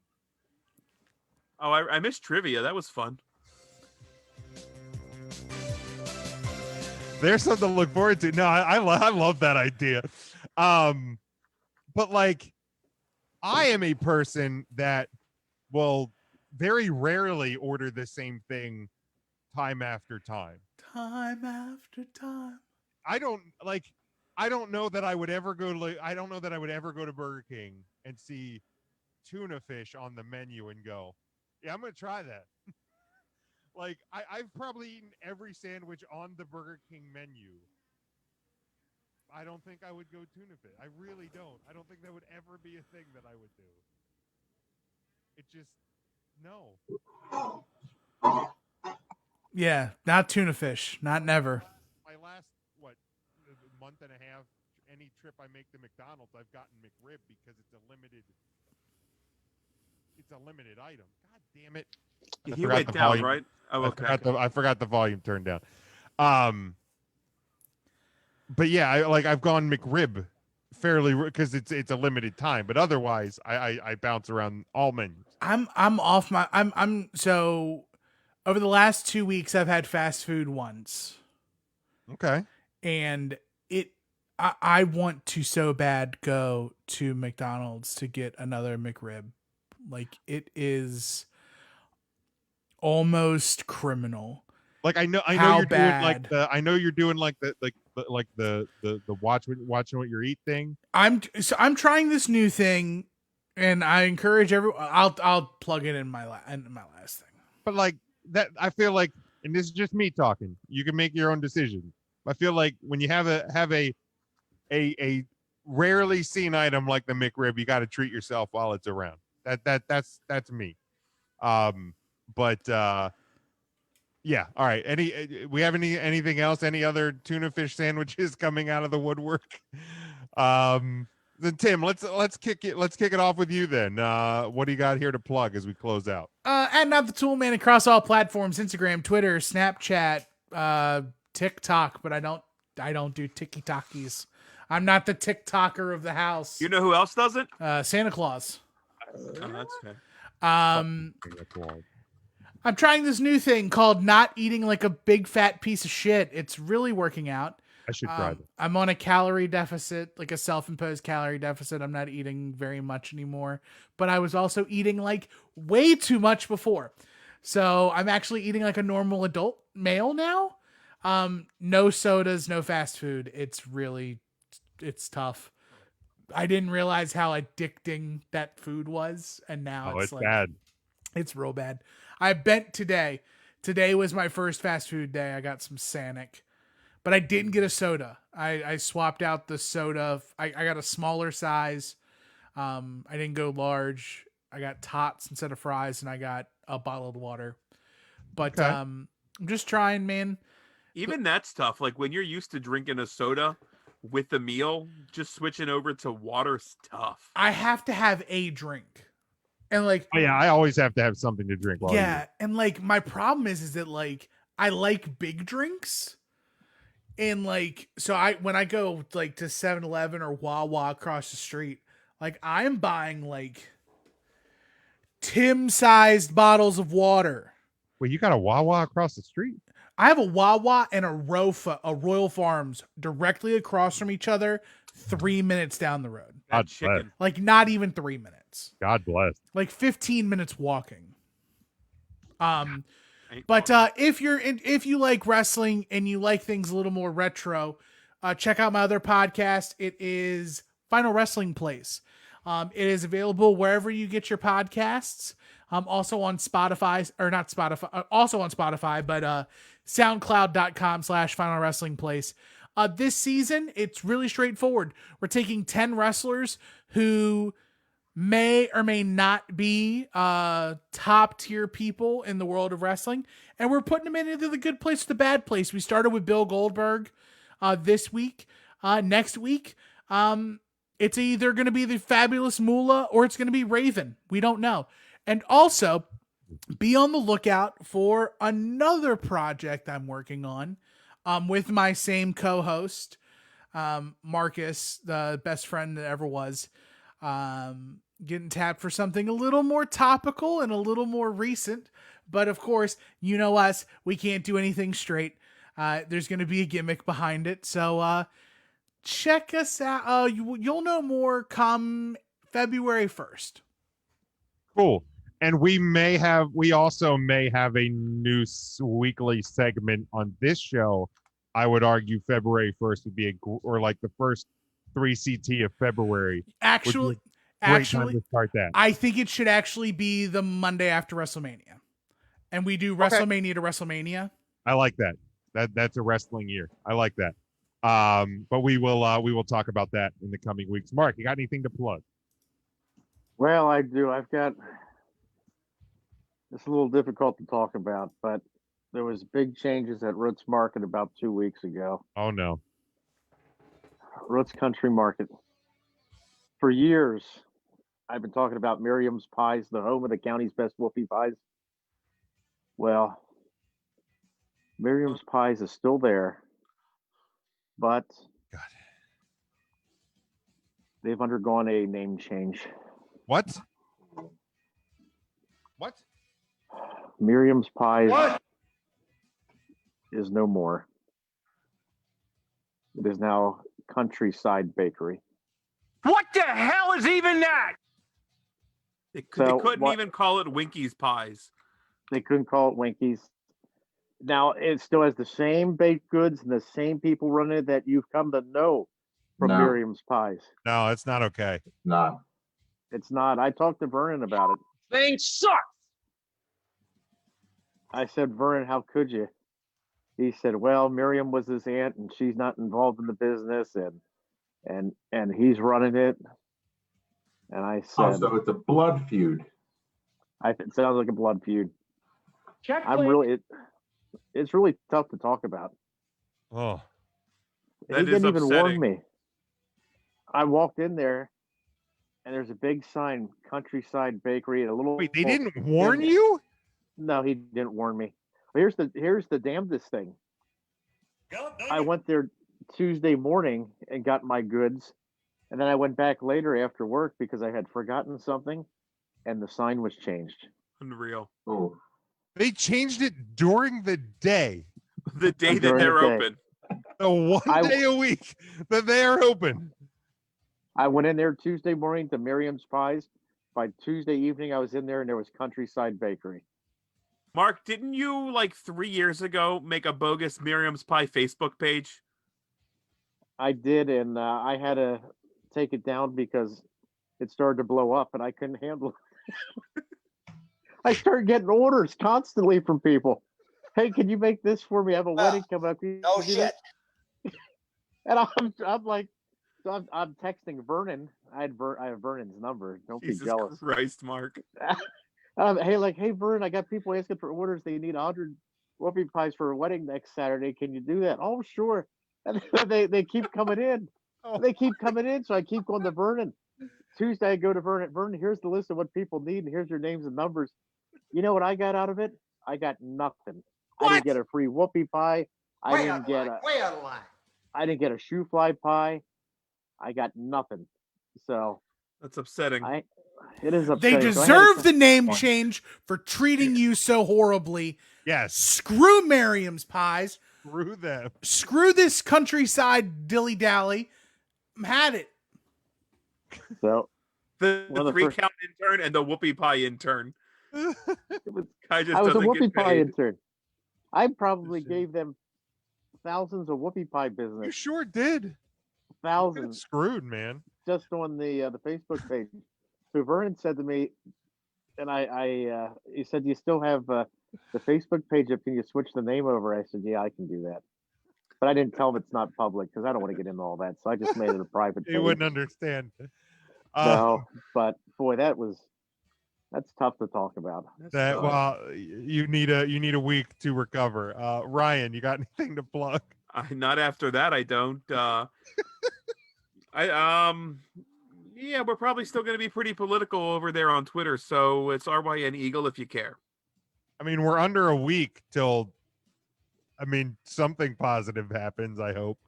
Oh, I missed trivia. That was fun. There's something to look forward to. No, I love that idea. But like, I am a person that will very rarely order the same thing time after time. Time after time. I don't know that I would ever go to Burger King and see tuna fish on the menu and go, yeah, I'm going to try that. Like, I've probably eaten every sandwich on the Burger King menu. I don't think I would go tuna fish. I really don't. I don't think that would ever be a thing that I would do. It just, no. Yeah, not tuna fish. Not never. My last, month and a half, any trip I make to McDonald's, I've gotten McRib because it's a limited item. God damn it. He went down, volume. Right? Oh, okay. I forgot the volume turned down. But yeah, I've gone McRib fairly because it's a limited time, but otherwise I bounce around all menus. I'm off my so over the last 2 weeks I've had fast food once. Okay. And I want to so bad go to McDonald's to get another McRib. Like, it is almost criminal. Like, I know you're bad. doing like the watching what you eat thing. I'm trying this new thing, and I encourage everyone. I'll plug it in my last thing. But like that, I feel like, and this is just me talking. You can make your own decision. I feel like when you have a rarely seen item like the McRib, you got to treat yourself while it's around. That's me. Yeah. All right. We have anything else? Any other tuna fish sandwiches coming out of the woodwork? Then Tim, let's kick it off with you then. What do you got here to plug as we close out? At Not the Tool Man across all platforms: Instagram, Twitter, Snapchat, TikTok. But I don't do TikTokies. I'm not the TikToker of the house. You know who else doesn't? Santa Claus. Oh, that's fair. I'm trying this new thing called not eating like a big fat piece of shit. It's really working out. I should try that. I'm on a calorie deficit, like a self-imposed calorie deficit. I'm not eating very much anymore, but I was also eating like way too much before. So I'm actually eating like a normal adult male now. No sodas, no fast food. It's tough. I didn't realize how addicting that food was, and now it's like, bad. It's real bad. I bent today. Today was my first fast food day. I got some Sanic, but I didn't get a soda. I swapped out the soda. I got a smaller size. I didn't go large. I got tots instead of fries, and I got a bottled water. But okay. I'm just trying, man. Even that's tough. Like, when you're used to drinking a soda with the meal, just switching over to water's tough. I have to have a drink. And like, oh, yeah, I always have to have something to drink. Yeah, and like my problem is that like I like big drinks, and like so when I go like to 7-Eleven or Wawa across the street, like I'm buying like Tim-sized bottles of water. Wait, you got a Wawa across the street? I have a Wawa and a Royal Farms directly across from each other, 3 minutes down the road. God bless. Like not even 3 minutes. God bless. Like 15 minutes walking. But if you like wrestling and you like things a little more retro, check out my other podcast. It is Final Wrestling Place. It is available wherever you get your podcasts. Also on Spotify, or not Spotify, also on Spotify, but soundcloud.com/Final Wrestling Place. This season, it's really straightforward. We're taking 10 wrestlers who may or may not be top tier people in the world of wrestling, and we're putting them into the good place, the bad place. We started with Bill Goldberg this week. Next week, it's either going to be the Fabulous Moolah or it's going to be Raven. We don't know. And also, be on the lookout for another project I'm working on with my same co-host, Marcus, the best friend that ever was. Getting tapped for something a little more topical and a little more recent. But of course, you know us, we can't do anything straight. There's going to be a gimmick behind it. So check us out. You'll know more come February 1st. Cool. And we also may have a new weekly segment on this show. I would argue February 1st would be or like the first 3 CT of February. Actually, great time to start that. I think it should actually be the Monday after WrestleMania. And we do WrestleMania to WrestleMania. I like that. That's a wrestling year. I like that. But we will talk about that in the coming weeks. Mark, you got anything to plug? Well, I do. I've got. It's a little difficult to talk about, but there was big changes at Roots Market about 2 weeks ago. Oh no. Roots Country Market. For years, I've been talking about Miriam's Pies, the home of the county's best whoopie pies. Well, Miriam's Pies is still there, but they've undergone a name change. What? Miriam's Pies is no more. It is now Countryside Bakery. What the hell is even that? They couldn't even call it Winky's Pies. They couldn't call it Winky's. Now, it still has the same baked goods and the same people running it that you've come to know from Miriam's Pies. No, it's not okay. No. It's not. I talked to Vernon about it. Thing sucks. I said, Vernon, how could you? He said, well, Miriam was his aunt and she's not involved in the business and he's running it. And I said, so it's a blood feud. It sounds like a blood feud. It's really tough to talk about. Oh, he didn't even warn me. I walked in there and there's a big sign, Countryside Bakery, and a little. Wait, they didn't warn you? No, he didn't warn me. But here's the damnedest thing. I went there Tuesday morning and got my goods, and then I went back later after work because I had forgotten something, and the sign was changed. Unreal. Oh, they changed it during the day. The day that they're open. The one day a week that they are open. I went in there Tuesday morning to Miriam's Pies. By Tuesday evening, I was in there, and there was Countryside Bakery. Mark, didn't you, like 3 years ago, make a bogus Miriam's Pie Facebook page? I did, and I had to take it down because it started to blow up, and I couldn't handle it. I started getting orders constantly from people. Hey, can you make this for me? I have a wedding coming up. Oh, shit. And I'm like, so I'm texting Vernon. I have Vernon's number. Don't be jealous. Christ, Mark. Hey, Vernon, I got people asking for orders. They need 100 whoopie pies for a wedding next Saturday. Can you do that? Oh, sure. And they keep coming in. They keep coming in, so I keep going to Vernon. Tuesday, I go to Vernon. Vernon, here's the list of what people need, and here's your names and numbers. You know what I got out of it? I got nothing. What? I didn't get a free whoopie pie. Way out of line. I didn't get a shoe fly pie. I got nothing. So that's upsetting. It is upsetting. They deserve the name change for treating you so horribly. Yes. Screw Miriam's Pies. Screw them. Screw this Countryside dilly dally. Had it. So the three count intern and the whoopie pie intern. I was a whoopie pie intern. I probably gave them thousands of whoopie pie business. You sure did. Thousands. Screwed, man. Just on the Facebook page. So Vernon said to me, and he said, "Do you still have the Facebook page up? Can you switch the name over?" I said, "Yeah, I can do that." But I didn't tell him it's not public because I don't want to get into all that. So I just made it a private page. He wouldn't understand. No, but boy, that's tough to talk about. You need a week to recover. Ryan, you got anything to plug? Not after that, I don't. Yeah, we're probably still going to be pretty political over there on Twitter, so it's RYN Eagle if you care. I mean, we're under a week till, something positive happens, I hope.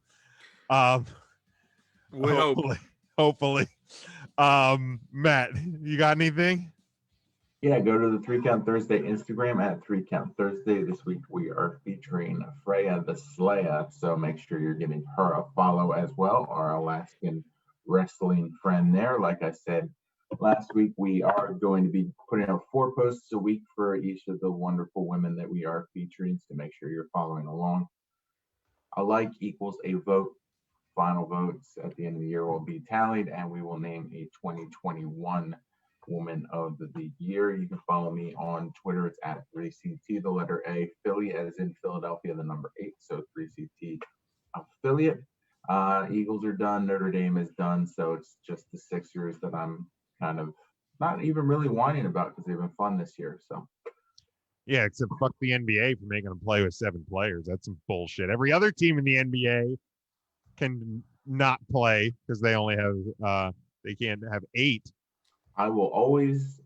Hopefully. Matt, you got anything? Yeah, go to the 3 Count Thursday Instagram at 3 Count Thursday. This week we are featuring Freya the Slayer, so make sure you're giving her a follow as well, our Alaskan wrestling friend there. Like I said last week, we are going to be putting out 4 posts a week for each of the wonderful women that we are featuring, so make sure you're following along. A like equals a vote final votes at the end of the year will be tallied, and we will name a 2021 Woman of the Year. You can follow me on Twitter. It's at 3CT, the letter A, Philly, as in Philadelphia, the number 8. So 3CT affiliate. Eagles are done. Notre Dame is done. So it's just the Sixers that I'm kind of not even really whining about because they've been fun this year. So. Yeah, except fuck the NBA for making them play with 7 players. That's some bullshit. Every other team in the NBA can not play because they only have they can't have 8. I will always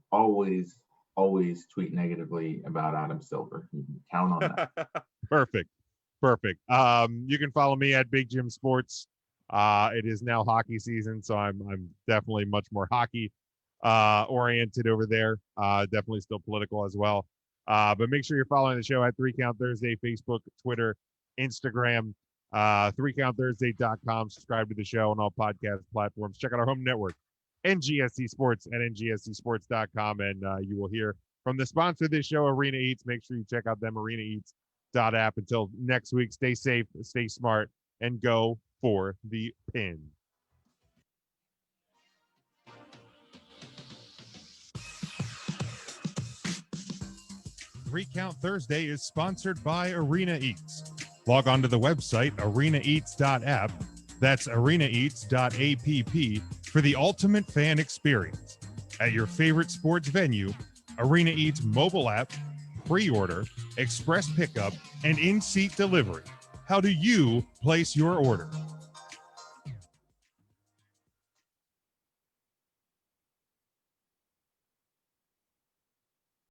tweet negatively about Adam Silver. You can count on that. Perfect. You can follow me at Big Jim Sports. It is now hockey season, so I'm definitely much more hockey oriented over there. Definitely still political as well. But make sure you're following the show at 3 Count Thursday, Facebook, Twitter, Instagram, 3countthursday.com. Subscribe to the show on all podcast platforms. Check out our home network, NGSC Sports at ngscsports.com, and you will hear from the sponsor of this show, Arena Eats. Make sure you check out them, arenaeats.app. Until next week, stay safe, stay smart, and go for the pin. Three Count Thursday is sponsored by Arena Eats. Log on to the website, arenaeats.app. That's arenaeats.app for the ultimate fan experience. At your favorite sports venue, Arena Eats mobile app, pre-order, express pickup, and in-seat delivery. How do you place your order?